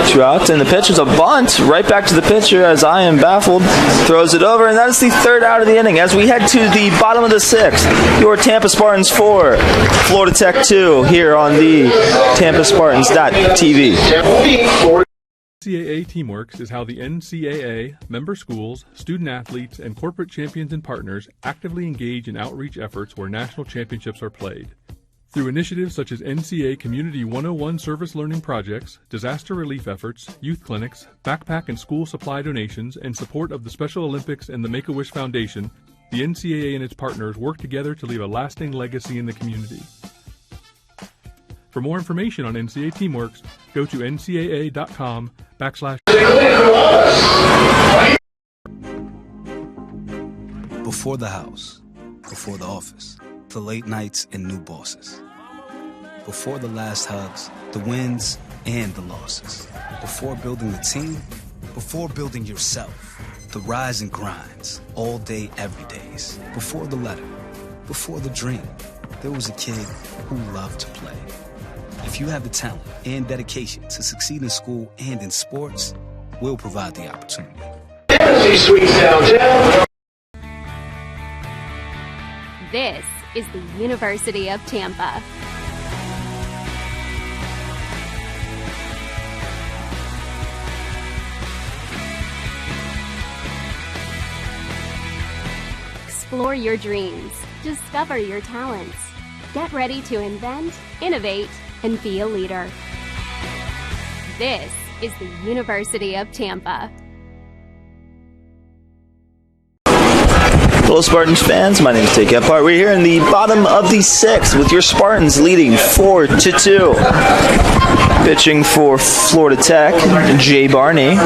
Speaker 6: 2 outs, and the pitch is a bunt right back to the pitcher as I am baffled. Throws it over, and that is the 3rd out of the inning as we head to the bottom of the 6th. Your Tampa Spartans 4, Florida Tech 2 here on the TampaSpartans.tv.
Speaker 17: NCAA Teamworks is how the NCAA, member schools, student athletes, and corporate champions and partners actively engage in outreach efforts where national championships are played. Through initiatives such as NCAA Community 101 service learning projects, disaster relief efforts, youth clinics, backpack and school supply donations, and support of the Special Olympics and the Make-A-Wish Foundation, the NCAA and its partners work together to leave a lasting legacy in the community. For more information on NCAA Teamworks, go to ncaa.com/.
Speaker 18: Before the house, before the office, the late nights and new bosses. Before the last hugs, the wins and the losses. Before building the team, before building yourself. The rise and grinds, all day, every days. Before the letter, before the dream, there was a kid who loved to play. If you have the talent and dedication to succeed in school and in sports, we'll provide the opportunity.
Speaker 19: This is the University of Tampa. Explore your dreams. Discover your talents. Get ready to invent, innovate, and be a leader. This is the University of Tampa.
Speaker 6: Hello, Spartans fans. My name is Tate Gephardt. We're here in the bottom of the sixth with your Spartans leading 4-2. Pitching for Florida Tech, Jay Barney,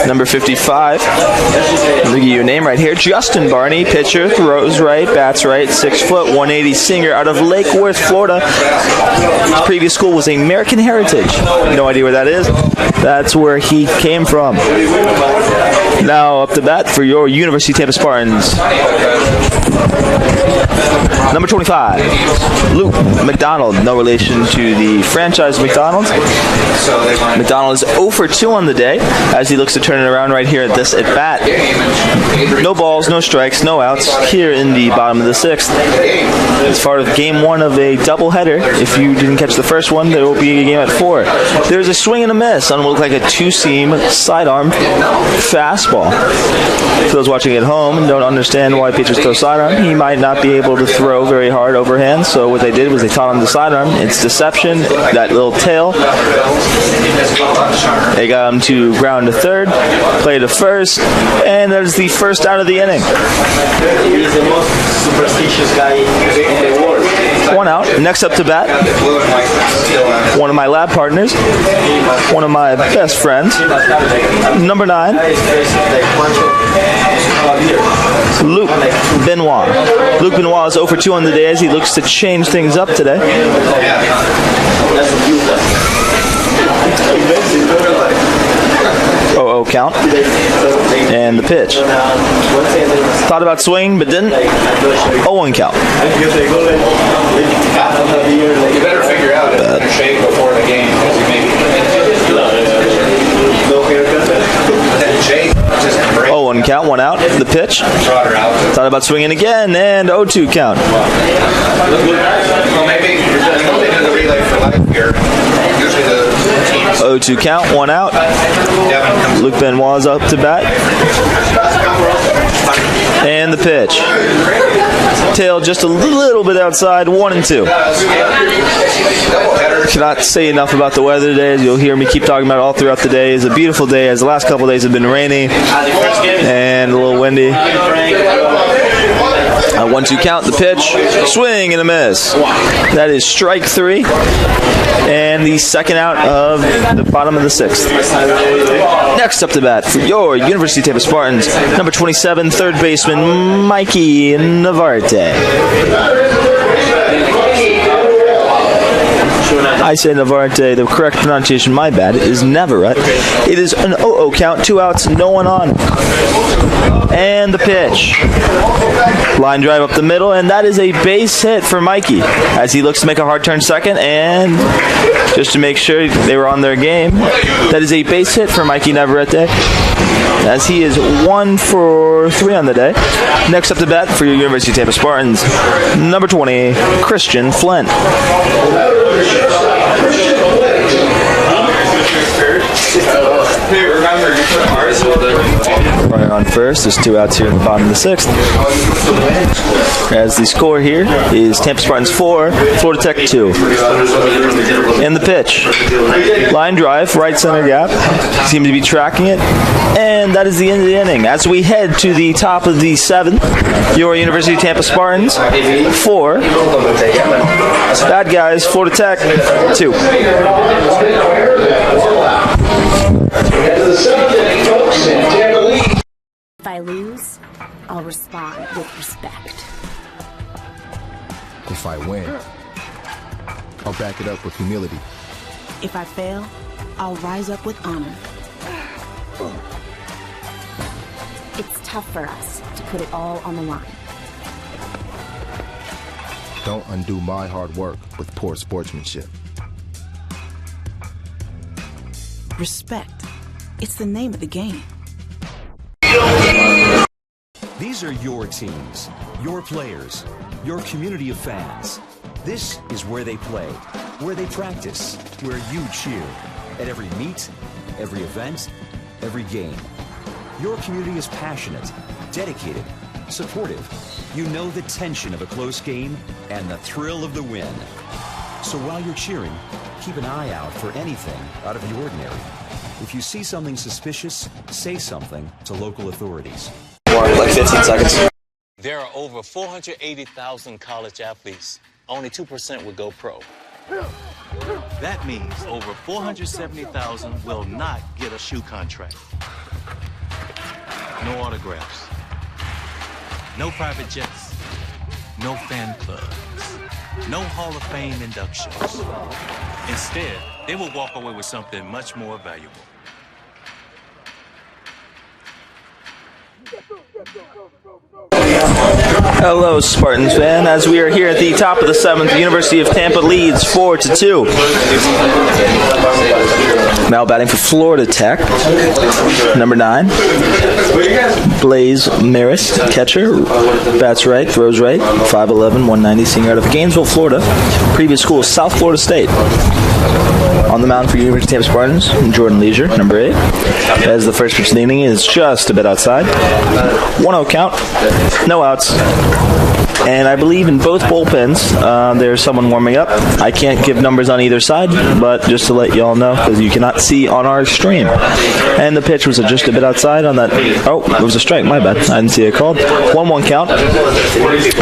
Speaker 6: number 55. I'll give you your name right here. Justin Barney, pitcher, throws right, bats right, 6 foot, 180 singer out of Lake Worth, Florida. His previous school was American Heritage. No idea where that is. That's where he came from. Now up to bat for your University of Tampa Spartans. Number 25, Luke McDonald. No relation to the franchise McDonald's. McDonald is 0 for 2 on the day as he looks to turn it around right here at this at bat. No balls, no strikes, no outs here in the bottom of the sixth. As far as game one of a doubleheader, if you didn't catch the first one, there will be a game at 4. There's a swing and a miss on what looked like a 2-seam sidearm fastball. For those watching at home and don't understand why pitchers throw sidearm, he might not be able to throw very hard overhand, so what they did was they taught him the sidearm. It's deception, that little tail. They got him to ground to third, play to first, and that is the first out of the inning.
Speaker 20: He's the most superstitious guy in the world.
Speaker 6: 1 out. Next up to bat, one of my lab partners, one of my best friends, number 9, Luke Benoit. Luke Benoit is 0 for 2 on the day as he looks to change things up today. 0-0 count. And the pitch. Thought about swinging, but didn't. 0-1 count.
Speaker 8: You better figure out if you're shaking before the game because you maybe
Speaker 6: 0-1 count, 1 out. The pitch. Thought about swinging again, and 0-2 count.
Speaker 8: Well, maybe they do the relay for life here. Usually the teams.
Speaker 6: 0-2 count, 1 out. Luke Benoit is up to bat. And the pitch. Tail just a little bit outside, 1-2. Cannot say enough about the weather today, as you'll hear me keep talking about it all throughout the day. It's a beautiful day, as the last couple of days have been rainy and a little windy. 1-2 count, the pitch, swing and a miss. That is strike 3, and the second out of the bottom of the sixth. Next up to bat for your University of Tampa Spartans, number 27, third baseman Mikey Navarte. I say Navarte, the correct pronunciation, my bad, is Navarrete. It is an 0-0 count, 2 outs, no one on. And the pitch. Line drive up the middle, and that is a base hit for Mikey as he looks to make a hard turn second, and just to make sure they were on their game, that is a base hit for Mikey Navarrete as he is 1 for 3 on the day. Next up to bat for your University of Tampa Spartans, number 20, Christian Flint. Runner on first. There's 2 outs here in the bottom of the sixth. As the score here is Tampa Spartans 4, Florida Tech 2. And the pitch. Line drive, right center gap. Seems to be tracking it. And that is the end of the inning. As we head to the top of the 7th, your University of Tampa Spartans 4. Bad guys, Florida Tech 2.
Speaker 11: If I lose, I'll respond with respect.
Speaker 22: If I win, I'll back it up with humility.
Speaker 11: If I fail, I'll rise up with honor. It's tough for us to put it all on the line.
Speaker 22: Don't undo my hard work with poor sportsmanship.
Speaker 11: Respect. It's the name of the game.
Speaker 21: These are your teams, your players, your community of fans. This is where they play, where they practice, where you cheer. At every meet, every event, every game. Your community is passionate, dedicated, supportive. You know the tension of a close game and the thrill of the win. So while you're cheering, keep an eye out for anything out of the ordinary. If you see something suspicious, say something to local authorities.
Speaker 6: Like 15 seconds.
Speaker 2: There are over 480,000 college athletes. Only 2% would go pro. That means over 470,000 will not get a shoe contract. No autographs. No private jets. No fan clubs. No Hall of Fame inductions. Instead, they will walk away with something much more valuable.
Speaker 6: Hello, Spartans fan. As we are here at the top of the 7th, the University of Tampa leads 4-2. Now batting for Florida Tech, number 9, Blaze Maris, catcher, bats right, throws right, 5'11", 190, senior out of Gainesville, Florida. Previous school, South Florida State. On the mound for University of Tampa Spartans, Jordan Leisure, number 8. As the first pitch of the inning is just a bit outside. 1-0 count, no outs. And I believe in both bullpens, there's someone warming up. I can't give numbers on either side, but just to let y'all know, because you cannot see on our stream. And the pitch was just a bit outside on that. Oh, it was a strike, my bad. I didn't see it called. 1-1 count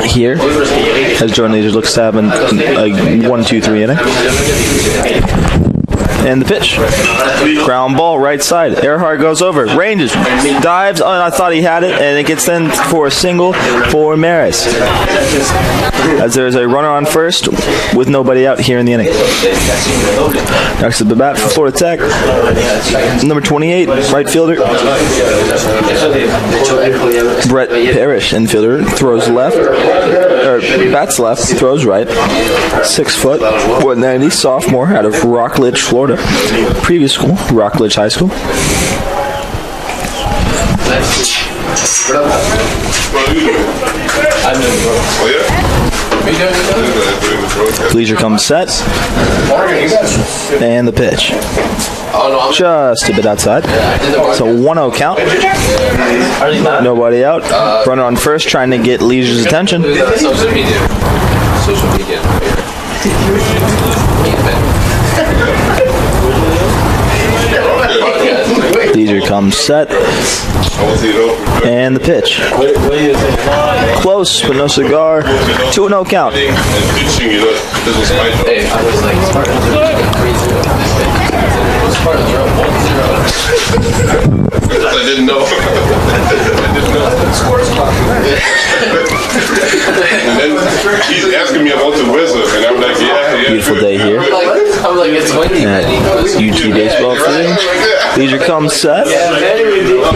Speaker 6: here, as Jordan Leisure looks to have a 1-2-3 inning. And the pitch. Ground ball, right side. Earhart goes over. Ranges. Dives. Oh, I thought he had it. And it gets then for a single for Maris. As there's a runner on first with nobody out here in the inning. Next to the bat for Florida Tech. Number 28, right fielder. Brett Parrish, infielder. Throws left. Or bats left. Throws right. 6 foot. 190. Sophomore out of Rockledge, Florida. Previous school, Rockledge High School. Leisure comes set. And the pitch. Just a bit outside. So 1-0 count. Nobody out. Runner on first trying to get Leisure's attention.
Speaker 1: Social media.
Speaker 6: Leisure comes set. And the pitch. Close, but no cigar. 2-0 count.
Speaker 13: I didn't know. And then he's asking me about the weather, and I'm like, yeah.
Speaker 6: Beautiful day here at UT Baseball Field. Leisure comes set.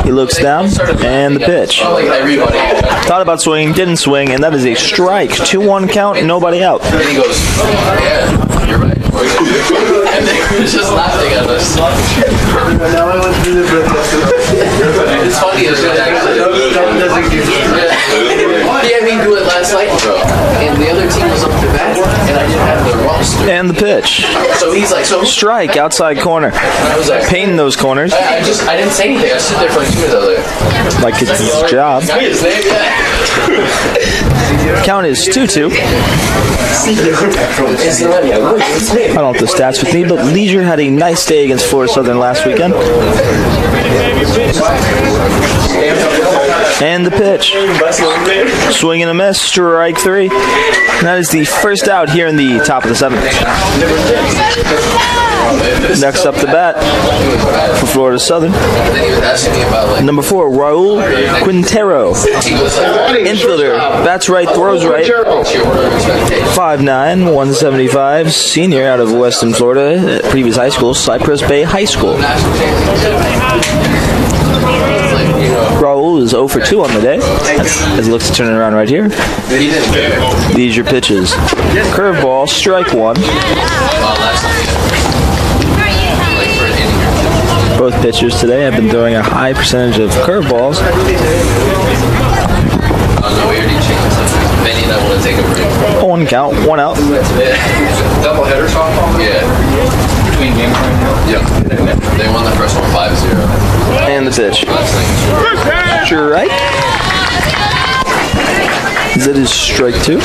Speaker 6: He looks down, and the pitch. Thought about swinging, didn't swing, and that is a strike. 2-1 count, nobody out.
Speaker 1: And he goes, yeah, you're right. And they was just laughing at us. It's funny, it's just actually. He had me do it last night, bro. And the other team was up to bat, and I didn't have the roster.
Speaker 6: And the pitch.
Speaker 1: So he's like,
Speaker 6: strike, outside corner.
Speaker 1: I was like,
Speaker 6: painting those corners.
Speaker 1: I didn't say anything. I stood there for like 2 minutes.
Speaker 6: Like it's his job.
Speaker 1: His name, yeah.
Speaker 6: Count is 2-2. I don't have the stats with me, but Leisure had a nice day against Florida Southern last weekend. And the pitch. Swing and a miss, strike 3. And that is the first out here in the top of the 7th. Next up the bat for Florida Southern. Number 4, Raul Quintero. Infielder, bats right, throws right. 5'9", 175, senior out of Weston, Florida. Previous high school, Cypress Bay High School. Raul is 0 for 2 on the day, as he looks to turn it around right here. These are pitches. Curveball, strike 1. Both pitchers today have been throwing a high percentage of curveballs. One count, 1 out.
Speaker 1: Double header softball? Yeah. Between games right now? Yeah. They won the first one 5-0.
Speaker 6: And the pitch. Strike. That is strike 2.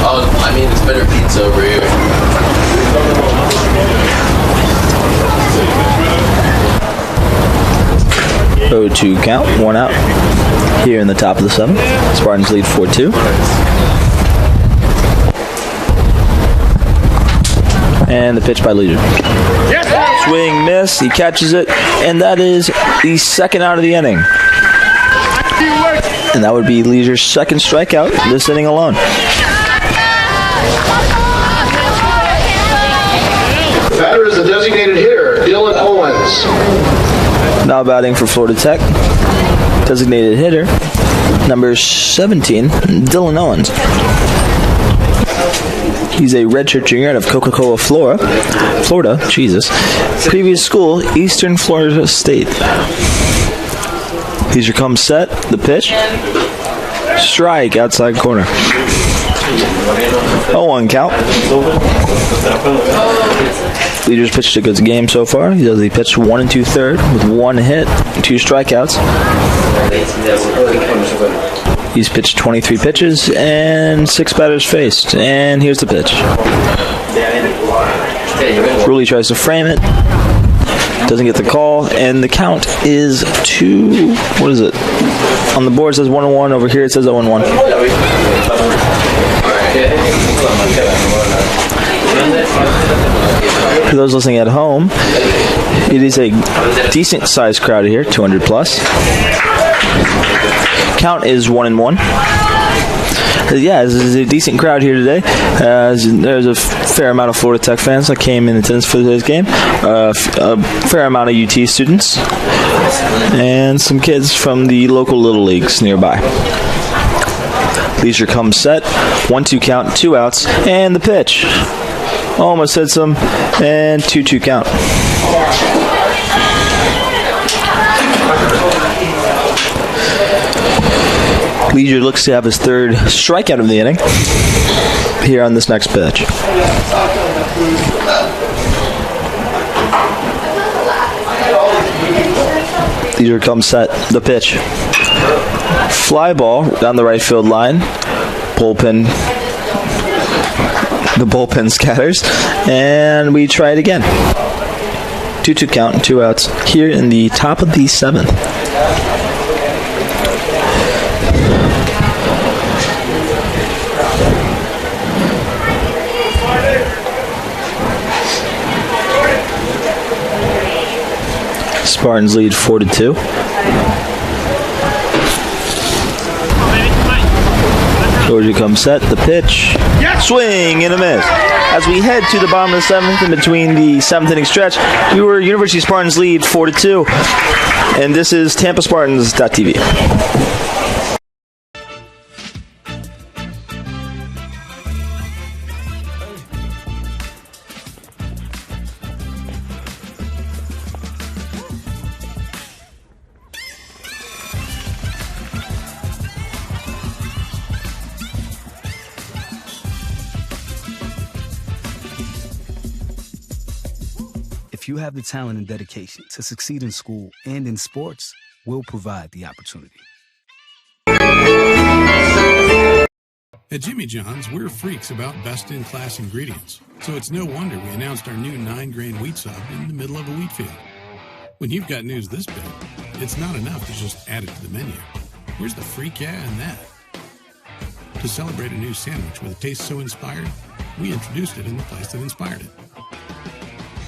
Speaker 1: Oh, I mean, it's better pizza over here.
Speaker 6: 0-2 count, 1 out. Here in the top of the 7th. Spartans lead 4-2. And the pitch by Leisure. Swing, miss, he catches it, and that is the second out of the inning. And that would be Leisure's second strikeout this inning alone.
Speaker 8: Batter is the designated hitter, Dylan Owens.
Speaker 6: Now batting for Florida Tech, designated hitter, number 17, Dylan Owens. He's a redshirt junior out of Coca-Cola, Florida. Jesus. Previous school, Eastern Florida State. Leisure comes set. The pitch. Strike outside corner. 0-1 count. Leader's pitched a good game so far. He pitched 1 2/3 with 1 hit, 2 strikeouts. He's pitched 23 pitches and 6 batters faced. And here's the pitch. Ruley tries to frame it. Doesn't get the call. And the count is 2. What is it? On the board it says 1-1. Over here it says 0-1. For those listening at home, it is a decent sized crowd here, 200 plus. Count is 1-1. Yeah, this is a decent crowd here today. There's a fair amount of Florida Tech fans that came in attendance for today's game. A fair amount of UT students. And some kids from the local Little Leagues nearby. Leisure comes set. 1-2 count, 2 outs, and the pitch. Almost hits him, and 2-2 count. Leisure looks to have his 3rd strikeout of the inning here on this next pitch. Leisure comes set. The pitch. Fly ball down the right field line. The bullpen scatters, and we try it again. 2-2 count, 2 outs here in the top of the 7th. Spartans lead 4-2. Georgia comes set, the pitch, swing and a miss. As we head to the bottom of the 7th, in between the 7th inning stretch, we were University Spartans lead 4-2, and this is TampaSpartans.tv.
Speaker 18: If you have the talent and dedication to succeed in school and in sports, we'll provide the opportunity.
Speaker 4: At Jimmy John's, we're freaks about best-in-class ingredients, so it's no wonder we announced our new 9-grain wheat sub in the middle of a wheat field. When you've got news this big, it's not enough to just add it to the menu. Where's the freak yeah in that? To celebrate a new sandwich with a taste so inspired, we introduced it in the place that inspired it.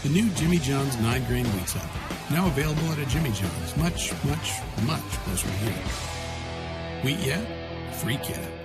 Speaker 4: The new Jimmy John's 9-grain wheat sub, now available at a Jimmy John's, much, much, much closer to you. Wheat yeah, freak yeah.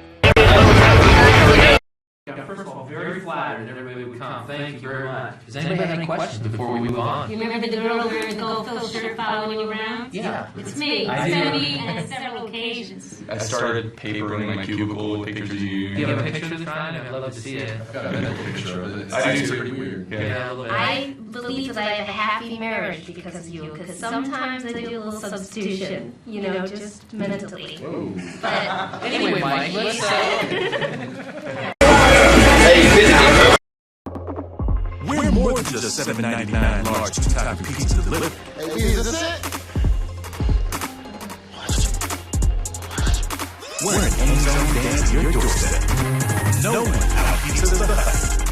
Speaker 1: First of all, very flattered that everybody would come. Thank you very much. Does anybody have any questions before we move on?
Speaker 3: You remember the girl wearing the Gold Coast shirt following you around?
Speaker 1: Yeah.
Speaker 3: It's me.
Speaker 1: I do.
Speaker 3: Sandy, on several occasions.
Speaker 12: I started papering my cubicle with pictures of you.
Speaker 1: Do you have a picture of the friend? I'd love to see it.
Speaker 12: I've got a mental picture of it. It's pretty weird.
Speaker 1: Yeah.
Speaker 5: I believe that I have a happy marriage because of you, because sometimes I do a little substitution, just mentally. But
Speaker 1: anyway, Mike, let's
Speaker 2: We're more than just $7.99 large two-topping pizza delivered.
Speaker 10: Hey, is this it?
Speaker 2: We're an end zone dance to your doorstep. Knowing how pizza is the best.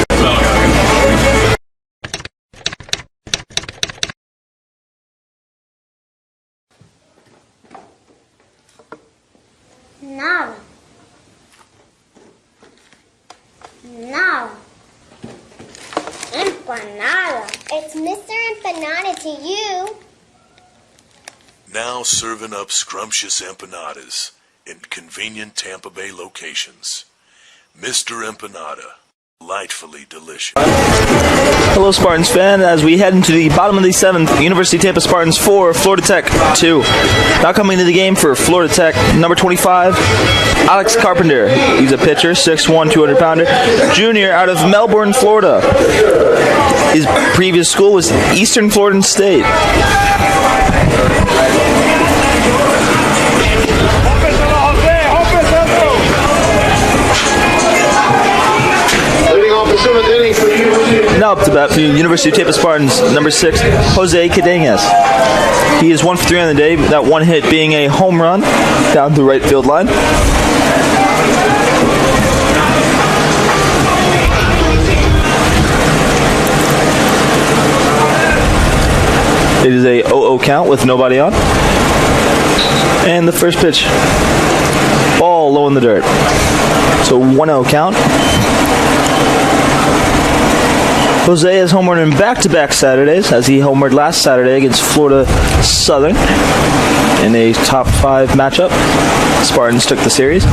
Speaker 14: Nada. Nada. Empanada. It's Mr. Empanada to you.
Speaker 15: Now serving up scrumptious empanadas in convenient Tampa Bay locations. Mr. Empanada, delightfully delicious.
Speaker 6: Hello, Spartans fan. As we head into the bottom of the 7th, University of Tampa Spartans 4, Florida Tech 2. Now coming into the game for Florida Tech, number 25, Alex Carpenter. He's a pitcher, 6'1", 200-pounder, junior out of Melbourne, Florida. His previous school was Eastern Florida State. Now up to bat for University of Tampa Spartans, number 6, Jose Cadenas. He is 1 for 3 on the day, that one hit being a home run down the right field line. It is a 0-0 count with nobody on. And the first pitch, ball low in the dirt. So 1-0 count. Jose has homered in back-to-back Saturdays, as he homered last Saturday against Florida Southern in a top 5 matchup. Spartans took the series.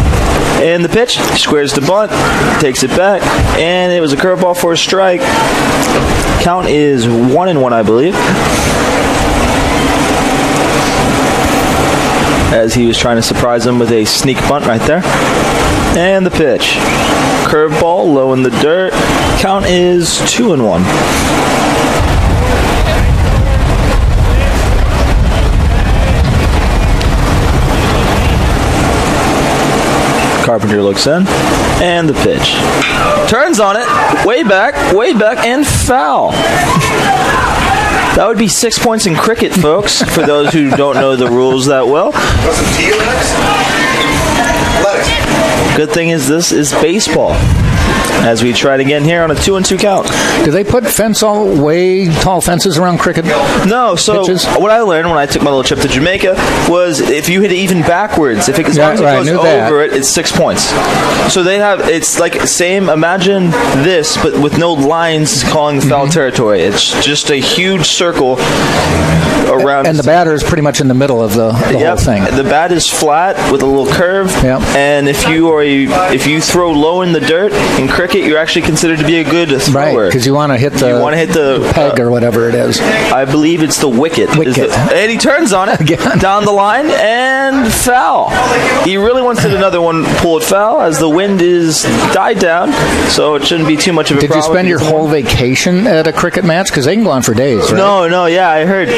Speaker 6: And the pitch, squares the bunt, takes it back, and it was a curveball for a strike. Count is 1-1, I believe, as he was trying to surprise him with a sneak bunt right there. And the pitch, curveball, low in the dirt. Count is 2-1. Carpenter looks in, and the pitch. Turns on it, way back, and foul. That would be 6 points in cricket, folks, for those who don't know the rules that well. Good thing is this is baseball. As we try it again here on a 2-2 count.
Speaker 7: Do they put way tall fences around cricket?
Speaker 6: No. So pitches? What I learned when I took my little trip to Jamaica was if you hit it even backwards, if it goes over it, it's 6 points. So they have, it's like same. Imagine this, but with no lines calling the foul territory. It's just a huge circle around.
Speaker 7: And the batter is pretty much in the middle of the whole thing.
Speaker 6: The bat is flat with a little curve.
Speaker 7: Yep.
Speaker 6: And if you throw low in the dirt in cricket, you're actually considered to be a good thrower.
Speaker 7: Right, because you want to hit the peg or whatever it is.
Speaker 6: I believe it's the wicket. And he turns on it down the line and foul. He really wants to hit another one, pull it foul, as the wind is died down, so it shouldn't be too much of a problem.
Speaker 7: Did you spend your whole vacation at a cricket match? Because they can go on for days, right?
Speaker 6: No, yeah, I heard.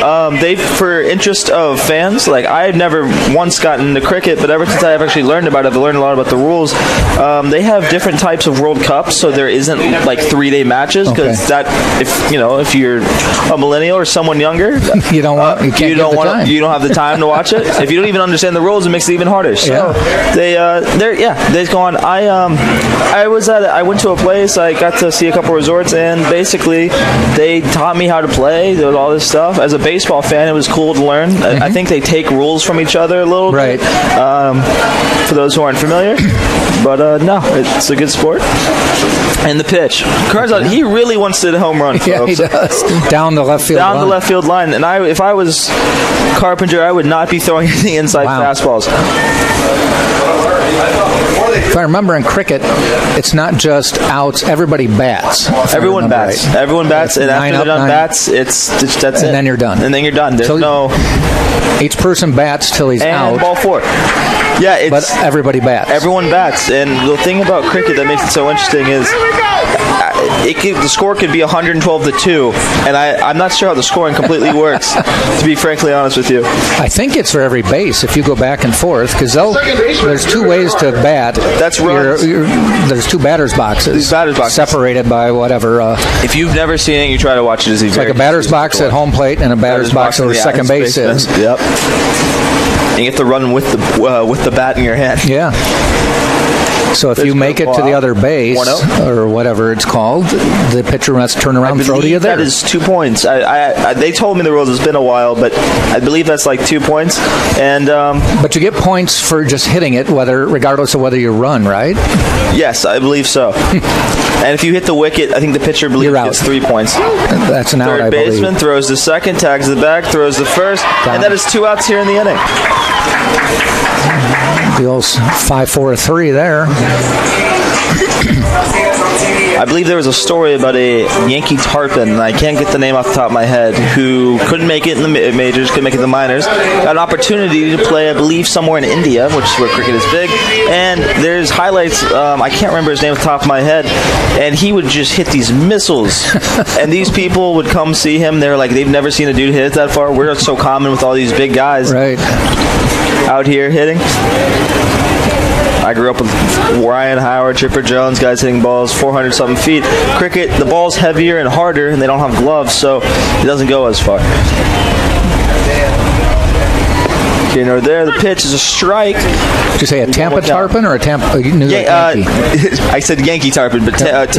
Speaker 6: For interest of fans, like I had never once gotten into cricket, but ever since I've actually learned about it, I've learned a lot about the rules. They have different types of World Cup, so there isn't like 3-day matches because if you're a millennial or someone younger, you don't have the time to watch it. If you don't even understand the rules, it makes it even harder. So they've gone. I went to a place. I got to see a couple resorts, and basically they taught me how to play. There was all this stuff. As a baseball fan, it was cool to learn. I think they take rules from each other a little bit. For those who aren't familiar, but no, it's a good sport. And the pitch, Carzon, he really wants to hit a home run. Folks.
Speaker 7: Yeah, he does. Down the left field line.
Speaker 6: Down the left field line. And if I was Carpenter, I would not be throwing any inside fastballs.
Speaker 7: If I remember in cricket, it's not just outs. Everybody bats.
Speaker 6: Everyone bats. Right. Everyone bats, and after they're done bats, that's it.
Speaker 7: And then you're done.
Speaker 6: And then you're done. There's
Speaker 7: each person bats till he's out.
Speaker 6: And ball 4. Yeah,
Speaker 7: but everybody bats.
Speaker 6: Everyone bats, and the thing about cricket that makes it so interesting is the score could be 112-2, and I'm not sure how the scoring completely works. To be frankly honest with you,
Speaker 7: I think it's for every base if you go back and forth because there's 2 ways to bat.
Speaker 6: That's runs.
Speaker 7: There's 2 batter's boxes. Separated by whatever.
Speaker 6: If you've never seen it, you try to watch it.
Speaker 7: It's like a batter's box at home plate and a batter's box where second base is.
Speaker 6: Yep. And you have to run with the bat in your hand.
Speaker 7: Yeah. So if you make it to the other base, or whatever it's called, the pitcher must turn around and throw to you there.
Speaker 6: That is 2 points. They told me the rules. It's been a while, but I believe that's like 2 points. And
Speaker 7: but you get points for just hitting it, regardless of whether you run, right?
Speaker 6: Yes, I believe so. And if you hit the wicket, I think the pitcher gets 3 points.
Speaker 7: That's an out, I believe.
Speaker 6: Third baseman throws the second, tags the back, throws the first, and that is 2 outs here in the inning.
Speaker 7: The old 5-4-3 there.
Speaker 6: I believe there was a story about a Yankee tarpon, and I can't get the name off the top of my head, who couldn't make it in the majors, couldn't make it in the minors, got an opportunity to play, I believe, somewhere in India, which is where cricket is big, and there's highlights, I can't remember his name off the top of my head, and he would just hit these missiles, and these people would come see him, they're like, they've never seen a dude hit it that far. We're so common with all these big guys out here hitting. I grew up with Ryan Howard, Chipper Jones, guys hitting balls 400-something feet. Cricket, the ball's heavier and harder, and they don't have gloves, so it doesn't go as far. Okay, now there, the pitch is a strike.
Speaker 7: Did you say a Tampa tarpon or a Tampa? Yankee?
Speaker 6: I said Yankee tarpon, but Tampa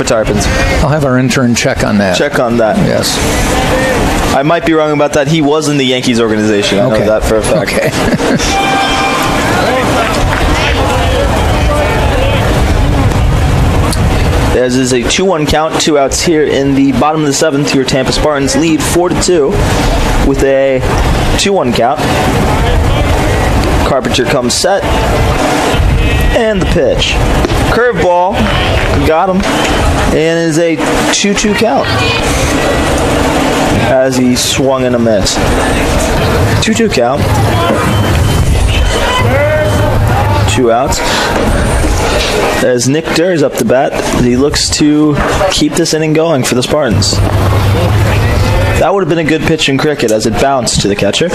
Speaker 6: tarpons.
Speaker 7: I'll have our intern check on that.
Speaker 6: Yes. I might be wrong about that. He was in the Yankees organization. I know that for a fact.
Speaker 7: Okay.
Speaker 6: As is a 2-1 count, 2 outs here in the bottom of the 7th. Your Tampa Spartans lead 4-2 with a 2-1 count. Carpenter comes set. And the pitch. Curveball. Got him. And it is a 2-2 count. As he swung and a miss. 2-2 count. 2 outs. As Nick Durr is up to bat, he looks to keep this inning going for the Spartans. That would have been a good pitch in cricket as it bounced to the catcher.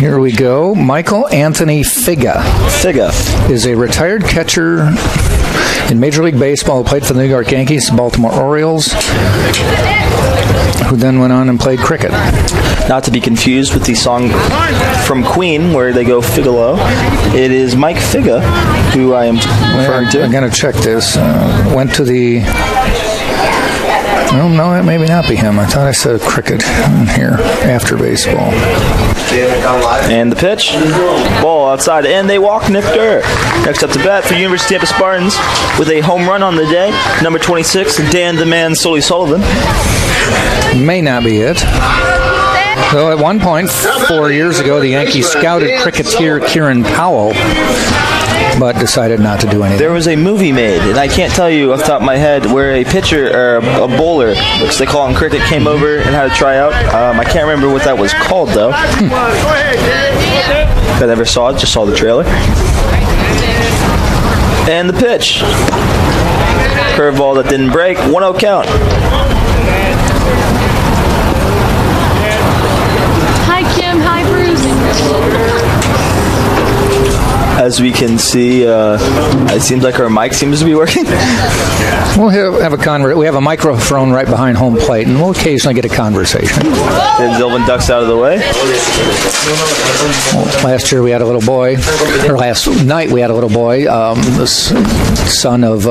Speaker 7: Here we go. Michael Anthony Figa.
Speaker 6: Figa
Speaker 7: is a retired catcher in Major League Baseball, played for the New York Yankees, Baltimore Orioles, who then went on and played cricket.
Speaker 6: Not to be confused with the song from Queen where they go Figalo. It is Mike Figa, who I am referring to.
Speaker 7: I'm going to check this. Went to the... Oh, no, that maybe not be him. I thought I said cricket here after baseball.
Speaker 6: And the pitch. Ball outside. And they walk Nick Durr. Next up to bat for University of Tampa Spartans with a home run on the day. Number 26, Dan the Man Sully Sullivan.
Speaker 7: May not be it. Though at one point, 4 years ago, the Yankees scouted cricketer Kieran Powell, but decided not to do anything.
Speaker 6: There was a movie made, and I can't tell you off the top of my head, where a pitcher, or a bowler, which they call in cricket, came over and had a tryout. I can't remember what that was called, though. I never saw it, just saw the trailer. And the pitch. Curveball that didn't break, 1-0 count.
Speaker 9: Hi, Kim. Hi, Bruce.
Speaker 6: As we can see, it seems like our mic seems to be working.
Speaker 7: We'll have a we have a microphone right behind home plate, and we'll occasionally get a conversation.
Speaker 6: Then Zilvin ducks out of the way.
Speaker 7: Well, last year we had a little boy, or last night we had a little boy, the son of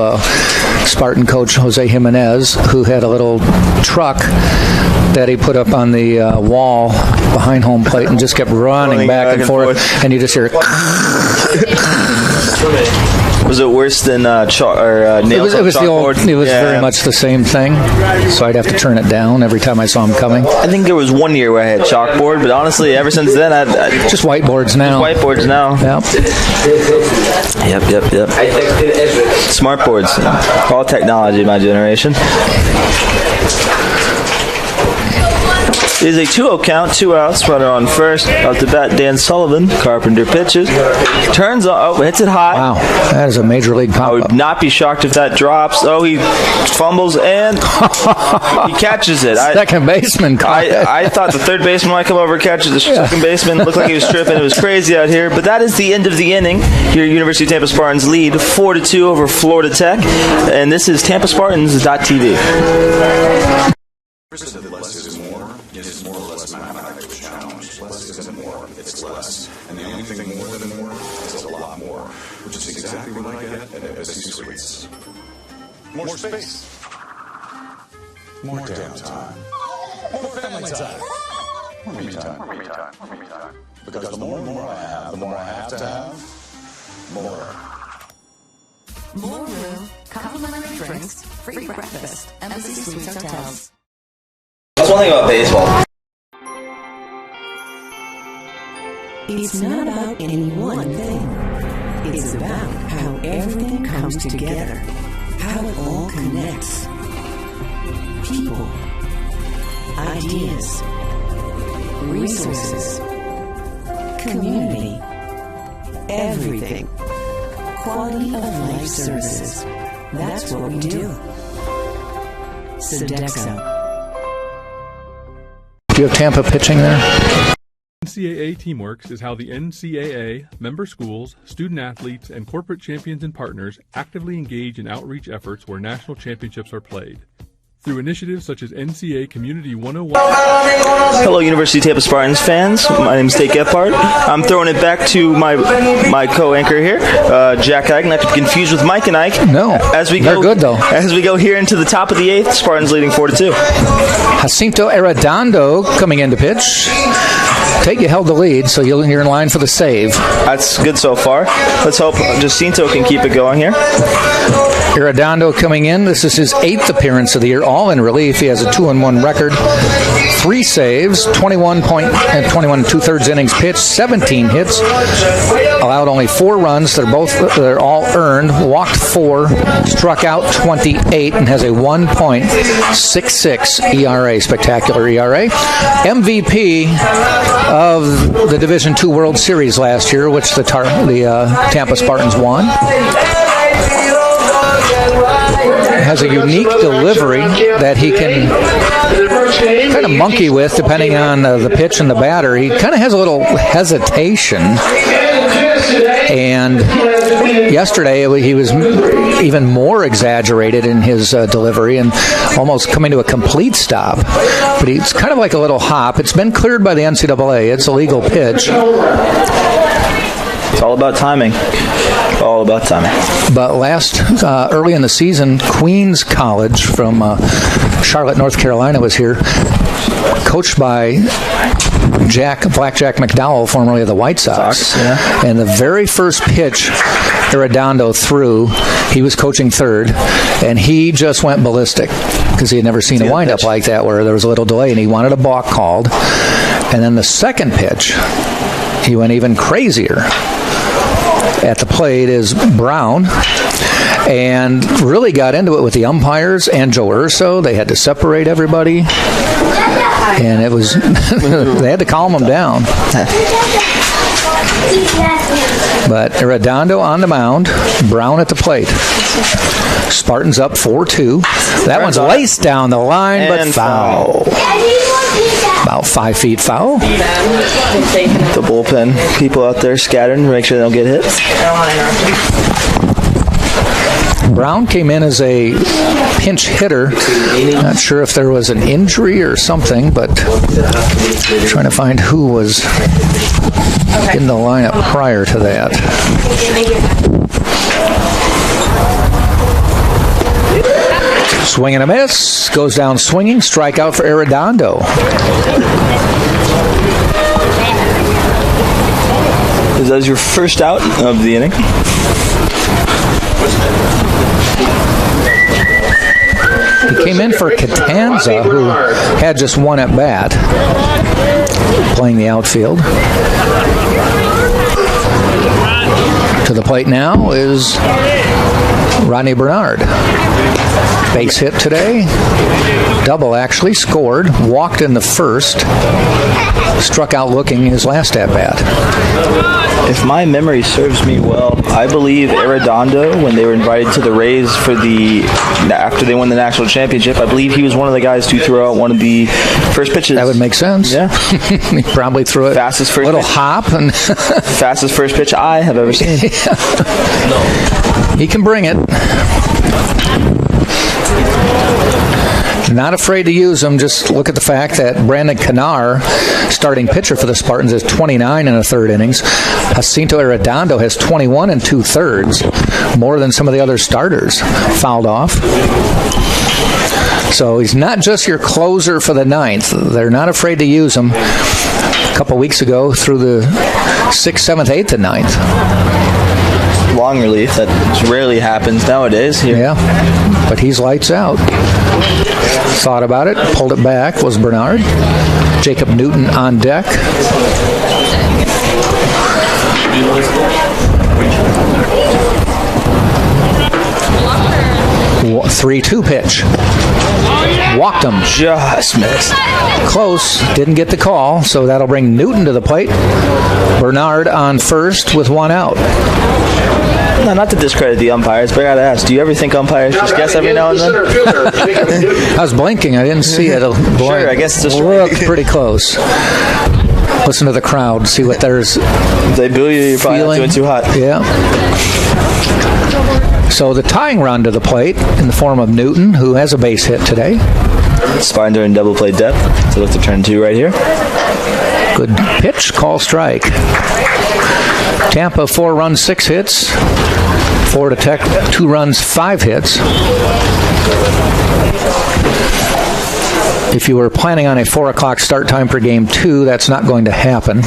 Speaker 7: Spartan coach Jose Jimenez, who had a little truck that he put up on the wall behind home plate and just kept running back and forth, and you just hear
Speaker 6: Was it worse than nails on chalkboard?
Speaker 7: It was very much the same thing, so I'd have to turn it down every time I saw him coming.
Speaker 6: I think there was 1 year where I had chalkboard, but honestly, ever since then, I
Speaker 7: just whiteboards now.
Speaker 6: Just whiteboards now. Yep. Smart boards. All technology, my generation. It is a 2-0 count, 2 outs, runner on first. Out the bat, Dan Sullivan. Carpenter pitches. Turns on, hits it high.
Speaker 7: Wow, that is a major league pop-up.
Speaker 6: I would not be shocked if that drops. Oh, he fumbles and he catches it.
Speaker 7: Second baseman caught it.
Speaker 6: I thought the third baseman might come over and catch it. The second baseman looked like he was tripping. It was crazy out here. But that is the end of the inning. Here, University of Tampa Spartans lead 4-2 over Florida Tech. And this is TampaSpartans.tv.
Speaker 13: Less is more. It is more or less mathematical challenge. Less isn't more, it's less. And the only thing more than more is a lot more, which is exactly what I get at SC Suites. More space. More downtime. More family time. More me time. Because the more and more I have, the more I have to have more.
Speaker 9: More room, complimentary drinks, free breakfast, Embassy Suites Hotels.
Speaker 6: That's one thing about baseball.
Speaker 9: It's not about any one thing. It's about how everything comes together, how it all connects. People, ideas, resources, community, everything. Quality of life services. That's what we do. Sodexo.
Speaker 7: Do you have Tampa pitching there?
Speaker 17: NCAA Teamworks is how the NCAA, member schools, student athletes, and corporate champions and partners actively engage in outreach efforts where national championships are played. Through initiatives such as NCAA Community 101.
Speaker 6: Hello, University of Tampa Spartans fans. My name is Tate Gephardt. I'm throwing it back to my co-anchor here, Jack Ike, not to be confused with Mike and Ike.
Speaker 7: No, they're good though.
Speaker 6: As we go here into the top of the 8th, Spartans leading 4-2.
Speaker 7: Jacinto Arredondo coming in to pitch. Tate, you held the lead, so you're in line for the save.
Speaker 6: That's good so far. Let's hope Jacinto can keep it going here.
Speaker 7: Arredondo coming in. This is his 8th appearance of the year, all in relief. He has a 2-1 record, 3 saves, 21 2/3 innings pitched, 17 hits, allowed only 4 runs. They're all earned. Walked 4, struck out 28, and has a 1.66 ERA. Spectacular ERA. MVP of the Division II World Series last year, which the Tampa Spartans won. Has a unique delivery that he can kind of monkey with depending on the pitch and the batter. He kind of has a little hesitation. And yesterday he was even more exaggerated in his delivery and almost coming to a complete stop. But it's kind of like a little hop. It's been cleared by the NCAA. It's a legal pitch.
Speaker 6: It's all about timing. All about timing.
Speaker 7: But early in the season, Queens College from Charlotte, North Carolina was here, coached by Blackjack McDowell, formerly of the White Sox. And the very first pitch Arredondo threw, he was coaching third, and he just went ballistic because he had never seen a windup like that where there was a little delay, and he wanted a balk called. And then the second pitch, he went even crazier. At the plate is Brown, and really got into it with the umpires and Joe Urso. They had to separate everybody, and it was they had to calm him down. But Arredondo on the mound, Brown at the plate. Spartans up 4-2. That one's laced down the line, but foul. About 5 feet foul.
Speaker 6: The bullpen people out there scattering to make sure they don't get hit.
Speaker 7: Brown came in as a pinch hitter. Not sure if there was an injury or something, but trying to find who was in the lineup prior to that. Swing and a miss. Goes down swinging. Strikeout for Arredondo.
Speaker 6: Is that your first out of the inning?
Speaker 7: He came in for Catanza, who had just one at bat, playing the outfield. To the plate now is Rodney Bernard. Base hit today. Double, actually. Scored. Walked in the first. Struck out looking his last at-bat.
Speaker 6: If my memory serves me well, I believe Arredondo, when they were invited to the Rays after they won the national championship, I believe he was one of the guys to throw out one of the first pitches.
Speaker 7: That would make sense.
Speaker 6: Yeah.
Speaker 7: He probably threw it.
Speaker 6: Fastest first
Speaker 7: little
Speaker 6: pitch.
Speaker 7: Hop. And
Speaker 6: fastest first pitch I have ever seen.
Speaker 7: He can bring it. Not afraid to use him. Just look at the fact that Brandon Canar, starting pitcher for the Spartans, is 29 in the third innings. Jacinto Arredondo has 21 and 2/3, more than some of the other starters fouled off. So he's not just your closer for the ninth. They're not afraid to use him. A couple weeks ago, through the 6th, 7th, 8th, and 9th.
Speaker 6: Long relief that rarely happens nowadays here.
Speaker 7: Yeah, but he's lights out. Thought about it, pulled it back, was Bernard. Jacob Newton on deck. 3-2 pitch. Walked him.
Speaker 6: Just missed.
Speaker 7: Close. Didn't get the call, so that'll bring Newton to the plate. Bernard on first with one out.
Speaker 6: No, not to discredit the umpires, but I gotta ask, do you ever think umpires just guess every now and then?
Speaker 7: I was blinking. I didn't see it.
Speaker 6: Sure, I guess it's just
Speaker 7: looked pretty close. Listen to the crowd. See what there's.
Speaker 6: If they boo you, you're probably not doing too hot.
Speaker 7: Yeah. So the tying run to the plate in the form of Newton, who has a base hit today.
Speaker 6: Spine during double play depth. So look to turn 2 right here.
Speaker 7: Good pitch, call strike. Tampa 4 runs, 6 hits. Florida Tech 2 runs, 5 hits. If you were planning on a 4 o'clock start time for game 2, that's not going to happen.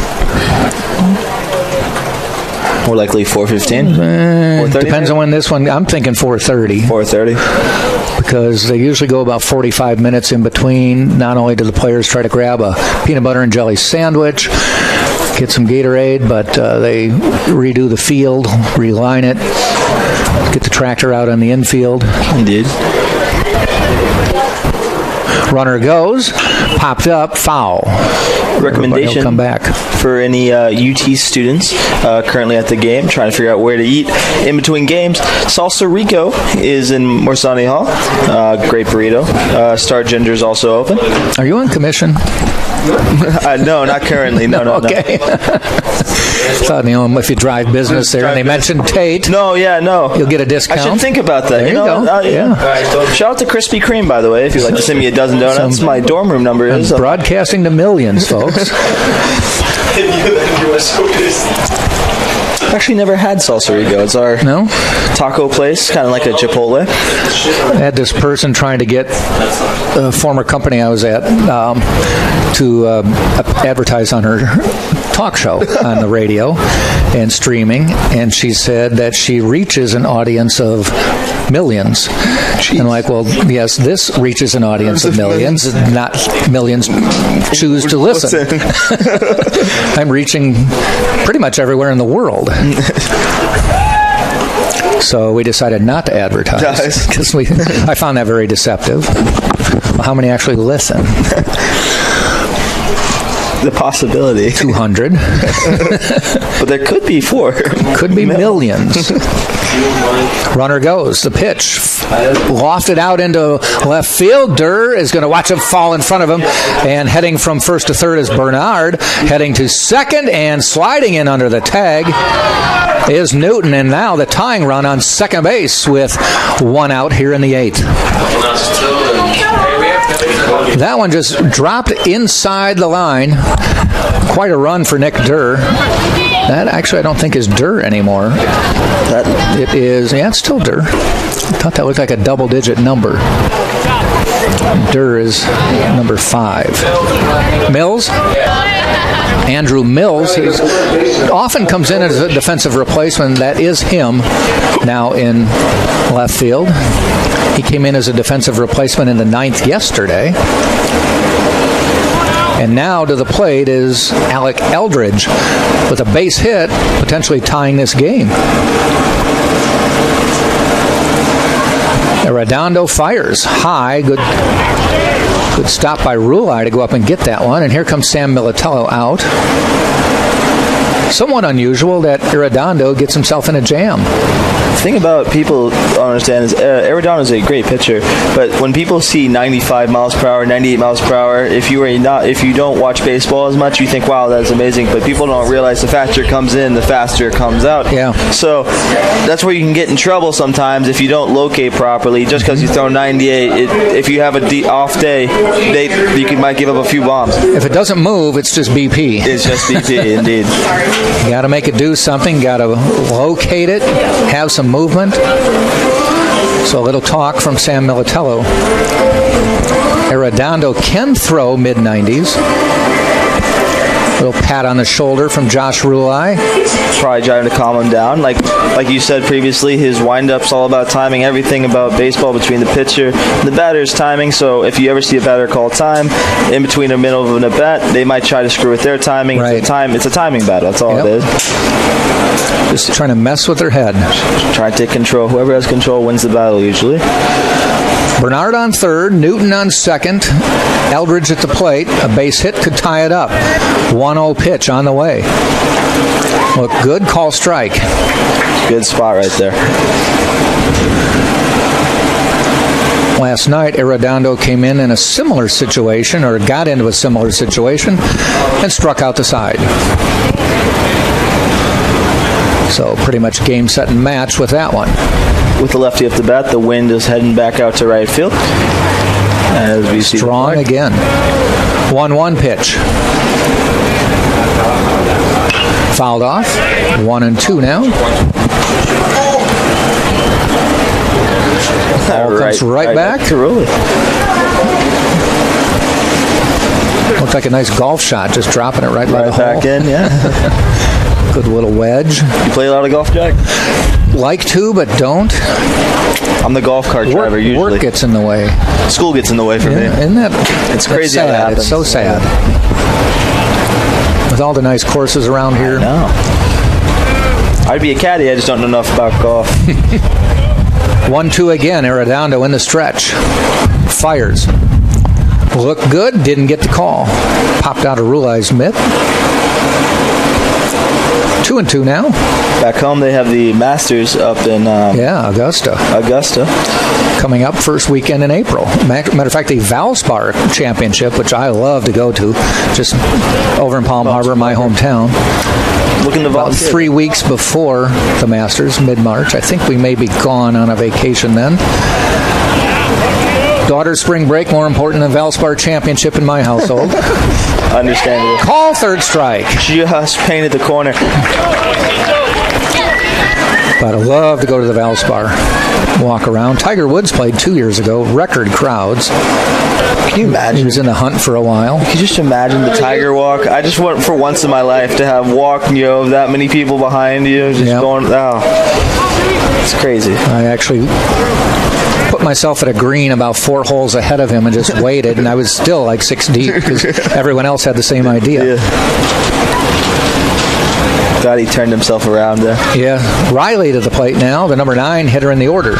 Speaker 6: More likely 4:15?
Speaker 7: Depends on when this one. I'm thinking 4:30.
Speaker 6: 4:30.
Speaker 7: Because they usually go about 45 minutes in between. Not only do the players try to grab a peanut butter and jelly sandwich, get some Gatorade, but they redo the field, reline it, get the tractor out on the infield.
Speaker 6: Indeed.
Speaker 7: Runner goes, popped up, foul.
Speaker 6: Recommendation
Speaker 7: come back.
Speaker 6: For any UT students currently at the game, trying to figure out where to eat in between games. Salsa Rico is in Morsani Hall. Great burrito. Star Ginger is also open.
Speaker 7: Are you on commission?
Speaker 6: No, not currently. No.
Speaker 7: Okay. Thought, if you drive business there and they mentioned Tate.
Speaker 6: No.
Speaker 7: You'll get a discount.
Speaker 6: I should think about that.
Speaker 7: There you go. Yeah.
Speaker 6: Shout out to Krispy Kreme, by the way, if you'd like to send me a dozen donuts. My dorm room number is.
Speaker 7: Broadcasting to millions, folks.
Speaker 6: Actually never had Salsa Rico. It's our taco place, kind of like a Chipotle.
Speaker 7: I had this person trying to get a former company I was at to advertise on her talk show on the radio and streaming, and she said that she reaches an audience of millions. Jeez. And like, well, yes, this reaches an audience of millions, not millions choose to listen. I'm reaching pretty much everywhere in the world. So we decided not to advertise because I found that very deceptive. Well, how many actually listen?
Speaker 6: The possibility.
Speaker 7: 200.
Speaker 6: But there could be 4.
Speaker 7: Could be millions. Runner goes. The pitch lofted out into left field. Durr is going to watch him fall in front of him. And heading from first to third is Bernard. Heading to second and sliding in under the tag is Newton. And now the tying run on second base with one out here in the 8th. That one just dropped inside the line. Quite a run for Nick Durr. That actually I don't think is Durr anymore. It is, yeah, it's still Durr. I thought that looked like a double-digit number. Durr is number 5. Mills. Andrew Mills often comes in as a defensive replacement. That is him now in left field. He came in as a defensive replacement in the 9th yesterday. And now to the plate is Alec Eldridge with a base hit, potentially tying this game. Arredondo fires high. Good stop by Rulai to go up and get that one. And here comes Sam Militello out. Somewhat unusual that Arredondo gets himself in a jam.
Speaker 6: The thing about people don't understand is Arredondo is a great pitcher, but when people see 95 miles per hour, 98 miles per hour, if you don't watch baseball as much, you think, wow, that's amazing. But people don't realize the faster it comes in, the faster it comes out.
Speaker 7: Yeah.
Speaker 6: So that's where you can get in trouble sometimes if you don't locate properly. Just because you throw 98, if you have a off day, you might give up a few bombs.
Speaker 7: If it doesn't move, it's just BP.
Speaker 6: It's just BP, indeed.
Speaker 7: You got to make it do something. Got to locate it. Have some movement. So a little talk from Sam Militello. Arredondo can throw mid-90s. Little pat on the shoulder from Josh Rulai.
Speaker 6: Probably trying to calm him down. Like you said previously, his wind-up's all about timing. Everything about baseball between the pitcher and the batter's timing. So if you ever see a batter call time in between the middle of an at-bat, they might try to screw with their timing.
Speaker 7: Right.
Speaker 6: It's a timing battle. That's all it is.
Speaker 7: Just trying to mess with their head.
Speaker 6: Trying to take control. Whoever has control wins the battle usually.
Speaker 7: Bernard on third, Newton on second, Eldridge at the plate. A base hit could tie it up. 1-0 pitch on the way. Look good, call strike.
Speaker 6: Good spot right there.
Speaker 7: Last night, Arredondo came in a similar situation, or got into a similar situation, and struck out the side. So pretty much game, set, and match with that one.
Speaker 6: With the lefty up the bat, the wind is heading back out to right field. As we see
Speaker 7: strong again. 1-1 pitch. Fouled off. 1-2 now. Ball comes right back.
Speaker 6: Really.
Speaker 7: Looks like a nice golf shot, just dropping it right by the hole.
Speaker 6: Back in, yeah.
Speaker 7: Good little wedge.
Speaker 6: You play a lot of golf, Jack?
Speaker 7: Like to, but don't.
Speaker 6: I'm the golf cart driver usually.
Speaker 7: Work gets in the way.
Speaker 6: School gets in the way for me.
Speaker 7: Isn't that?
Speaker 6: It's crazy how that happens.
Speaker 7: It's so sad. With all the nice courses around here.
Speaker 6: No. I'd be a caddy. I just don't know enough about golf.
Speaker 7: 1-2 again. Arredondo in the stretch. Fires. Looked good. Didn't get the call. Popped out of Rulai's mitt. 2-2 now.
Speaker 6: Back home, they have the Masters up in
Speaker 7: Augusta. Coming up first weekend in April. Matter of fact, the Valspar Championship, which I love to go to, just over in Palm Harbor, my hometown.
Speaker 6: Looking to
Speaker 7: about 3 weeks before the Masters, mid-March. I think we may be gone on a vacation then. Daughter's spring break more important than Valspar Championship in my household.
Speaker 6: Understandable.
Speaker 7: Call third strike.
Speaker 6: Just painted the corner.
Speaker 7: But I love to go to the Valspar. Walk around. Tiger Woods played 2 years ago. Record crowds.
Speaker 6: Can you imagine?
Speaker 7: He was in the hunt for a while.
Speaker 6: Can you just imagine the Tiger walk? I just want for once in my life to have walk, that many people behind you. Just going, it's crazy.
Speaker 7: I actually put myself at a green about 4 holes ahead of him and just waited, and I was still like 6 deep because everyone else had the same idea.
Speaker 6: Yeah. God, he turned himself around there.
Speaker 7: Yeah. Riley to the plate now, the number 9 hitter in the order.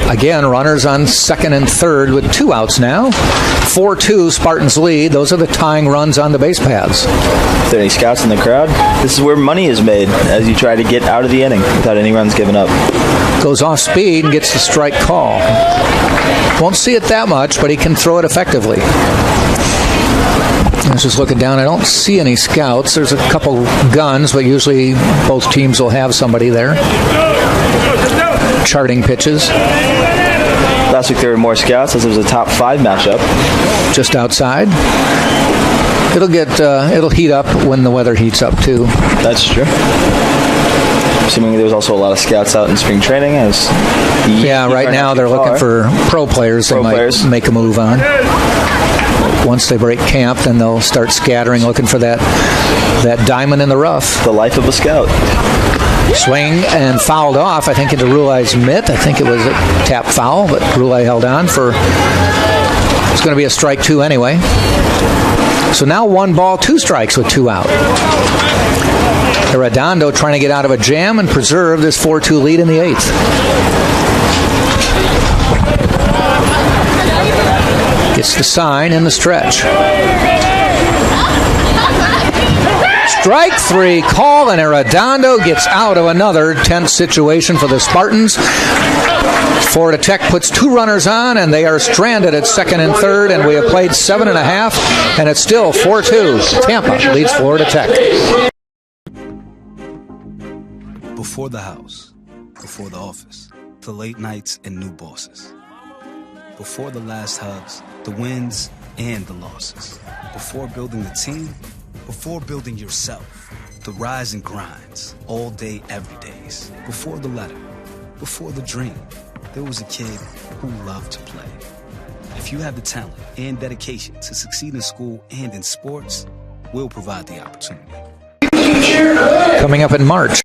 Speaker 7: I Again, runners on second and third with 2 outs now. 4-2, Spartans lead. Those are the tying runs on the base paths.
Speaker 6: If there are any scouts in the crowd, this is where money is made as you try to get out of the inning without any runs given up.
Speaker 7: Goes off speed and gets the strike call. Won't see it that much, but he can throw it effectively. I was just looking down. I don't see any scouts. There's a couple guns, but usually both teams will have somebody there charting pitches.
Speaker 6: Last week there were more scouts as it was a top 5 matchup.
Speaker 7: Just outside. It'll heat up when the weather heats up too.
Speaker 6: That's true. Assuming there was also a lot of scouts out in spring training.
Speaker 7: Right now they're looking for pro players they might make a move on. Once they break camp, then they'll start scattering, looking for that diamond in the rough.
Speaker 6: The life of a scout.
Speaker 7: Swing and fouled off, I think, into Rulai's mitt. I think it was a tap foul, but Rulai held on for... It's going to be a strike 2 anyway. So now 1 ball, 2 strikes with 2 out. Redondo trying to get out of a jam and preserve this 4-2 lead in the 8th. Gets the sign in the stretch. Strike 3 call, and Redondo gets out of another tense situation for the Spartans. Florida Tech puts 2 runners on, and they are stranded at second and third, and we have played 7.5, and it's still 4-2. Tampa leads Florida Tech.
Speaker 18: Before the house, before the office, the late nights and new bosses. Before the last hugs, the wins and the losses. Before building the team, before building yourself, the rise and grinds, all day, every days. Before the letter, before the dream, there was a kid who loved to play. If you have the talent and dedication to succeed in school and in sports, we'll provide the opportunity.
Speaker 7: Coming up in March.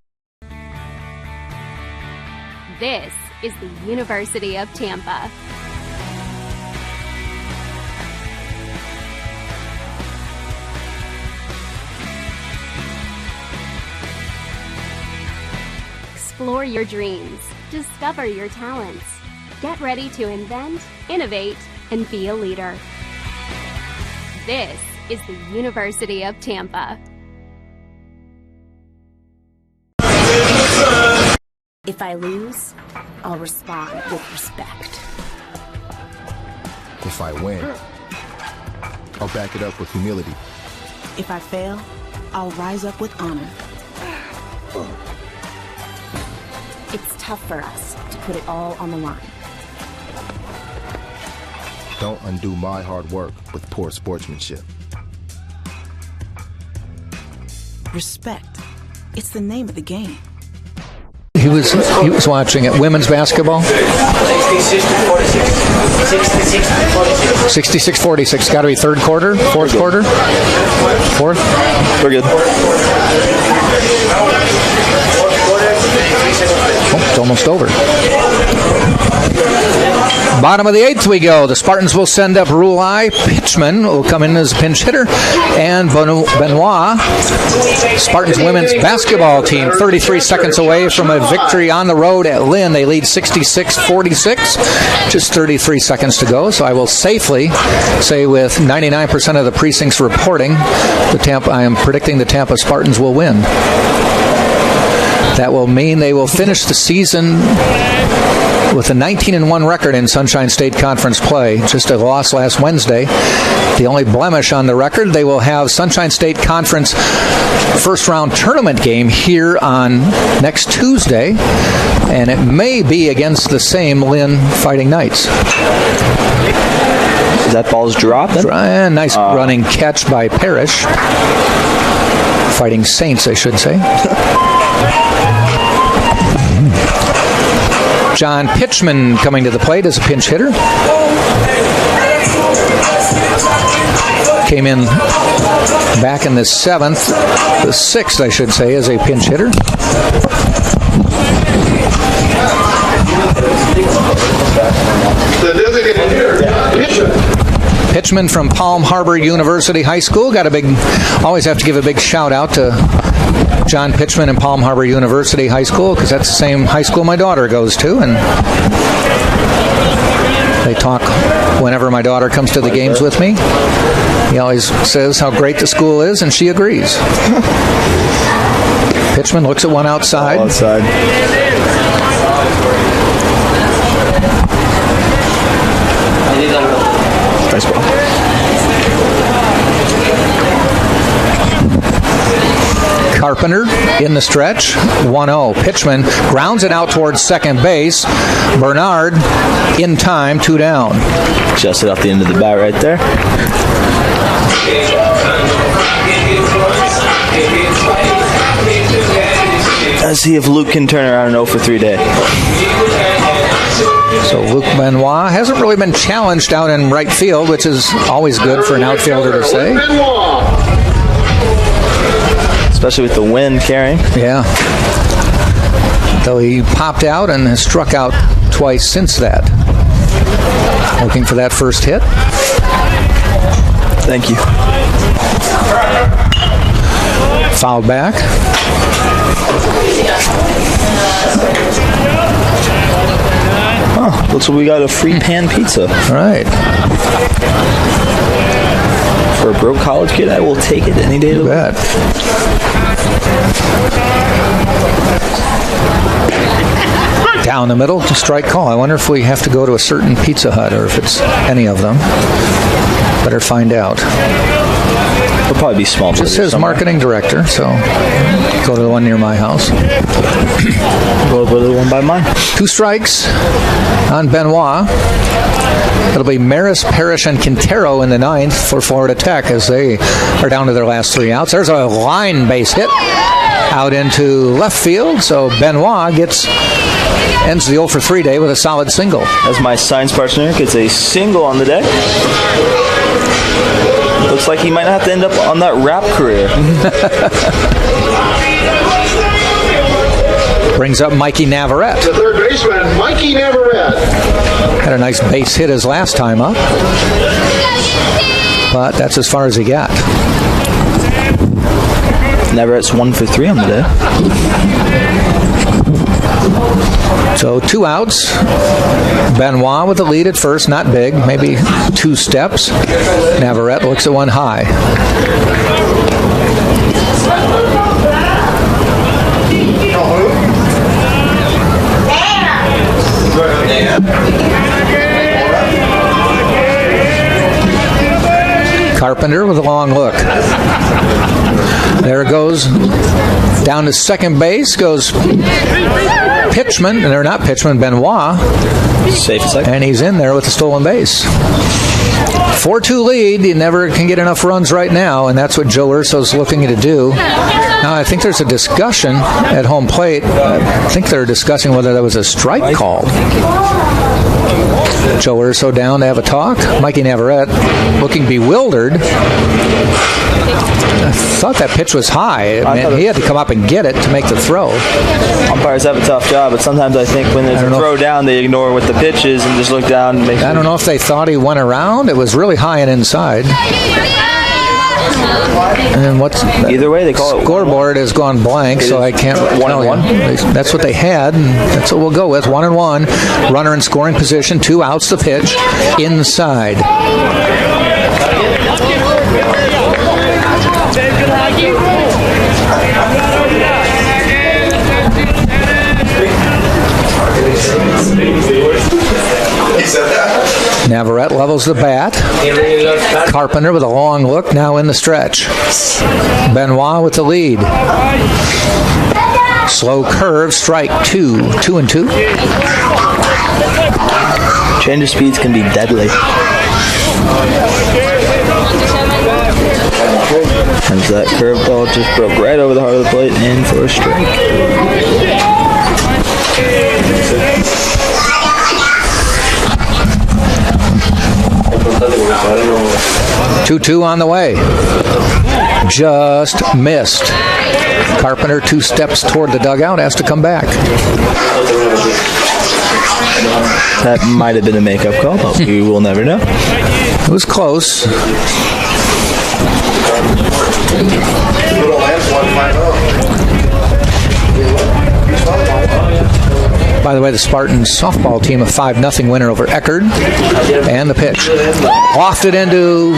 Speaker 16: This is the University of Tampa. Explore your dreams. Discover your talents. Get ready to invent, innovate, and be a leader. This is the University of Tampa.
Speaker 11: If I lose, I'll respond with respect.
Speaker 22: If I win, I'll back it up with humility.
Speaker 19: If I fail, I'll rise up with honor.
Speaker 11: It's tough for us to put it all on the line.
Speaker 22: Don't undo my hard work with poor sportsmanship.
Speaker 19: Respect. It's the name of the game.
Speaker 7: He was watching it. Women's basketball. 66-46. Got to be third quarter, fourth quarter, fourth.
Speaker 6: We're good.
Speaker 7: Oh, it's almost over. Bottom of the 8th we go. The Spartans will send up Rulai. Pitchman will come in as a pinch hitter. And Benoit, Spartans women's basketball team, 33 seconds away from a victory on the road at Lynn. They lead 66-46. Just 33 seconds to go. So I will safely say with 99% of the precincts reporting, I am predicting the Tampa Spartans will win. That will mean they will finish the season with a 19-1 record in Sunshine State Conference play. Just a loss last Wednesday. The only blemish on the record, they will have Sunshine State Conference first-round tournament game here on next Tuesday, and it may be against the same Lynn Fighting Knights.
Speaker 6: Is that ball's dropped?
Speaker 7: Nice running catch by Parrish. Fighting Saints, I should say. John Pitchman coming to the plate as a pinch hitter. Came in back in the 6th, I should say, as a pinch hitter. Pitchman from Palm Harbor University High School. Always have to give a big shout out to John Pitchman and Palm Harbor University High School, because that's the same high school my daughter goes to, and talk whenever my daughter comes to the games with me. He always says how great the school is, and she agrees. Pitchman looks at one outside.
Speaker 6: Outside. Nice ball.
Speaker 7: Carpenter in the stretch, 1-0. Pitchman grounds it out towards second base. Bernard in time, 2 down.
Speaker 6: Just it off the end of the bat right there. Let's see if Luke can turn around an 0-for-3 day.
Speaker 7: So Luke Benoit hasn't really been challenged out in right field, which is always good for an outfielder to say.
Speaker 6: Especially with the wind carrying.
Speaker 7: Yeah. Though he popped out and has struck out twice since that. Looking for that first hit.
Speaker 6: Thank you.
Speaker 7: Fouled back.
Speaker 6: Oh, looks like we got a free pan pizza.
Speaker 7: All right.
Speaker 6: For a broke college kid, I will take it any day of the week. Down the middle, strike call. I wonder if we have to go to a certain Pizza Hut or if it's any of them. Better find out. It'll probably be small.
Speaker 7: Just says somewhere. Marketing director, so go to the one near my house.
Speaker 6: Go to the one by mine.
Speaker 7: 2 strikes on Benoit. It'll be Maris, Parrish, and Quintero in the 9th for Florida Tech as they are down to their last 3 outs. There's a line base hit out into left field, so Benoit ends the 0-for-3 day with a solid single.
Speaker 6: As my science partner gets a single on the day. Looks like he might have to end up on that rap career.
Speaker 7: Brings up Mikey Navarrete.
Speaker 8: The third baseman, Mikey Navarrete.
Speaker 7: Had a nice base hit his last time up. But that's as far as he got.
Speaker 6: Navarrete's 1-for-3 on the day.
Speaker 7: So 2 outs. Benoit with the lead at first, not big, maybe 2 steps. Navarrete looks at one high. Carpenter with a long look. There it goes. Down to second base goes Pitchman, and they're not Pitchman, Benoit.
Speaker 6: Safe as
Speaker 7: and he's in there with the stolen base. 4-2 lead. You never can get enough runs right now, and that's what Joe Urso's looking to do. Now, I think there's a discussion at home plate. I think they're discussing whether that was a strike call. Joe Urso down to have a talk. Mikey Navarrete looking bewildered. I thought that pitch was high. He had to come up and get it to make the throw.
Speaker 6: Umpires have a tough job, but sometimes I think when there's a throw down, they ignore what the pitch is and just look down and make.
Speaker 7: I don't know if they thought he went around. It was really high and inside. And what's
Speaker 6: either way, they call it.
Speaker 7: Scoreboard has gone blank, so I can't tell you. That's what they had, and that's what we'll go with. 1-1. Runner in scoring position. 2 outs. The pitch inside. Navarrete levels the bat. Carpenter with a long look, now in the stretch. Benoit with the lead. Slow curve, strike 2. 2-2.
Speaker 6: Change of speeds can be deadly. As that curveball just broke right over the heart of the plate and for a strike.
Speaker 7: 2-2 on the way. Just missed. Carpenter 2 steps toward the dugout, has to come back.
Speaker 6: That might have been a makeup call, but we will never know.
Speaker 7: It was close. By the way, the Spartans softball team a 5-0 winner over Eckerd. And the pitch. Lofted into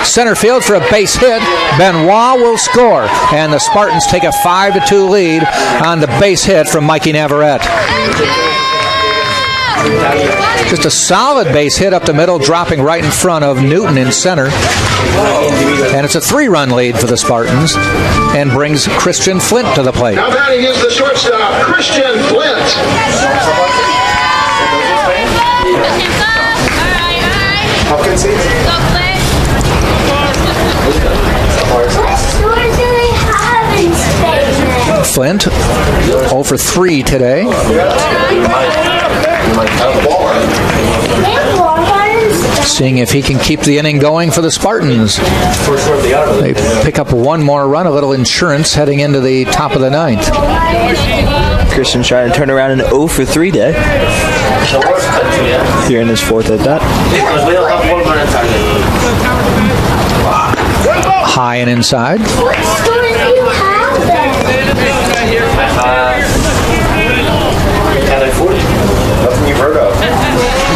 Speaker 7: center field for a base hit. Benoit will score. And the Spartans take a 5-2 lead on the base hit from Mikey Navarrete. Just a solid base hit up the middle, dropping right in front of Newton in center. And it's a 3-run lead for the Spartans and brings Christian Flint to the plate.
Speaker 8: Now batting is the shortstop, Christian Flint.
Speaker 10: Pumpkin seeds?
Speaker 7: Flint 0 for 3 today. Seeing if he can keep the inning going for the Spartans. They pick up one more run, a little insurance heading into the top of the 9th.
Speaker 6: Christian's trying to turn around an 0 for 3 day. Here in his 4th at that.
Speaker 7: High and inside.
Speaker 10: Nothing you've heard of.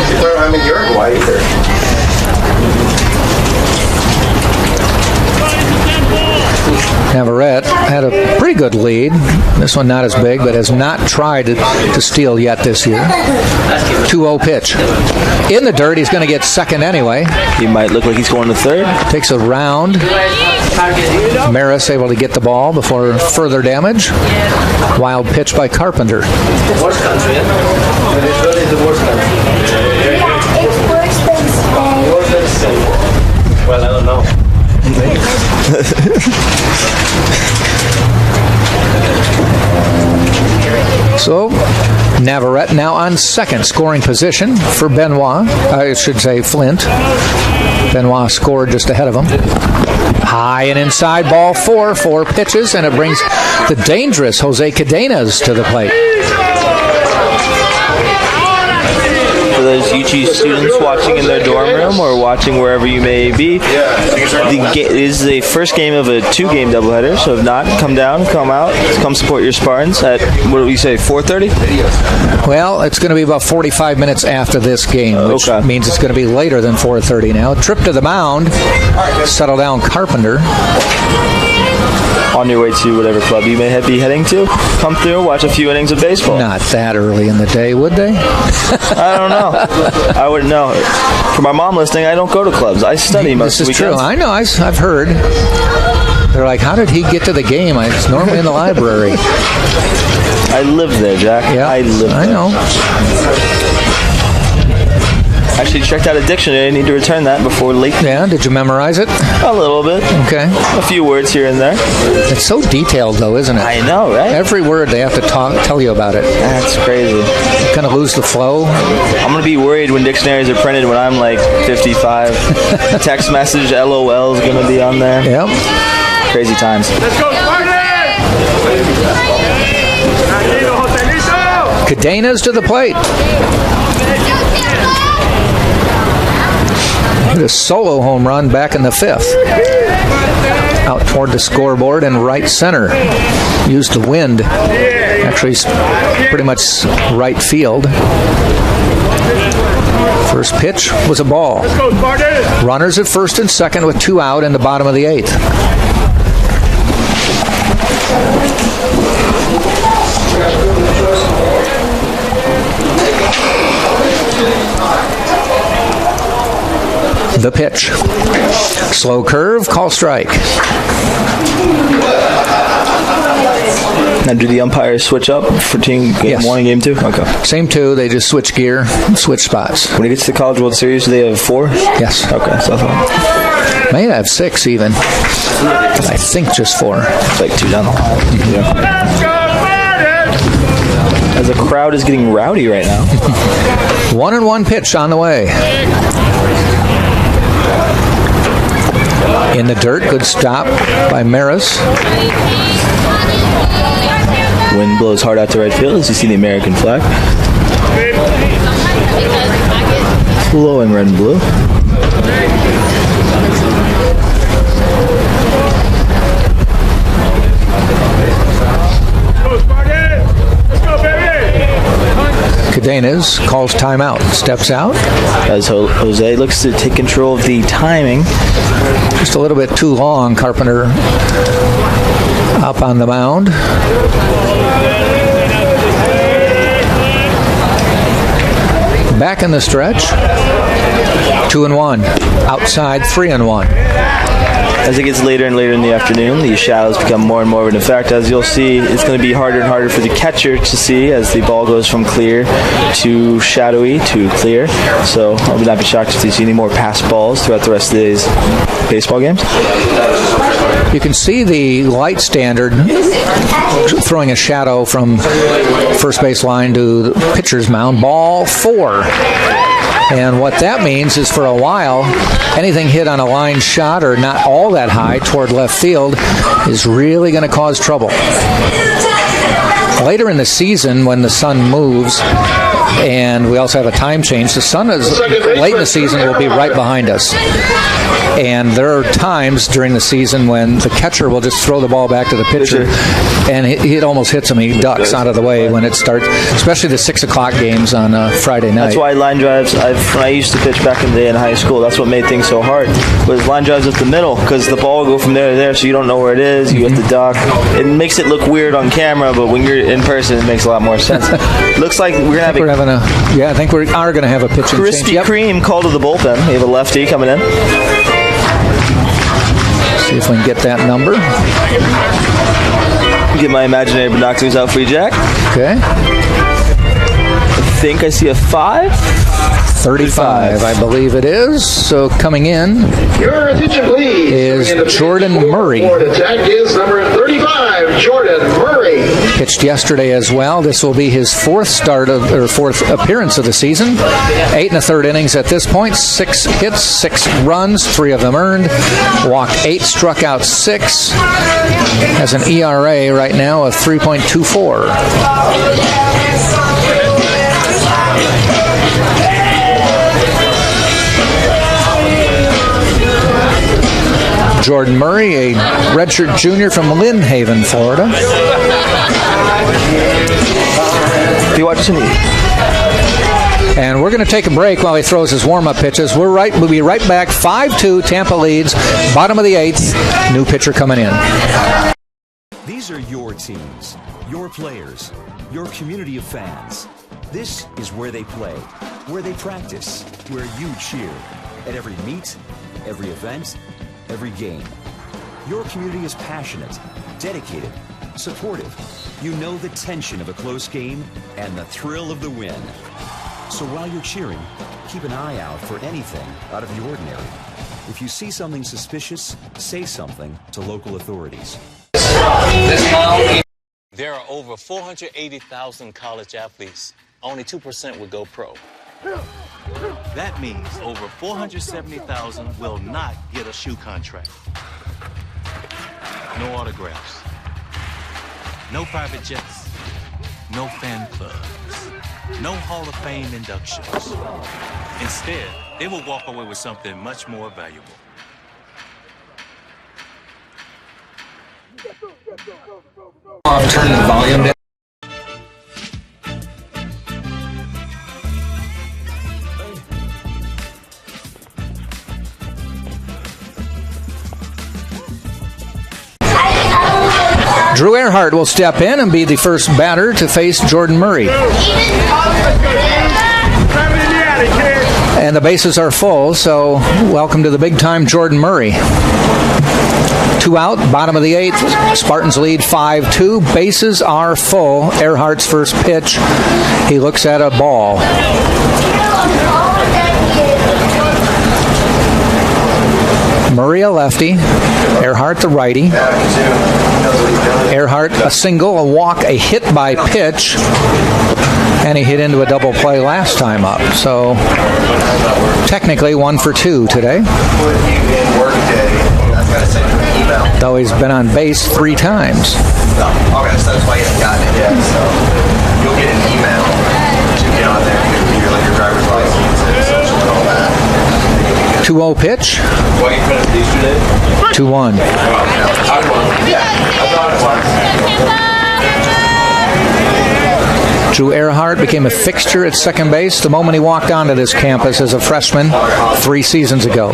Speaker 10: You thought I'm in Uruguay either.
Speaker 7: Navarrete had a pretty good lead. This one not as big, but has not tried to steal yet this year. 2-0 pitch. In the dirt, he's going to get second anyway.
Speaker 6: He might look like he's going to third.
Speaker 7: Takes a round. Maris able to get the ball before further damage. Wild pitch by Carpenter.
Speaker 1: Worst country, It's the worst country.
Speaker 14: Yeah, it's worse than Spain.
Speaker 1: Worse than Spain. Well, I don't know.
Speaker 7: So, Navarrete now on second scoring position for Benoit. I should say Flint. Benoit scored just ahead of him. High and inside, ball 4 pitches, and it brings the dangerous Jose Cadenas to the plate.
Speaker 6: For those UT students watching in their dorm room or watching wherever you may be, it is the first game of a 2-game doubleheader. So if not, come down, come out, come support your Spartans at, what do we say, 4:30?
Speaker 7: Well, it's going to be about 45 minutes after this game, which means it's going to be later than 4:30 now. Trip to the mound, settle down Carpenter.
Speaker 6: On your way to whatever club you may be heading to, come through, watch a few innings of baseball.
Speaker 7: Not that early in the day, would they?
Speaker 6: I don't know. I wouldn't know. For my mom listening, I don't go to clubs. I study most
Speaker 7: weekends. This is true. I know. I've heard. They're like, how did he get to the game? It's normally in the library.
Speaker 6: I live there, Jack.
Speaker 7: Yeah,
Speaker 6: I live there.
Speaker 7: I know.
Speaker 6: Actually checked out a dictionary. I need to return that before late.
Speaker 7: Yeah, did you memorize it?
Speaker 6: A little bit.
Speaker 7: Okay.
Speaker 6: A few words here and there.
Speaker 7: It's so detailed, though, isn't it?
Speaker 6: I know, right?
Speaker 7: Every word they have to tell you about it.
Speaker 6: That's crazy.
Speaker 7: You kind of lose the flow.
Speaker 6: I'm going to be worried when dictionaries are printed when I'm like 55. Text message LOL is going to be on there.
Speaker 7: Yep.
Speaker 6: Crazy times.
Speaker 8: Let's go,
Speaker 7: Cadenas to the plate. Hit a solo home run back in the 5th. Out toward the scoreboard and right center. Used the wind. Actually, pretty much right field. First pitch was a ball. Runners at first and second with 2 out in the bottom of the 8th. The pitch. Slow curve, call strike.
Speaker 6: Now, do the umpires switch up for game 1 and game 2? Okay.
Speaker 7: Same 2. They just switch gear, switch spots.
Speaker 6: When it gets to the College World Series, do they have 4?
Speaker 7: Yes.
Speaker 6: Okay, so I thought.
Speaker 7: May have 6 even. I think just 4.
Speaker 6: It's like 2 down the line. Yeah. As the crowd is getting rowdy right now.
Speaker 7: 1-1 pitch on the way. In the dirt, good stop by Maris.
Speaker 6: Wind blows hard out to right field as you see the American flag. Flowing red and blue.
Speaker 7: Cadenas calls timeout, steps out.
Speaker 6: As Jose looks to take control of the timing.
Speaker 7: Just a little bit too long, Carpenter up on the mound. Back in the stretch, 2-1. Outside, 3-1.
Speaker 6: As it gets later and later in the afternoon, these shadows become more and more of an effect. As you'll see, it's going to be harder and harder for the catcher to see as the ball goes from clear to shadowy to clear. So I would not be shocked if you see any more pass balls throughout the rest of today's baseball games.
Speaker 7: You can see the light standard throwing a shadow from first base line to the pitcher's mound. Ball 4. And what that means is for a while, anything hit on a line shot or not all that high toward left field is really going to cause trouble. Later in the season, when the sun moves, and we also have a time change, the sun is late in the season will be right behind us. And there are times during the season when the catcher will just throw the ball back to the pitcher, and it almost hits him. He ducks out of the way when it starts, especially the 6 o'clock games on Friday night.
Speaker 6: That's why line drives, when I used to pitch back in the day in high school, that's what made things so hard, was line drives up the middle, because the ball will go from there to there, so you don't know where it is, you have to duck. It makes it look weird on camera, but when you're in person, it makes a lot more sense. Looks like we're going to have
Speaker 7: I think we are going to have a pitching change.
Speaker 6: Krispy Kreme call to the bullpen. We have a lefty coming in.
Speaker 7: See if we can get that number.
Speaker 6: Get my imaginary binoculars out for you, Jack.
Speaker 7: Okay.
Speaker 6: I think I see a 5.
Speaker 7: 35, I believe it is. So coming in
Speaker 8: Your attention, please.
Speaker 7: is Jordan Murray.
Speaker 8: Attack is number 35, Jordan Murray.
Speaker 7: Pitched yesterday as well. This will be his fourth appearance of the season. 8 1/3 innings at this point. 6 hits, 6 runs, 3 of them earned. Walked 8, struck out 6. Has an ERA right now of 3.24. Jordan Murray, a redshirt junior from Lynn Haven, Florida.
Speaker 6: You watch me.
Speaker 7: And we're going to take a break while he throws his warm-up pitches. We'll be right back. 5-2, Tampa leads. Bottom of the 8th. New pitcher coming in.
Speaker 20: These are your teams, your players, your community of fans. This is where they play, where they practice, where you cheer. At every meet, every event, every game. Your community is passionate, dedicated, supportive. You know the tension of a close game and the thrill of the win. So while you're cheering, keep an eye out for anything out of the ordinary. If you see something suspicious, say something to local authorities.
Speaker 2: There are over 480,000 college athletes. Only 2% would go pro. That means over 470,000 will not get a shoe contract. No autographs. No private jets. No fan clubs. No Hall of Fame inductions. Instead, they will walk away with something much more valuable.
Speaker 7: Turn the volume down. Drew Earhart will step in and be the first batter to face Jordan Murray. And the bases are full, so welcome to the big-time Jordan Murray. 2 out, bottom of the 8th. Spartans lead 5-2. Bases are full. Earhart's first pitch. He looks at a ball. Murray a lefty. Earhart the righty. Earhart a single, a walk, a hit by pitch. And he hit into a double play last time up. So technically 1 for 2 today. Though he's been on base 3 times.
Speaker 21: Okay, so that's why you haven't gotten it yet. So you'll get an email to get on there and your driver's license and social and all that.
Speaker 7: 2-0 pitch. 2-1. Drew Earhart became a fixture at second base the moment he walked onto this campus as a freshman 3 seasons ago.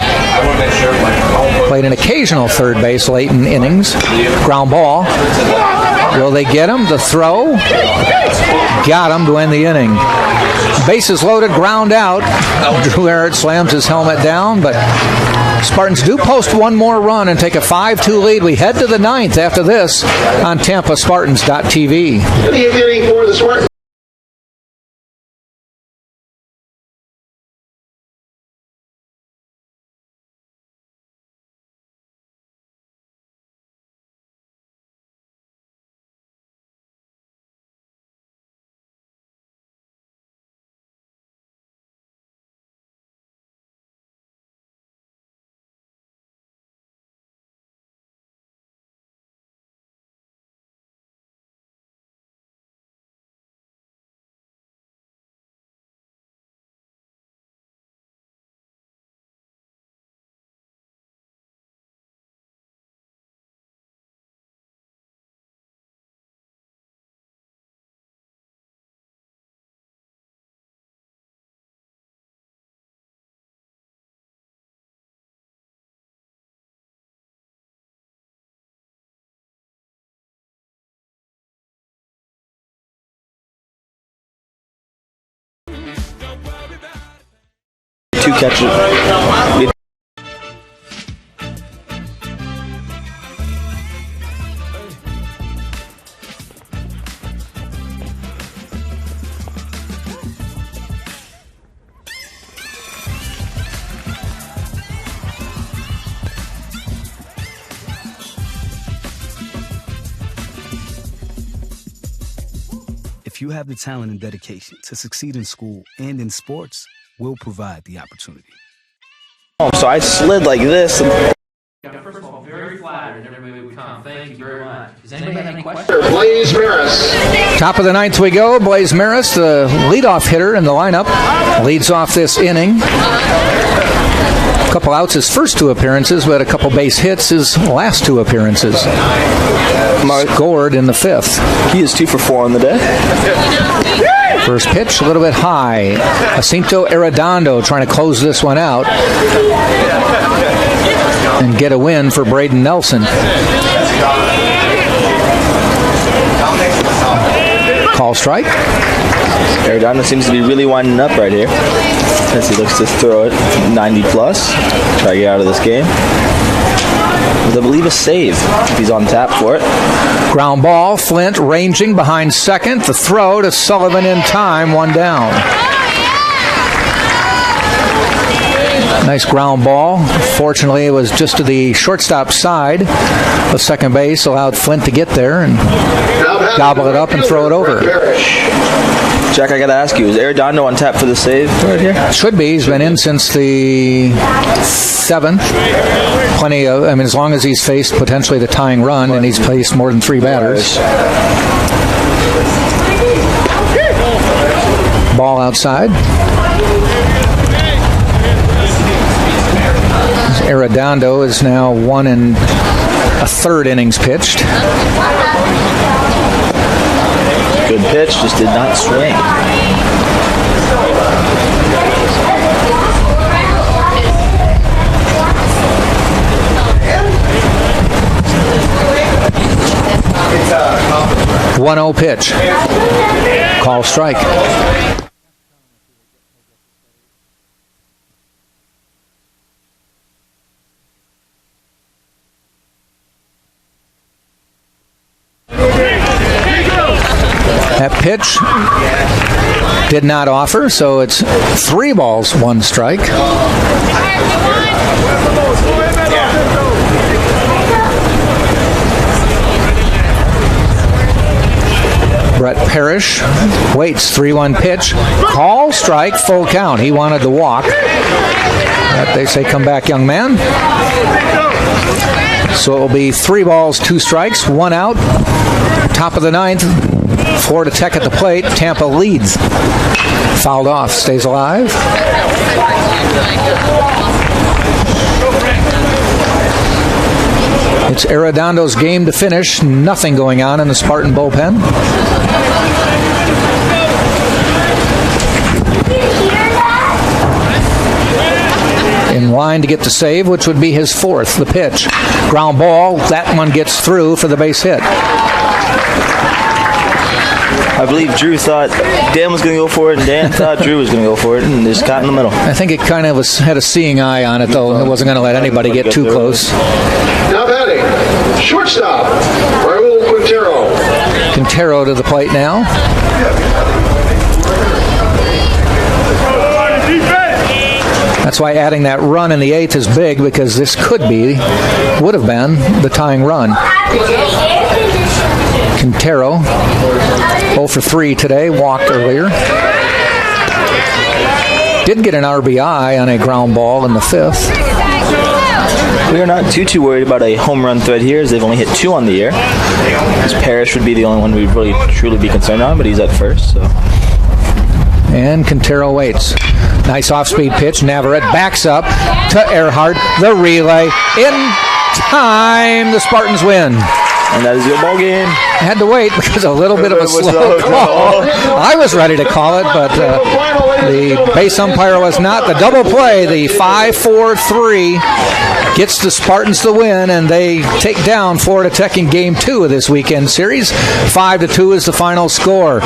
Speaker 7: Played an occasional third base late in innings. Ground ball. Will they get him? The throw. Got him to end the inning. Bases loaded, ground out. Drew Earhart slams his helmet down, but Spartans do post one more run and take a 5-2 lead. We head to the 9th after this on TampaSpartans.tv.
Speaker 8: For the Spartans.
Speaker 6: Two catches.
Speaker 18: If you have the talent and dedication to succeed in school and in sports, we'll provide the opportunity.
Speaker 6: So I slid like this.
Speaker 1: First of all, very flattered that everybody would come. Thank you very much. Does anybody have any questions?
Speaker 8: Blaze Maris.
Speaker 7: Top of the 9th we go. Blaze Maris, the leadoff hitter in the lineup, leads off this inning. A couple outs his first 2 appearances, but a couple base hits his last 2 appearances. Scored in the 5th.
Speaker 6: He is 2 for 4 on the day.
Speaker 7: First pitch, a little bit high. Jacinto Arredondo trying to close this one out and get a win for Braden Nelson. Call strike.
Speaker 6: Arredondo seems to be really winding up right here as he looks to throw it 90 plus. Try to get out of this game. With, I believe, a save if he's on tap for it.
Speaker 7: Ground ball, Flint ranging behind second. The throw to Sullivan in time, 1 down. Nice ground ball. Fortunately, it was just to the shortstop side of second base, allowed Flint to get there and gobble it up and throw it over.
Speaker 6: Jack, I got to ask you, is Arredondo on tap for the save right here?
Speaker 7: Should be. He's been in since the 7th. Plenty of, I mean, as long as he's faced potentially the tying run, and he's faced more than 3 batters. Ball outside. Arredondo is now 1 1/3 innings pitched.
Speaker 6: Good pitch, just did not swing.
Speaker 7: It's 1-0 pitch. Call strike. That pitch did not offer, so it's 3 balls, 1 strike. Brett Parrish waits, 3-1 pitch. Call, strike, full count. He wanted to walk. But they say, come back, young man. So it will be 3 balls, 2 strikes, 1 out. Top of the 9th. Florida Tech at the plate. Tampa leads. Fouled off. Stays alive. It's Arredondo's game to finish. Nothing going on in the Spartan bullpen. in line to get the save, which would be his fourth. The pitch. Ground ball. That one gets through for the base hit.
Speaker 6: I believe Drew thought Dan was going to go for it, and Dan thought Drew was going to go for it, and just caught in the middle.
Speaker 7: I think it kind of had a seeing eye on it, though. It wasn't going to let anybody get too close.
Speaker 8: Now batting, shortstop, Raul Quintero.
Speaker 7: Quintero to the plate now. That's why adding that run in the 8th is big, because this would have been the tying run. Quintero, 0 for 3 today, walked earlier. Did get an RBI on a ground ball in the 5th.
Speaker 6: We are not too worried about a home run threat here, as they've only hit 2 on the year. Because Parrish would be the only one we'd really truly be concerned on, but he's at first. So.
Speaker 7: And Quintero waits. Nice off-speed pitch. Navarrete backs up to Earhart. The relay in time. The Spartans win.
Speaker 6: And that is your ball game.
Speaker 7: I had to wait because a little bit of a slow call. I was ready to call it, but the base umpire was not. The double play, the 5-4-3, gets the Spartans the win, and they take down Florida Tech in Game 2 of this weekend series. 5-2 is the final score.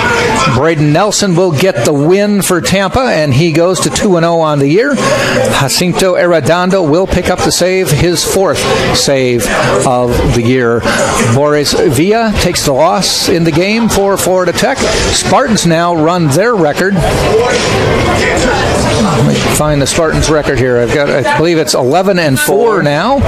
Speaker 7: Braden Nelson will get the win for Tampa, and he goes to 2-0 on the year. Jacinto Arredondo will pick up the save, his 4th save of the year. Boris Villa takes the loss in the game for Florida Tech. Spartans now run their record. Let me find the Spartans record here. I believe it's 11-4 now,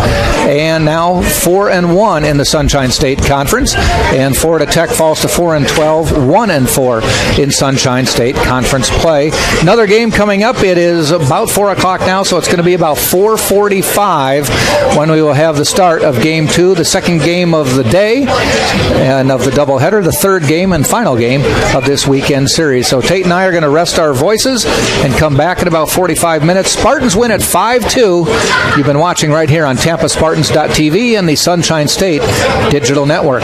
Speaker 7: and now 4-1 in the Sunshine State Conference. And Florida Tech falls to 4-12, 1-4 in Sunshine State Conference play. Another game coming up. It is about 4 o'clock now, so it's going to be about 4:45 when we will have the start of Game 2, the second game of the day and of the doubleheader, the third game and final game of this weekend series. So Tate and I are going to rest our voices and come back in about 45 minutes. Spartans win at 5-2. You've been watching right here on TampaSpartans.tv and the Sunshine State Digital Network.